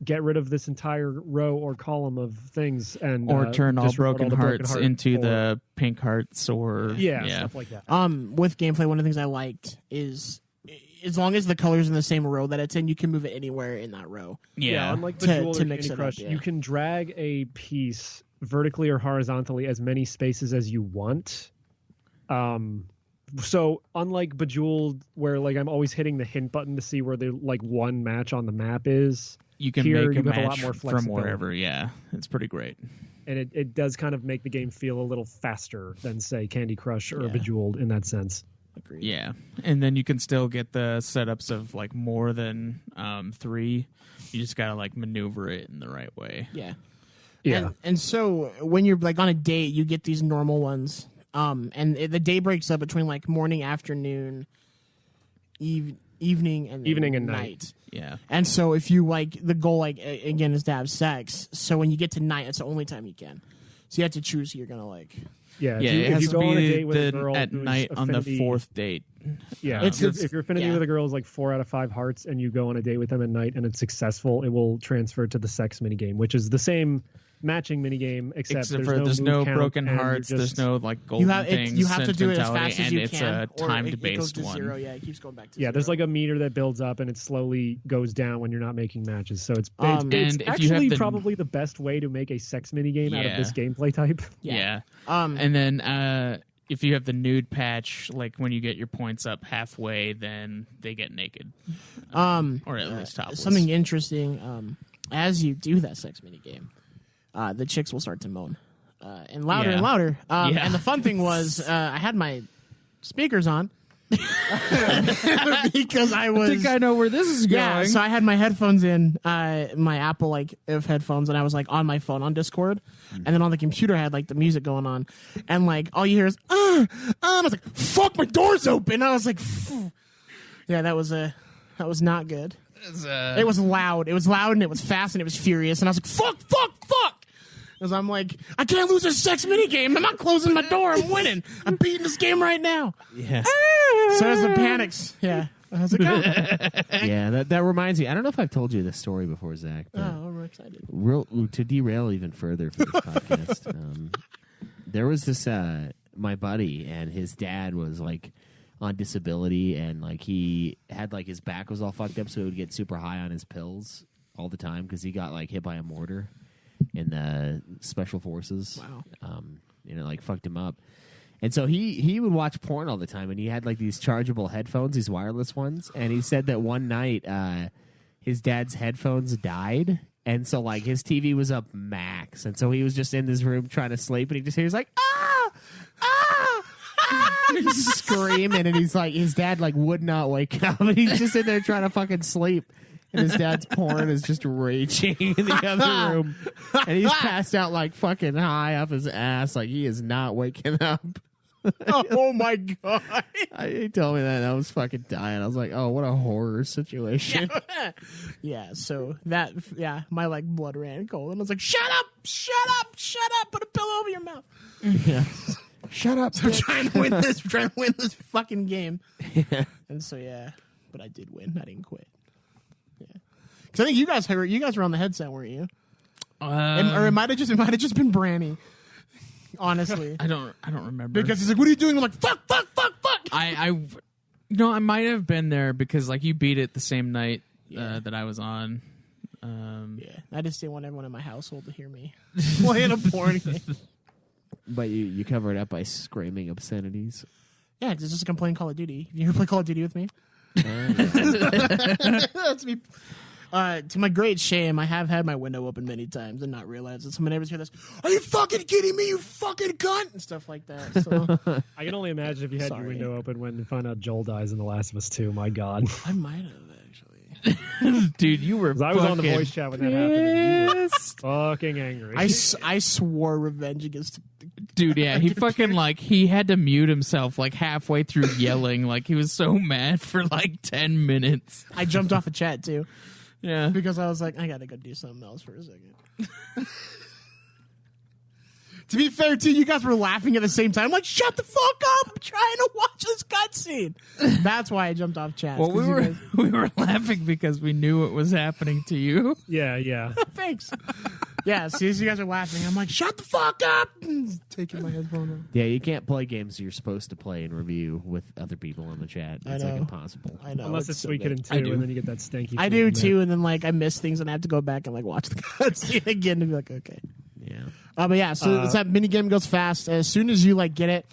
get rid of this entire row or column of things, and or turn all disregard broken the hearts heart, into or- the pink hearts, or stuff like that. With gameplay, one of the things I liked is as long as the color's in the same row that it's in, you can move it anywhere in that row. Unlike To- Bejeweled to or mix Candy it up, Crush, yeah. you can drag a piece vertically or horizontally as many spaces as you want. So unlike Bejeweled, where like I'm always hitting the hint button to see where the like one match on the map is, you can here make a you have a lot match more from flexibility. wherever. Yeah, it's pretty great. And it does kind of make the game feel a little faster than say Candy Crush or Bejeweled in that sense. Agreed. Yeah, and then you can still get the setups of like more than 3. You just gotta like maneuver it in the right way. Yeah. Yeah. And so when you're like on a date, you get these normal ones. And the day breaks up between like morning, afternoon, evening, and night. Yeah. And so if you like, the goal like again is to have sex. So when you get to night, it's the only time you can. So you have to choose who you're gonna like. Yeah, Yeah, if it has you to go on a be date with a the, girl at whose night on the affinity- 4th date. Yeah, It's- if your affinity with a girl is like 4 out of 5 hearts, and you go on a date with them at night and it's successful, it will transfer to the sex minigame, which is the same matching minigame, except there's no move count, broken and you're hearts. There's just- no like golden things. You have to do it as fast as and you it's can, a or timed it based goes to one. 0. Yeah, it keeps going back to Yeah, 0. there's like a meter that builds up and it slowly goes down when you're not making matches. So it's and if you actually have the- probably the best way to make a sex minigame out of this gameplay type. Yeah. And then if you have the nude patch, like when you get your points up halfway, then they get naked. Or at least topless. Something interesting. As you do that sex minigame, the chicks will start to moan, and louder and louder. And the fun thing was, I had my speakers on because I was. I think I know where this is going. Yeah, so I had my headphones in, my Apple like if headphones, and I was like on my phone on Discord, and then on the computer I had like the music going on, and like all you hear is and I was like, "Fuck, my door's open." I was like, phew. Yeah, that was not good. It was loud. It was loud and it was fast and it was furious, and I was like, "Fuck, fuck, fuck." Because I'm like, I can't lose this sex minigame. I'm not closing my door. I'm winning. I'm beating this game right now. Yeah. So as the panics, yeah. I was like, Yeah, that reminds me. I don't know if I've told you this story before, Zach. But I'm excited. to derail even further for this podcast, there was this my buddy, and his dad was like on disability, and like he had like his back was all fucked up, so he would get super high on his pills all the time because he got like hit by a mortar in the special forces. Wow. Like fucked him up. And so he would watch porn all the time, and he had like these chargeable headphones, these wireless ones. And he said that one night his dad's headphones died, and so like his TV was up max, and so he was just in his room trying to sleep, and he just hears like he's screaming, and he's like, his dad like would not wake up, and he's just in there trying to fucking sleep. And his dad's porn is just raging in the other room, and he's passed out like fucking high up his ass, like he is not waking up. Oh my god! He told me that, and I was fucking dying. I was like, "Oh, what a horror situation!" Yeah. So that, my like blood ran cold, and I was like, "Shut up! Shut up! Shut up! Put a pillow over your mouth." Yeah. Shut up! So I'm trying to win this. Trying to win this fucking game. Yeah. And so but I did win. I didn't quit. Yeah. Because I think you guys were on the headset, weren't you? Or it might have just been Branny. Honestly, I don't remember because he's like, "What are you doing?" I'm like, "Fuck, fuck, fuck, fuck." I might have been there because like you beat it the same night that I was on. Yeah, I just didn't want everyone in my household to hear me playing a porn game. But you cover it up by screaming obscenities. Yeah, 'cause it's just like I'm playing Call of Duty. You ever play Call of Duty with me? That's me. To my great shame, I have had my window open many times and not realized that some neighbors hear this. Are you fucking kidding me? You fucking cunt and stuff like that. So I can only imagine if you had Sorry. your window open when you find out Joel dies in The Last of Us 2. My God. I might have actually. Dude, you were 'Cause I was on the fucking voice chat when that happened. And you were pissed. fucking angry. I swore revenge against. Dude, yeah, he fucking he had to mute himself halfway through yelling. He was so mad for 10 minutes. I jumped off a chat too Yeah. because I was like, I gotta go do something else for a second. To be fair, too, you guys were laughing at the same time. I'm like, shut the fuck up! I'm trying to watch this cutscene. That's why I jumped off chat. Well, we were laughing because we knew what was happening to you. Yeah. Thanks. Yeah, see, as you guys are laughing, I'm like, shut the fuck up! Taking my headphone off. Yeah, you can't play games you're supposed to play and review with other people on the chat. I It's know. impossible. I know. Unless it's so Suikoden bad. 2, I do. and then you get that stanky. I do too, and then I miss things and I have to go back and watch the cutscene again to be like, okay. Yeah. But yeah, so that mini game goes fast. As soon as you get it,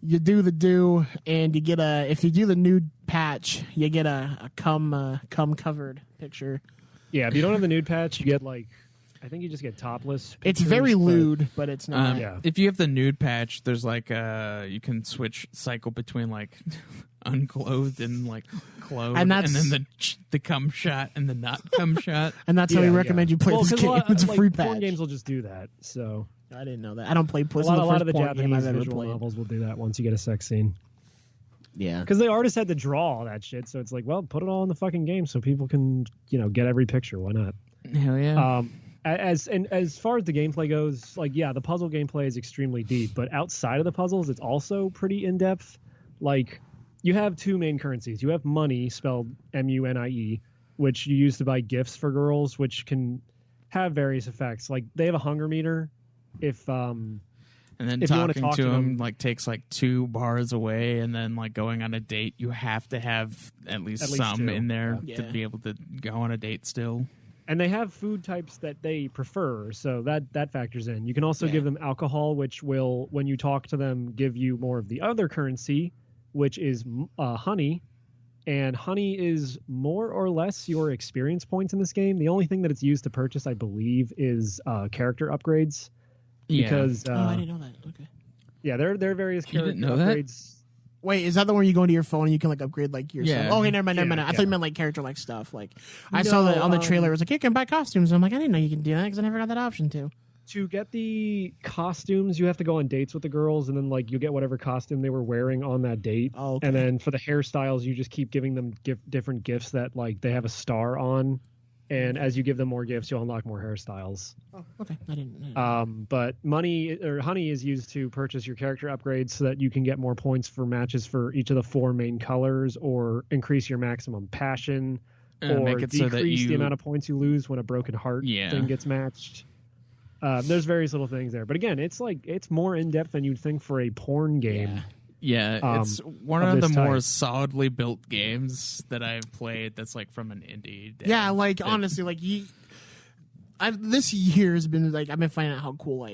you do the do, and you get if you do the nude patch, you get a cum covered picture. Yeah, if you don't have the nude patch, you get I think you just get topless. It's pictures, very but- lewd, but it's not. Yeah. If you have the nude patch, there's you can cycle between unclothed and clothed, And that's- then the cum shot and the not cum shot. And that's how we recommend you play Well, this 'cause game. a lot, It's a free porn patch. games will just do that. So I didn't know that. I don't play a pussy. lot of the porn game I've Japanese ever visual played. novels will do that once you get a sex scene. Yeah. Because the artist had to draw all that shit, so it's put it all in the fucking game so people can get every picture. Why not? Hell yeah. As far as the gameplay goes, the puzzle gameplay is extremely deep, but outside of the puzzles, it's also pretty in depth. You have two main currencies. You have money, spelled MUNIE, which you use to buy gifts for girls, which can have various effects. They have a hunger meter. And then if you wanna talking talk to to him them- takes 2 bars away, and then going on a date, you have to have at least some 2. in there Yeah. to be able to go on a date still. And they have food types that they prefer, so that factors in. You can also give them alcohol, which will, when you talk to them, give you more of the other currency, which is honey. And honey is more or less your experience points in this game. The only thing that it's used to purchase, I believe, is character upgrades. Because I didn't know that. Okay. yeah, there are various You character didn't know that? upgrades. Wait, is that the one you go into your phone and you can upgrade your Yeah. stuff? Oh, okay, never mind. I thought you meant character stuff. I saw that on the trailer. It was you can buy costumes. And I'm I didn't know you can do that because I never got that option to. To get the costumes, you have to go on dates with the girls, and then you get whatever costume they were wearing on that date. Oh, okay. And then for the hairstyles, you just keep giving them different gifts that they have a star on, and as you give them more gifts, you'll unlock more hairstyles. Oh, okay. I didn't. But money or honey is used to purchase your character upgrades so that you can get more points for matches for each of the 4 main colors, or increase your maximum passion, or Make it so decrease that the you- amount of points you lose when a broken heart thing gets matched. There's various little things there, but again, it's more in depth than you'd think for a porn game. Yeah, it's one of of the this more type. solidly built games that I've played. That's from an indie. dev. Yeah, That- honestly, this year has been I've been finding out how cool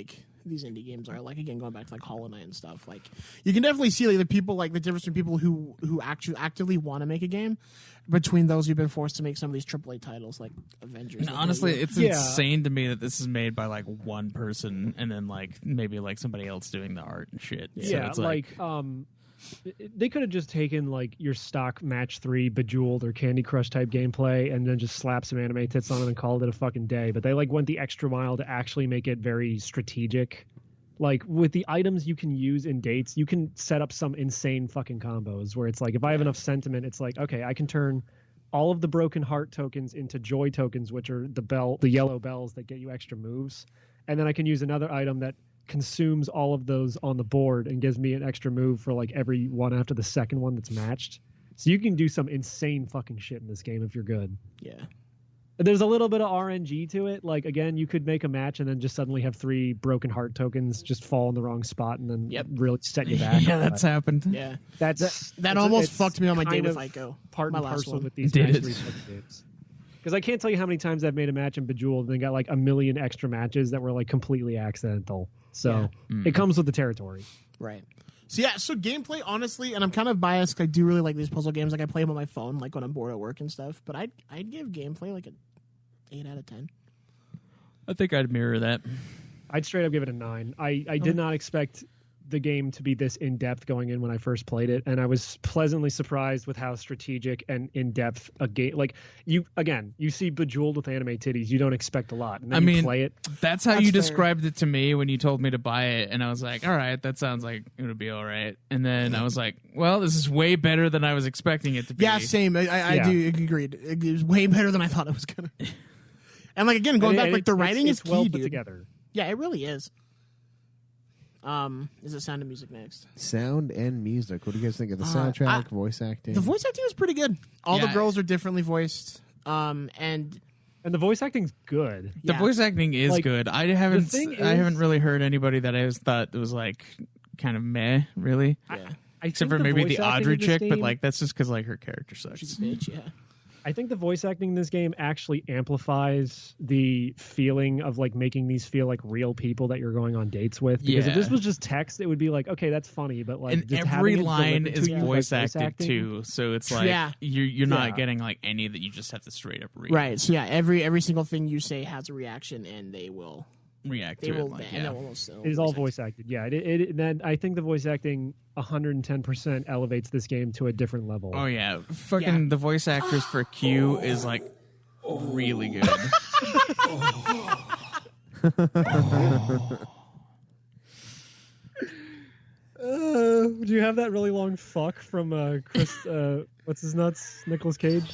these indie games are. Again, going back to Hollow Knight and stuff. You can definitely see the people the difference between people who actually actively want to make a game between those who've been forced to make some of these AAA titles like Avengers. And honestly, it's Yeah. insane to me that this is made by one person and then maybe somebody else doing the art and shit. So Yeah, it's they could have just taken your stock Match 3 Bejeweled or Candy Crush type gameplay and then just slap some anime tits on it and called it a fucking day. But they went the extra mile to actually make it very strategic. With the items you can use in dates, you can set up some insane fucking combos where it's if I have enough sentiment, it's okay, I can turn all of the broken heart tokens into joy tokens, which are the yellow bells that get you extra moves. And then I can use another item that consumes all of those on the board and gives me an extra move for every one after the second one that's matched. So you can do some insane fucking shit in this game if you're good. Yeah. There's a little bit of RNG to it. Again, you could make a match and then just suddenly have 3 broken heart tokens just fall in the wrong spot and then really set you back. yeah, that's happened. Yeah. That's That almost it's fucked me on my day kind with of Ico. Part My and last parcel one. with these Did Match it? 3 fucking games. Because I can't tell you how many times I've made a match in Bejeweled and then got like a million extra matches that were like completely accidental. So it comes with the territory. Right. So yeah, so gameplay, honestly, and I'm kind of biased 'cause I do really like these puzzle games. Like I play them on my phone, like when I'm bored at work and stuff. But I'd give gameplay like an 8 out of 10. I think I'd mirror that. I'd straight up give it a 9. I did not expect the game to be this in-depth going in when I first played it, and I was pleasantly surprised with how strategic and in-depth a game. Like you see Bejeweled with anime titties, you don't expect a lot, and then you play it. That's how That's you fair. described it to me when you told me to buy it, and I was like, all right, that sounds like it would be all right. And then I was like, well, this is way better than I was expecting it to be. Yeah, same. I do agree. It was way better than I thought it was gonna. And like again, going back, like the writing is it's well key, put dude. together. Yeah, it really is. Is it Sound and Music next? Sound and music. What do you guys think of the soundtrack, voice acting? The voice acting is pretty good. All the Yeah. girls are differently voiced. And the voice acting's good. The yeah. voice acting is Like, good. I haven't thing I haven't is- really heard anybody that I was thought was like kind of meh, really. yeah, Except for maybe the Audrey chick, but like that's just because like her character sucks. she's a bitch. Yeah. I think the voice acting in this game actually amplifies the feeling of like making these feel like real people that you're going on dates with. Because if Yeah. this was just text, it would be like, okay, that's funny, but like And just every having it line delivered is to you voice like acted acting, too, so it's like Yeah. you're not Yeah. getting like any that you just have to straight up read. Right. So yeah, every single thing you say has a reaction, and they will. React They to will. it. Like, and yeah. they will also It is all voice acted. Yeah, then I think the voice acting 110% elevates this game to a different level. Oh yeah, fucking the voice actress for Q is like really good. Do you have that really long fuck from Chris? What's his nuts? Nicolas Cage.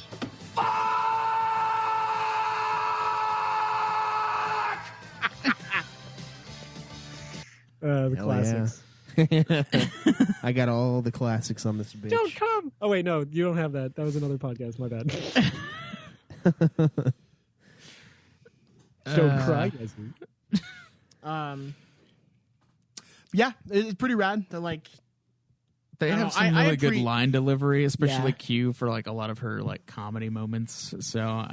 The Hell classics. I got all the classics on this bitch. Don't come. Oh wait, no, you don't have that. That was another podcast. My bad. Don't cry, Desmond. Yeah, it's pretty rad. They're like. They I don't have know, some I really good agree. line delivery, especially Yeah. Q for like a lot of her like comedy moments. So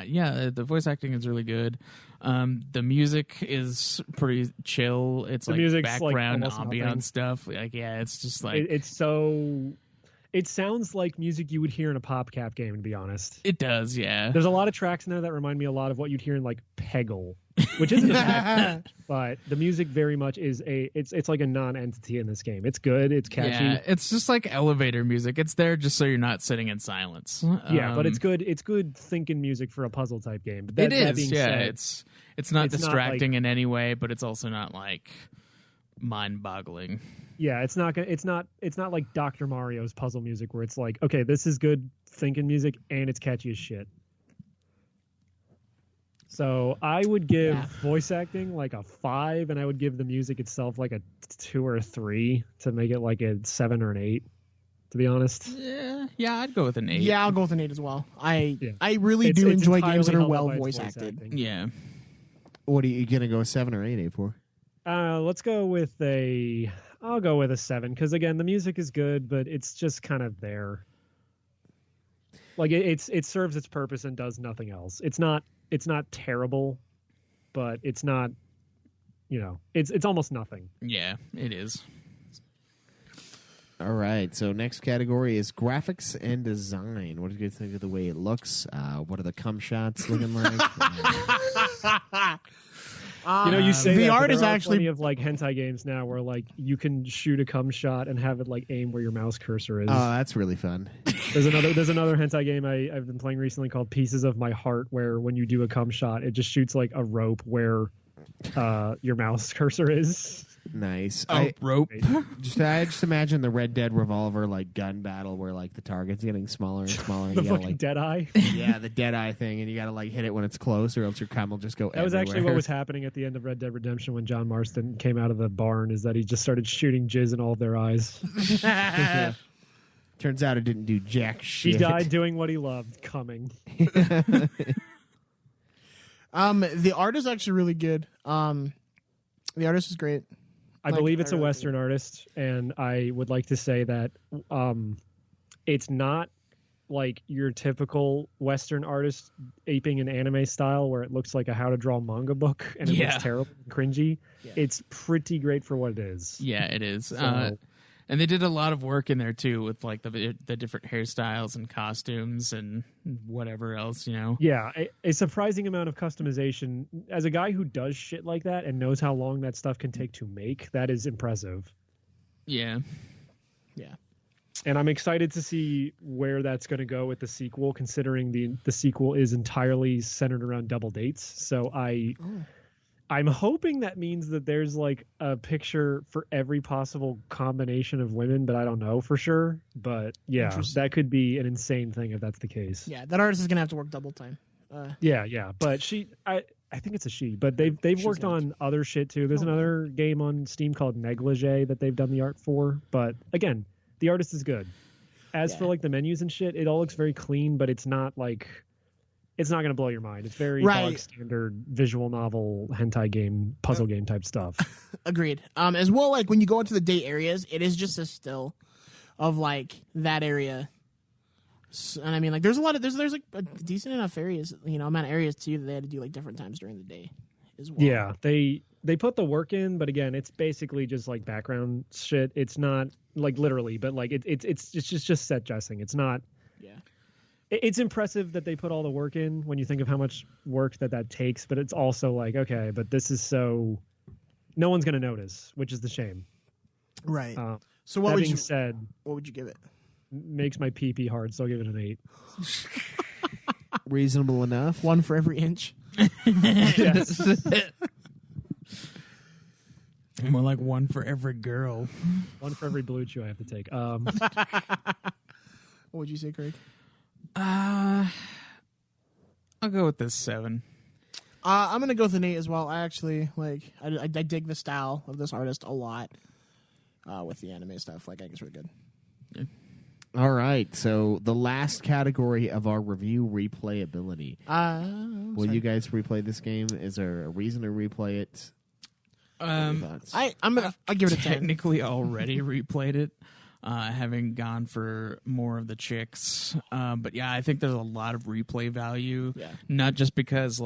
yeah, the voice acting is really good. The music is pretty chill. It's The like music's, like, background almost ambient nothing. stuff. Like yeah, it's just like It's so. It sounds like music you would hear in a PopCap game, to be honest. it does. Yeah, There's a lot of tracks in there that remind me a lot of what you'd hear in like Peggle, which isn't a bad thing, but the music very much is it's like a non-entity in this game. It's good, it's catchy. yeah. It's just like elevator music. It's there just so you're not sitting in silence. Yeah, but it's good. It's good thinking music for a puzzle type game. But that, It that is. being Yeah, said, it's not it's not, distracting in any way, but it's also not like mind-boggling. yeah, it's not like Dr. Mario's puzzle music where it's like, okay, this is good thinking music and it's catchy as shit. So I would give voice acting like a 5, and I would give the music itself like a 2 or a 3 to make it like a 7 or an 8. To be honest, Yeah, I'd go with an 8. Yeah, I'll go with an 8 as well. I Yeah. really do It's enjoy games that entirely are held up well by its voice voice acted. acting. Yeah. What are you gonna go 7 or 8 for? Let's go with I'll go with a 7 because again, the music is good, but it's just kind of there. Like it serves its purpose and does nothing else. It's not terrible, but it's not, it's almost nothing. Yeah, it is. All right. So next category is graphics and design. What do you think of the way it looks? What are the cum shots looking like? You say the that, art but is there are actually plenty of like hentai games now where like you can shoot a cum shot and have it like aim where your mouse cursor is. Oh, that's really fun. There's another hentai game I've been playing recently called Pieces of My Heart, where when you do a cum shot, it just shoots like a rope where your mouse cursor is. Nice. Rope. I just imagine the Red Dead Revolver like gun battle where like the target's getting smaller and smaller. And The you gotta, fucking like, dead eye. yeah, the dead eye thing, and you gotta like hit it when it's close, or else your cum will just go. That was actually what everywhere. was happening at the end of Red Dead Redemption when John Marston came out of the barn. Is that he just started shooting jizz in all of their eyes. Turns out it didn't do jack shit. He died doing what he loved, coming. The art is actually really good. The artist is great. I Like, believe it's I a really Western artist, and I would like to say that it's not like your typical Western artist aping an anime style where it looks like a how to draw manga book and it looks terrible and cringy. Yeah. It's pretty great for what it is. Yeah, it is. So, and they did a lot of work in there too with like the different hairstyles and costumes and whatever else, you know. Yeah, a surprising amount of customization. As a guy who does shit like that and knows how long that stuff can take to make, that is impressive. Yeah. Yeah. And I'm excited to see where that's going to go with the sequel, considering the sequel is entirely centered around double dates. So I'm hoping that means that there's like a picture for every possible combination of women, but I don't know for sure. But yeah, that could be an insane thing if that's the case. Yeah, that artist is gonna have to work double time. Yeah. But I think it's a she. But they've worked on other shit too. There's another game on Steam called Negligee that they've done the art for. But again, the artist is good. As for like the menus and shit, it all looks very clean, but it's not like. It's not going to blow your mind. It's very bog standard visual novel, hentai game, puzzle game type stuff. Agreed. As well, like when you go into the date areas, it is just a still of like that area. And I mean, like there's like a decent enough areas, amount of areas too that they had to do like different times during the day as well. Yeah, they put the work in, but again, it's basically just like background shit. It's not like literally, but like it's just set dressing. It's not. Yeah. It's impressive that they put all the work in when you think of how much work that takes, but it's also like, okay, but this is so no one's going to notice, which is the shame. Right. So what would said, what would you give it? Makes my pee hard, so I'll give it an 8. Reasonable enough. 1 for every inch. Yes. More like 1 for every girl. 1 for every blue chew I have to take. What would you say, Craig? I'll go with this 7. I'm gonna go with an 8 as well. I actually I dig the style of this artist a lot. With the anime stuff, I think it's really good. Yeah. All right, so the last category of our review, replayability. Will you guys replay this game? Is there a reason to replay it? I'll give it a 10. Technically, already replayed it. Having gone for more of the chicks. But yeah, I think there's a lot of replay value. Yeah. Not just because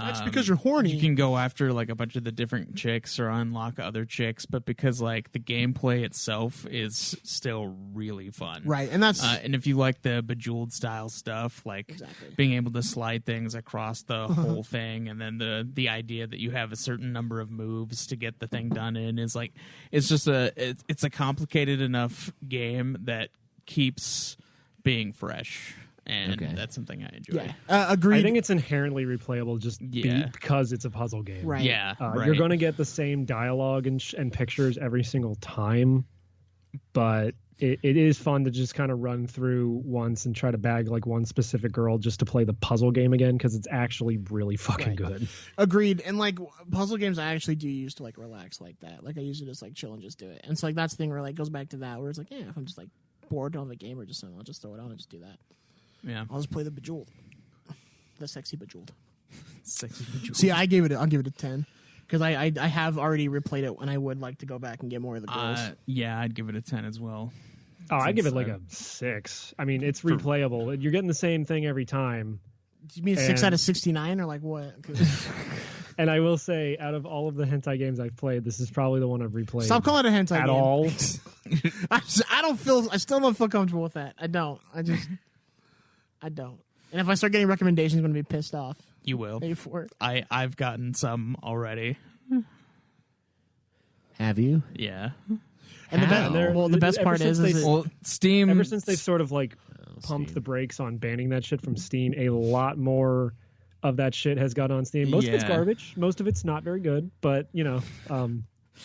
that's because you're horny. You can go after like a bunch of the different chicks or unlock other chicks, but because like the gameplay itself is still really fun. Right. And that's and if you like the Bejeweled style stuff, like being able to slide things across the whole thing, and then the idea that you have a certain number of moves to get the thing done in is like it's a complicated enough game that keeps being fresh. And that's something I enjoy. Yeah, agreed. I think it's inherently replayable just because it's a puzzle game. Right. Yeah. You're going to get the same dialogue and pictures every single time, but it is fun to just kind of run through once and try to bag like one specific girl just to play the puzzle game again because it's actually really fucking good. Agreed. And like puzzle games, I actually do use to like relax like that. Like I usually just like chill and just do it. And so like that's the thing where like goes back to that where it's like, yeah, if I'm just like bored on the game or just something, I'll just throw it on and just do that. Yeah, I'll just play the Bejeweled, the sexy Bejeweled. Sexy Bejeweled. See, I'll give it a 10 because I have already replayed it, and I would like to go back and get more of the girls. Yeah, I'd give it a 10 as well. Oh, I'd give it like a 6. I mean, it's replayable. You're getting the same thing every time. Do you mean 6 out of 69 or like what? And I will say, out of all of the hentai games I've played, this is probably the one I've replayed. Stop calling it a hentai at game. all. I still don't feel comfortable with that. I don't. And if I start getting recommendations, I'm going to be pissed off. You will. Pay for it. I've gotten some already. Have you? Yeah. And the best part is Steam. Ever since they've sort of like pumped the brakes on banning that shit from Steam, a lot more of that shit has got on Steam. Most of it's garbage. Most of it's not very good, but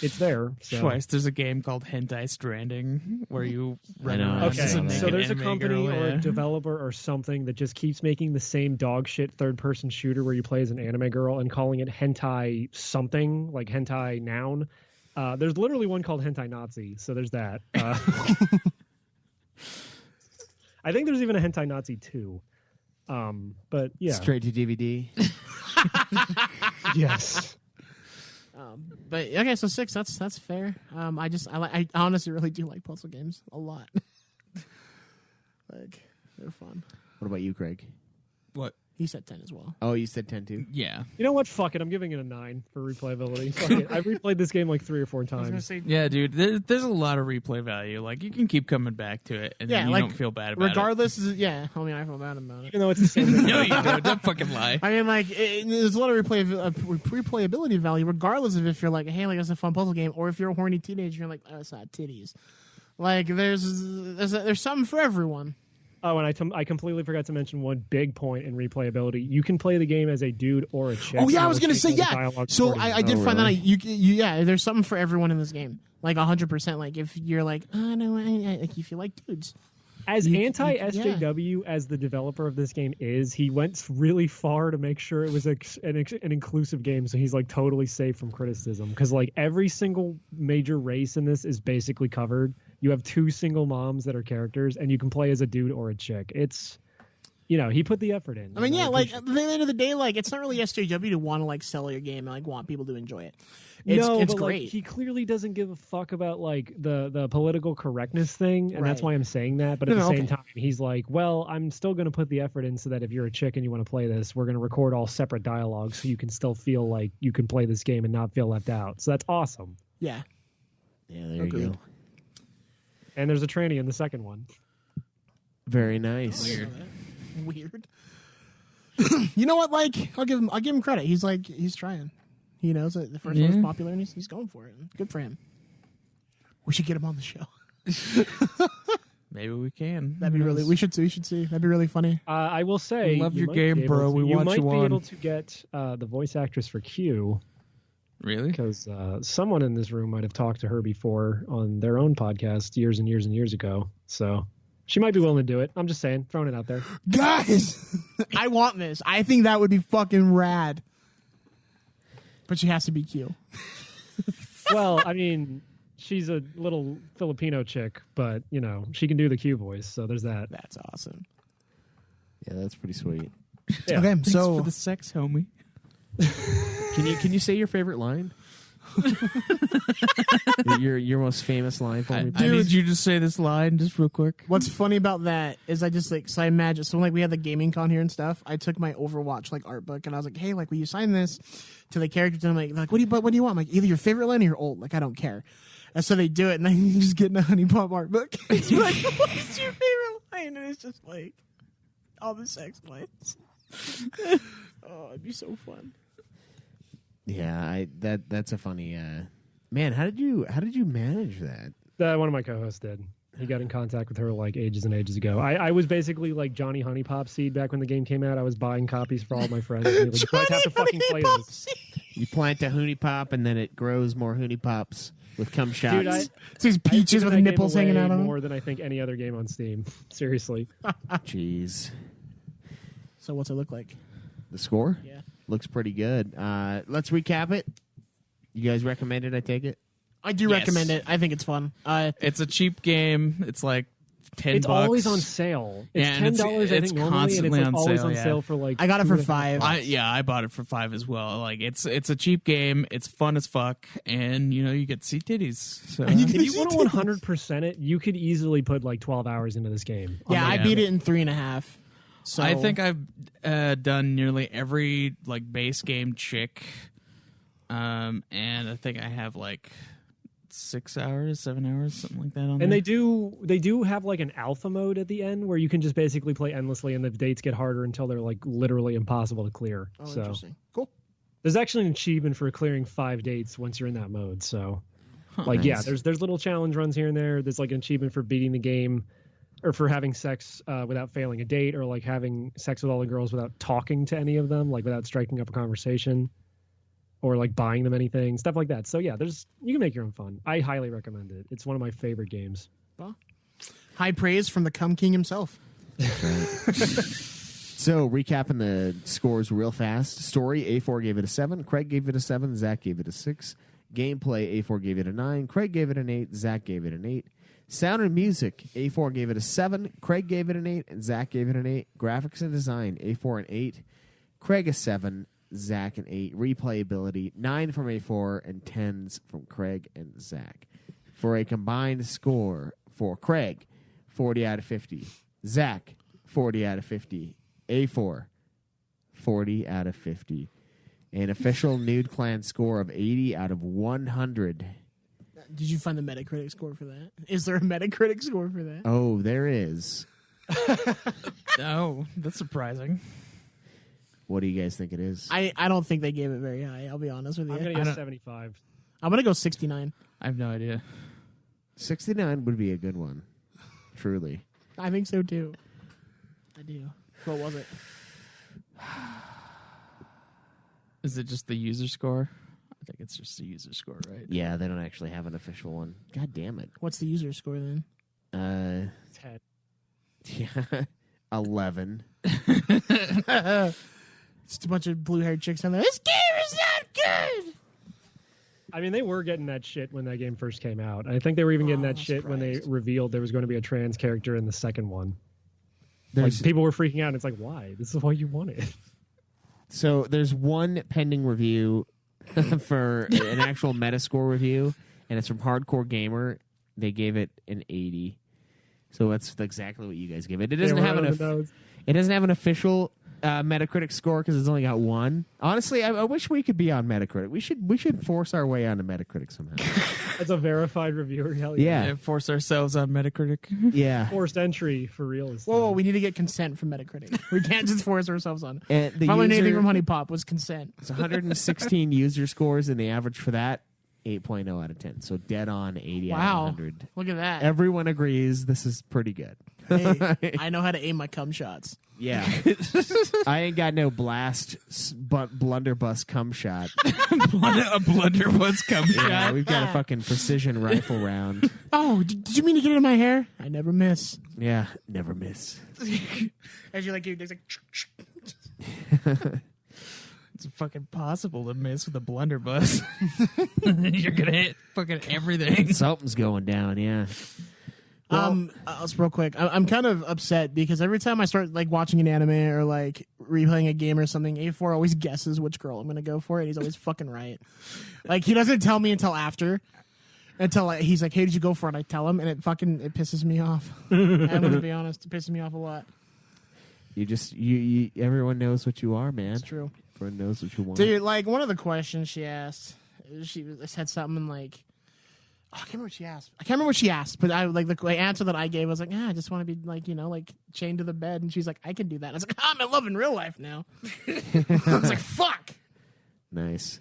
it's there. So. Schweiss, there's a game called Hentai Stranding where you run around. Okay, so there's a company or a developer or something that just keeps making the same dog shit third-person shooter where you play as an anime girl and calling it hentai something, like hentai noun. There's literally one called Hentai Nazi, so there's that. I think there's even a Hentai Nazi 2. But yeah. Straight to DVD. Yes. But okay, so 6. That's fair. I honestly really do like puzzle games a lot. They're fun. What about you, Craig? What? He said 10 as well. Oh, you said 10 too? Yeah. You know what? Fuck it. I'm giving it a 9 for replayability. Fuck it. I replayed this game like 3 or 4 I was gonna times. say, Yeah, dude. There's a lot of replay value. Like you can keep coming back to it, and Yeah, then you like, don't feel bad about regardless, I mean, I feel bad about it. Even though it's the same thing. it. No, you don't. Don't fucking lie. I mean, like, there's a lot of replayability value, regardless of if you're like, hey, like, it's a fun puzzle game, or if you're a horny teenager, you're like, oh, it's not titties. Like, there's something for everyone. Oh, and I completely forgot to mention one big point in replayability. You can play the game as a dude or a chick. Oh yeah, I was gonna say yeah. So I did find that out. Yeah, there's something for everyone in this game. Like 100%. Like if you're like, oh no, like if you like dudes. As anti-SJW as the developer of this game is, he went really far to make sure it was an inclusive game, so he's like totally safe from criticism. Because like every single major race in this is basically covered. You have 2 single moms that are characters, and you can play as a dude or a chick. It's, he put the effort in. I mean, yeah, like at the end of the day, like it's not really SJW to want to like sell your game and like want people to enjoy it. It's but great. Like, he clearly doesn't give a fuck about like the political correctness thing, and that's why I'm saying that. But at the same time, he's like, well, I'm still going to put the effort in so that if you're a chick and you want to play this, we're going to record all separate dialogue so you can still feel like you can play this game and not feel left out. So that's awesome. Yeah. Yeah, there you go. And there's a tranny in the second one. Very nice. Weird. You know what? Like, I'll give him credit. He's trying. He knows that the first one's popular, and he's going for it. Good for him. We should get him on the show. Maybe we can. That'd be really. We should see. That'd be really funny. I will say, love your game, bro. You might be able to get the voice actress for Q. Really? Because someone in this room might have talked to her before on their own podcast years and years and years ago. So she might be willing to do it. I'm just saying, throwing it out there. Guys, I want this. I think that would be fucking rad. But she has to be Q. Well, I mean, she's a little Filipino chick, but, she can do the Q voice. So there's that. That's awesome. Yeah, that's pretty sweet. Yeah. Okay, Thanks so for the sex, homie. Can you say your favorite line? your most famous line for me? I need you to say this line just real quick. what's funny about that is I just so I imagine, so like we had the gaming con here and stuff. I took my Overwatch like art book and I was like, hey, like, will you sign this to the characters? And I'm like, what do you want? I'm like, either your favorite line or your old. Like, I don't care. And so they do it, and then you just get in a HuniePop art book. It's like, what's your favorite line? And it's just like all the sex lines. Oh, it'd be so fun. Yeah, that's a funny man. How did you manage that? One of my co-hosts did. He got in contact with her like ages and ages ago. I was basically like Johnny HuniePop seed back when the game came out. I was buying copies for all my friends. And like, you guys have to fucking play this. You plant a HuniePop and then it grows more HuniePops with cum shots. Dude, It's these peaches with nipples hanging out on them. More than I think any other game on Steam. Seriously. Jeez. So what's it look like? The score? Yeah. Looks pretty good. Let's recap it. You guys recommend it, I take it? I do recommend it. I think it's fun. It's a cheap game. It's like $10. It's always on sale. It's $10. I think normally, and it's like always on sale for like. I got it for $5. I bought it for $5 as well. Like it's a cheap game. It's fun as fuck, and you get to see titties. So If you want to 100% it, you could easily put like 12 hours into this game. Yeah, I beat it in 3.5. So I think I've done nearly every like base game chick, and I think I have like 6 hours, 7 hours, something like that on And there. they do have like an alpha mode at the end where you can just basically play endlessly, and the dates get harder until they're like literally impossible to clear. Oh, so interesting. Cool. there's actually an achievement for clearing 5 dates once you're in that mode. So yeah, there's little challenge runs here and there. There's like an achievement for beating the game, or for having sex without failing a date, or like having sex with all the girls without talking to any of them, like without striking up a conversation, or like buying them anything, stuff like that. So yeah, you can make your own fun. I highly recommend it. It's one of my favorite games. Well, high praise from the Cum King himself. So, recapping the scores real fast. Story, A4 gave it a 7. Craig gave it a 7. Zach gave it a 6. Gameplay, A4 gave it a 9. Craig gave it an 8. Zach gave it an 8. Sound and music, A4 gave it a 7. Craig gave it an 8. And Zach gave it an 8. Graphics and design, A4 an 8. Craig a 7. Zach an 8. Replayability, 9 from A4 and 10s from Craig and Zach. For a combined score for Craig, 40 out of 50. Zach, 40 out of 50. A4, 40 out of 50. An official Nude Clan score of 80 out of 100. Did you find the Metacritic score for that? Is there a Metacritic score for that? Oh, there is. Oh, that's surprising. What do you guys think it is? I don't think they gave it very high. I'll be honest with you. I'm going to go 75. I'm going to go 69. I have no idea. 69 would be a good one. Truly. I think so too. I do. What was it? Is it just the user score? I think it's just the user score, right? Yeah, they don't actually have an official one. God damn it. What's the user score then? 10. Yeah, 11. Just a bunch of blue-haired chicks on there. This game is not good. I mean, they were getting that shit when that game first came out. I think they were even getting that shit when they revealed there was going to be a trans character in the second one. Like, people were freaking out. And it's like, why? This is what you wanted. So there's one pending review for an actual Metascore review, and it's from Hardcore Gamer. They gave it an 80. So that's exactly what you guys give it. It doesn't have an official Metacritic score because it's only got one. Honestly, I wish we could be on Metacritic. We should force our way onto Metacritic somehow. As a verified reviewer, hell Yeah. Yeah, force ourselves on Metacritic. Yeah. Forced entry for real. Whoa, we need to get consent from Metacritic. We can't just force ourselves on. And the If I learned anything user- from HuniePop was consent. It's 116 user scores, and the average for that, 8.0 out of 10. So dead on 80 out of Wow. 100. Look at that. Everyone agrees this is pretty good. Hey, I know how to aim my cum shots. Yeah. I ain't got no blunderbuss cum shot. A blunderbuss cum Yeah, shot. we've got a fucking precision rifle round. Oh, did you mean to get it in my hair? I never miss. Yeah, never miss. As you like, your dick's like. It's fucking possible to miss with a blunderbuss. You're gonna hit fucking everything. Something's going down, yeah. Just real quick. I'm kind of upset because every time I start like watching an anime or like replaying a game or something, A4 always guesses which girl I'm gonna go for, and he's always fucking right. Like he doesn't tell me until after. Until he's like, "Hey, did you go for it?" I tell him, and it pisses me off. I'm gonna be honest, it pisses me off a lot. You everyone knows what you are, man. It's true. Everyone knows what you want. Dude, like one of the questions she asked, she said something like, I can't remember what she asked, but I like the answer that I gave was like, I just want to be like, like chained to the bed. And she's like, I can do that. And I was like, I'm in love in real life now. I was like, fuck. Nice.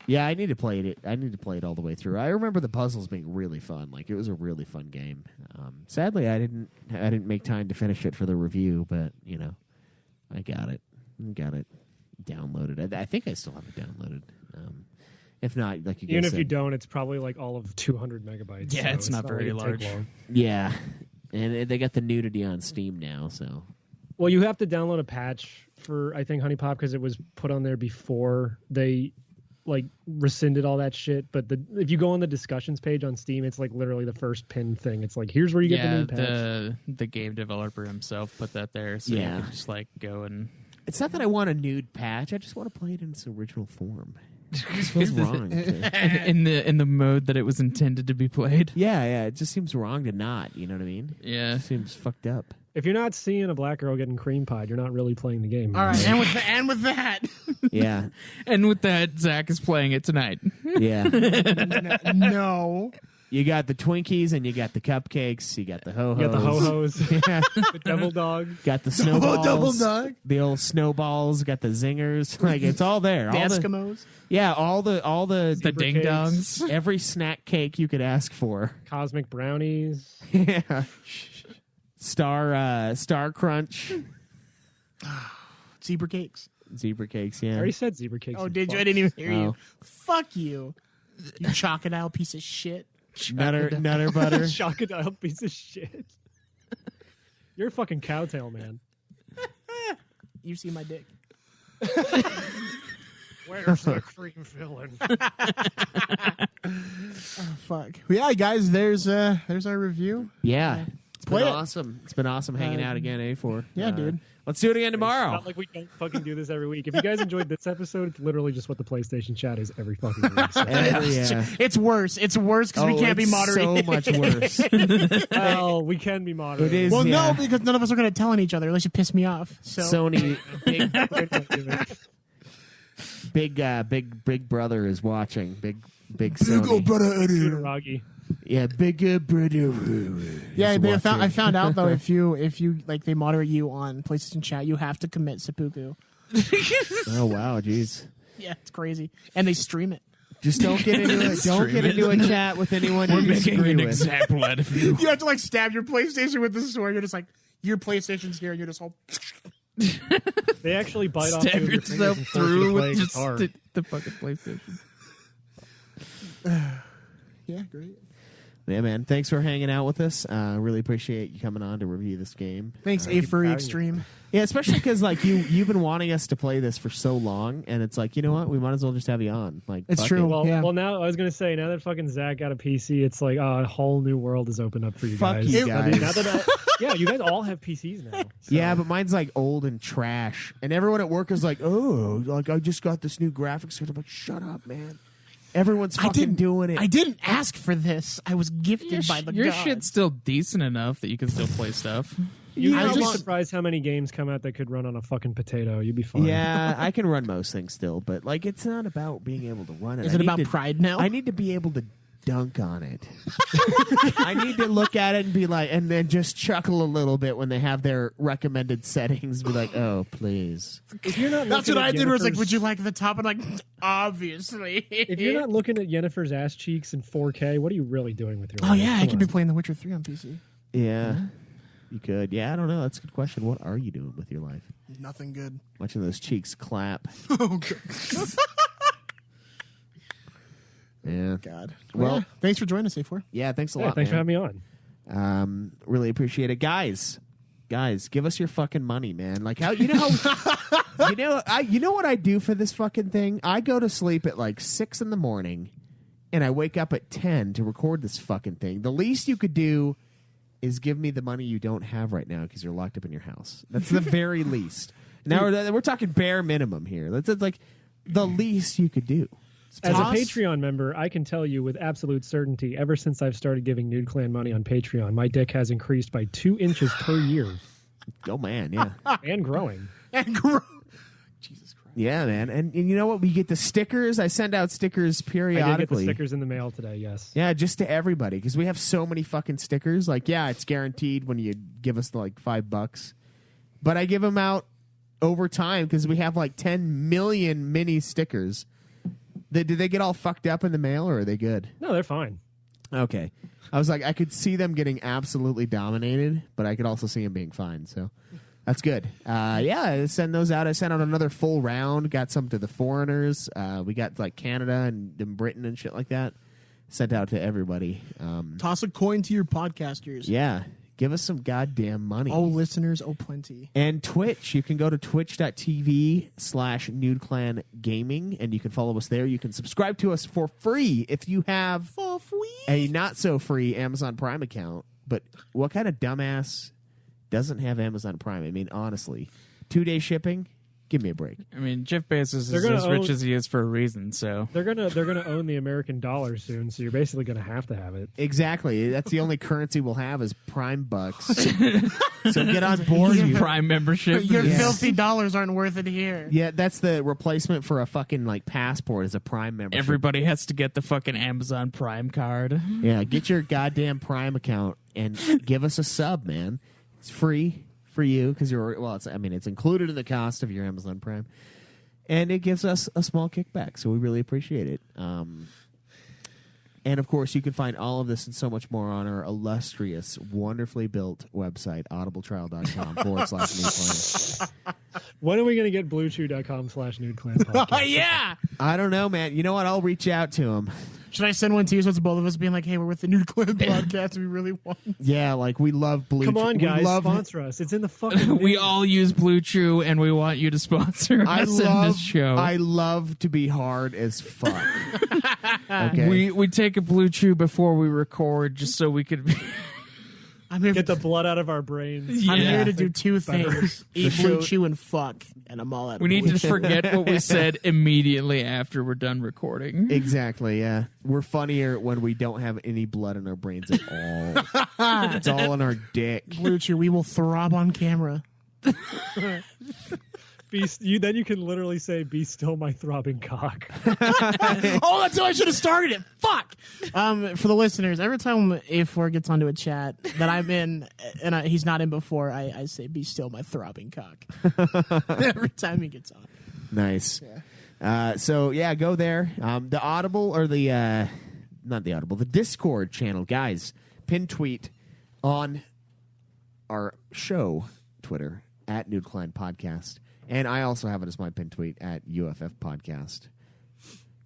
Yeah, I need to play it. I need to play it all the way through. I remember the puzzles being really fun. Like it was a really fun game. Sadly, I didn't make time to finish it for the review, but I got it. Downloaded. I think I still have it downloaded. If not, like you guys Even if said, you don't, it's probably like all of 200 megabytes. Yeah, so it's not very like it'd take large. long. yeah, and they got the nudity on Steam now. So Well, you have to download a patch for I think HuniePop because it was put on there before they like rescinded all that shit. But if you go on the discussions page on Steam, it's like literally the first pinned thing. It's like here's where you get the new patch. the game developer himself put that there, so Yeah. you can just like go and. it's not that I want a nude patch. I just want to play it in its original form. It just feels wrong. in the mode that it was intended to be played. Yeah. It just seems wrong to not. You know what I mean? Yeah. It seems fucked up. If you're not seeing a black girl getting cream pied, you're not really playing the game. All right, and with that, Yeah. And with that, Zach is playing it tonight. Yeah. no. You got the Twinkies and you got the cupcakes. You got the ho-hos. You got the ho-hos, Yeah. the devil dog. Got the snowballs. double dog. The old snowballs. Got the zingers. Like it's all there. The All the, Eskimos. yeah, all the The Zebra ding cakes. dongs. every snack cake you could ask for. Cosmic brownies. Yeah. Star Crunch. Zebra cakes. Zebra cakes, I yeah. already said zebra cakes. Oh, you did you? fuck. I didn't even hear Oh. you. Fuck you. You crocodile piece of shit. Nutter butter. Chocodile piece of shit. You're a fucking cowtail, man. You see my dick. Where's the cream filling? Oh, fuck. Yeah, guys, there's our review. Yeah. It's Play it. awesome. It's been awesome hanging out again, A4. Yeah, dude. Let's do it again It's tomorrow. not like we don't fucking do this every week. If you guys enjoyed this episode, it's literally just what the PlayStation chat is every fucking week. So. Yeah. It's worse. It's worse because we can't be it's moderated. so much worse. Well, we can be moderated. It is. Well, yeah. no, because none of us are going to tell on each other unless you piss me off. So Sony, big brother is watching. Big Sony. Roggy. Yeah, big brother. yeah, is watching. I found out though if you like they moderate you on PlayStation Chat, you have to commit seppuku. Oh wow, jeez. Yeah, it's crazy, and they stream it. Just don't get into it. Don't get into a chat with anyone you disagree with. example out of you. You have to like stab your PlayStation with the sword. You're just like your PlayStation's here, and you're just all. They actually bite off Stab two of your yourself fingers and force you to through play with just guitar. the fucking PlayStation. Yeah, great. Yeah, man. Thanks for hanging out with us. Really appreciate you coming on to review this game. Thanks, A Furry Extreme. Yeah, especially because like you've been wanting us to play this for so long, and it's like, you know what, we might as well just have you on. Like, It's fuck true. it. Well, Yeah. well, now I was gonna say now that fucking Zach got a PC, it's like a whole new world has opened up for you Fuck guys. you I mean, guys. now that yeah, you guys all have PCs now. So. Yeah, but mine's like old and trash, and everyone at work is like, "Oh, like I just got this new graphics card." I'm like, "Shut up, man! Everyone's fucking doing it." I didn't ask for this. I was gifted by the Your gods. shit's still decent enough that you can still play stuff. You'd Yeah, be well- surprised how many games come out that could run on a fucking potato. You'd be fine. Yeah, I can run most things still, but like it's not about being able to run it. Is I it need about to- pride now? I need to be able to dunk on it. I need to look at it and be like, and then just chuckle a little bit when they have their recommended settings. Be like, oh, please. If you're not That's looking what at I did. Where it's like, Yennefer's- would you like the top? And like, obviously. If you're not looking at Yennefer's ass cheeks in 4K, what are you really doing with your Oh life? yeah, I Come could be on. playing The Witcher 3 on PC. Yeah, you could. Yeah, I don't know. That's a good question. What are you doing with your life? Nothing good. Watching those cheeks clap. Oh God. Yeah. God. Well- Yeah. Thanks for joining us, A4. Yeah, thanks a Yeah, lot. thanks for man. having me on. Really appreciate it, guys. Give us your fucking money, man. Like how you know how you know what I do for this fucking thing? I go to sleep at like 6 a.m. and I wake up at 10 to record this fucking thing. The least you could do is give me the money you don't have right now because you're locked up in your house. That's the very least. Now we're talking bare minimum here. That's like the least you could do. As a Toss- Patreon member, I can tell you with absolute certainty, ever since I've started giving Nude Clan money on Patreon, my dick has increased by 2 inches per year Oh man, yeah. and growing. And grow. Jesus Christ. Yeah, man. And you know what? We get the stickers. I send out stickers I did get the periodically. stickers in the mail today, yes. Yeah, just to everybody because we have so many fucking stickers. Like, yeah, it's guaranteed when you give us like $5, but I give them out over time because we have like 10 million mini stickers. Do they get all fucked up in the mail or are they good? No, they're fine. Okay, I was like, I could see them getting absolutely dominated, but I could also see them being fine. So that's good. Yeah, I send those out. I sent out another full round. Got some to the foreigners. We got like Canada and Britain and shit like that. Sent out to everybody. Toss a coin to your podcasters. Yeah, give us some goddamn money. Oh, listeners, oh, plenty. And Twitch. You can go to twitch.tv/NudeClanGaming and you can follow us there. You can subscribe to us for free if you have For free. a not so free Amazon Prime account. But what kind of dumbass doesn't have Amazon Prime? I mean, honestly, 2-day shipping? Give me a break. I mean, Jeff Bezos They're is gonna as rich own- as he is for a reason. So They're gonna own the American dollar soon, so you're basically gonna have to have it. Exactly. That's the only currency we'll have is Prime bucks. So get on board. You. Prime membership. Your Yes. filthy dollars aren't worth it here. Yeah, that's the replacement for a fucking like passport is a Prime membership. Everybody has to get the fucking Amazon Prime card. Yeah, get your goddamn Prime account and give us a sub, man. It's free for you because it's included in the cost of your Amazon Prime, and it gives us a small kickback. So we really appreciate it. And of course, you can find all of this and so much more on our illustrious, wonderfully built website, audibletrial.com/newclan. When are we gonna get bluechew.com/NudeClan podcast? Yeah. I don't know, man. You know what? I'll reach out to him. Should I send one to you so it's both of us being like, hey, we're with the Nude Clan podcast and we really want. Yeah, like we love Blue. Come on, we guys, love sponsor us. It's in the fucking. We name. all use Blue Chew, and we want you to sponsor us in this show. I love to be hard as fuck. Okay. We take a Blue Chew before we record, just so we could. I'm here Get for the blood out of our brains. I'm Yeah. here to do two things: eat, show- blue chew, and fuck. And I'm all out. We of need blue to chew. forget what we said immediately after we're done recording. Exactly, yeah. We're funnier when we don't have any blood in our brains at all. It's all in our dick. Blue chew. We will throb on camera. Then you can literally say, "Be still, my throbbing cock." Oh, that's how I should have started it. Fuck. For the listeners, every time A4 gets onto a chat that I'm in and he's not in before, I say, "Be still, my throbbing cock." Every time he gets on. Nice. So yeah, go there. The Audible or the not the Audible, the Discord channel, guys. Pin tweet on our show Twitter at Nude Klein Podcast, and I also have it as my pin tweet at UFF Podcast.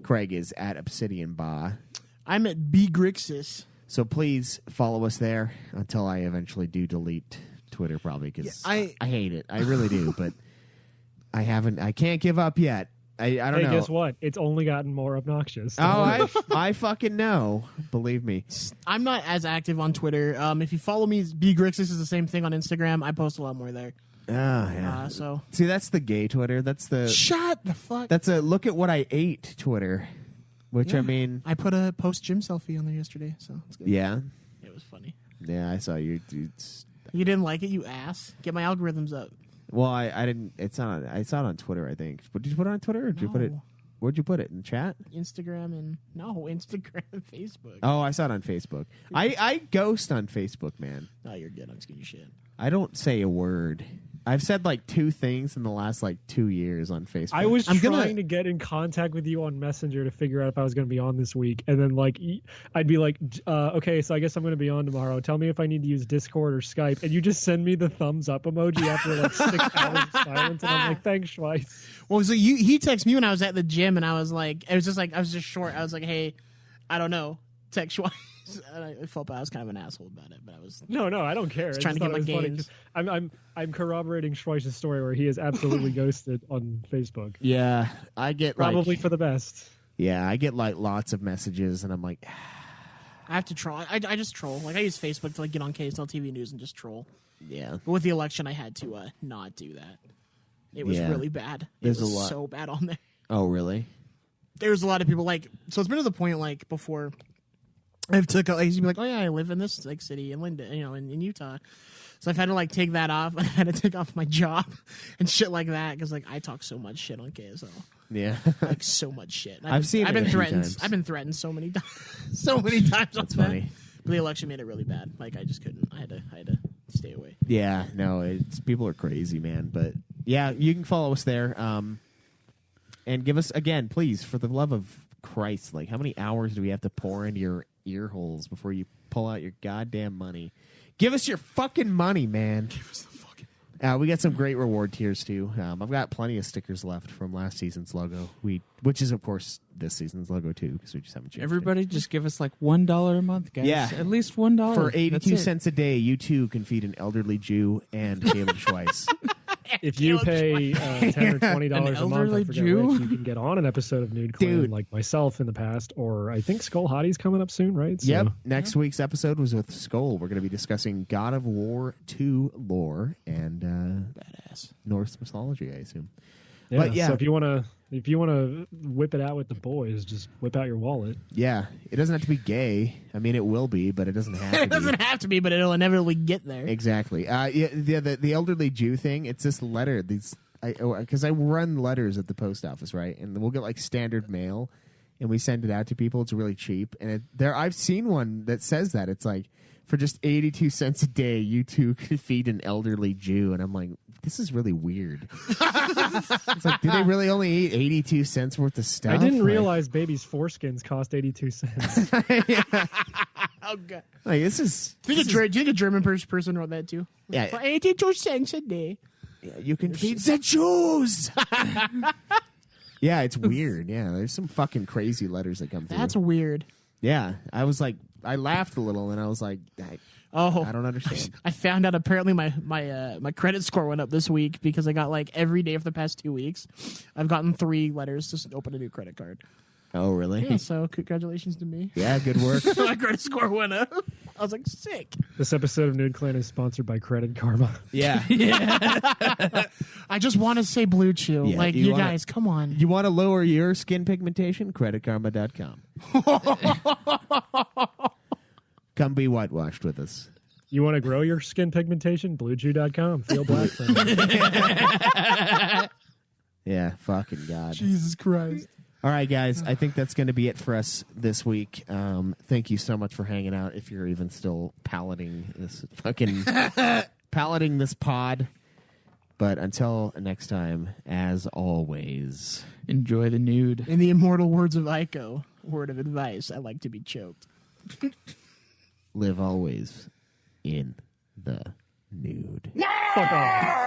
Craig is at Obsidian Ba. I'm at B Grixis. So please follow us there until I eventually do delete Twitter, probably because I hate it. I really do, but I can't give up yet. I don't Hey, know. guess what? It's only gotten more obnoxious. Oh, I fucking know. Believe me. I'm not as active on Twitter. If you follow me, B Grixis is the same thing on Instagram. I post a lot more there. Yeah. So See, that's the gay Twitter. That's the shut the fuck. That's a look at what I ate Twitter. Which I mean, I put a post gym selfie on there yesterday, so it's good. yeah, It was funny. yeah. I saw you dudes. You didn't like it, you ass. Get my algorithms up. Well, I didn't. It's not. I saw it on Twitter. I think. But did you put it on Twitter? Or did you put it? No. Where'd you put it in chat? Instagram and Instagram and Facebook. Oh, I saw it on Facebook. I ghost on Facebook, man. No, you're good. I'm just giving you shit. I don't say a word. I've said like 2 things in the last like 2 years on Facebook. I was trying to get in contact with you on Messenger to figure out if I was going to be on this week, and then like I'd be like, okay, so I guess I'm going to be on tomorrow. Tell me if I need to use Discord or Skype, and you just send me the thumbs up emoji after like 6 hours of silence, and I'm like, thanks, Schweiss. Well, so he texted me when I was at the gym, and I was just short. I was like, hey, I don't know, text Schweiss. And I felt bad. I was kind of an asshole about it, but I was No, I don't care. I trying to just get my thought it was funny. gains. I'm corroborating Schweiss's story where he is absolutely ghosted on Facebook. Yeah, I get Probably like, for the best. Yeah, I get like lots of messages, and I'm like, I have to troll. I just troll. Like I use Facebook to like get on KSL TV News and just troll. yeah. But with the election, I had to not do that. It was Yeah. really bad. There's it was a lot. so bad on there. Oh, really? There was a lot of people like. So it's been to the point like before. I've took. I used to be like, oh yeah, I live in this like city in Linden, in Utah. So I've had to like take that off. I had to take off my job and shit like that because like I talk so much shit on KSL, Yeah. like so much shit. I've seen I've it been a few threatened. times. I've been threatened so many times. So many times. That's on that. funny. But the election made it really bad. Like I just couldn't. I had to stay away. Yeah, no, it's people are crazy, man. But yeah, you can follow us there. And give us again, please, for the love of Christ, like how many hours do we have to pour into your ear holes before you pull out your goddamn money? Give us your fucking money, man. Give us the fucking money. We got some great reward tiers too. I've got plenty of stickers left from last season's logo. Which is of course this season's logo too, because we just haven't changed Everybody just give us like $1 a month, guys. Yeah. At least $1. For 82 That's it. cents a day, you too can feed an elderly Jew and Kaleb Schweiss. If you pay $10 or $20 a month, elderly I forget Jew? which, you can get on an episode of Nude Clan, Dude. like myself in the past, or I think Skull Hottie's coming up soon, right? So, Yep. Next week's episode was with Skull. We're going to be discussing God of War 2 lore and Badass. Norse mythology, I assume. Yeah, But yeah. So if you wanna whip it out with the boys, just whip out your wallet. Yeah. It doesn't have to be gay. I mean, it will be, but it doesn't have to It doesn't have to be, but it'll inevitably get there. Exactly. The elderly Jew thing, it's this letter. Because I run letters at the post office, right? And we'll get like standard mail, and we send it out to people. It's really cheap. And I've seen one that says that. It's like, for just 82 cents a day, you two could feed an elderly Jew. And I'm like, this is really weird. It's like, do they really only eat 82 cents worth of stuff? I didn't Like- realize babies' foreskins cost 82 cents. Oh god. Like, this is... Do you think a German person wrote that too? Yeah. For 82 cents a day. Yeah, you can feed the Jews. Yeah, it's weird. Yeah, there's some fucking crazy letters that come through. That's weird. Yeah, I was like, I laughed a little, and I was like, I don't understand. I found out apparently my credit score went up this week because I got like every day for the past 2 weeks. I've gotten 3 letters to open a new credit card. Oh, really? Yeah, so congratulations to me. Yeah, good work. My credit score went up. I was like, sick. This episode of Nude Clan is sponsored by Credit Karma. Yeah. I just want to say Blue Chew. Yeah, like, you you wanna- guys, come on. You want to lower your skin pigmentation? CreditKarma.com. Come be whitewashed with us. You want to grow your skin pigmentation? BlueChew.com. Feel black. Yeah, fucking God. Jesus Christ. All right, guys. I think that's going to be it for us this week. Thank you so much for hanging out. If you're even still palading this pod. But until next time, as always, Enjoy the nude. In the immortal words of Ico, word of advice, I like to be choked. live always in the nude. Fuck off.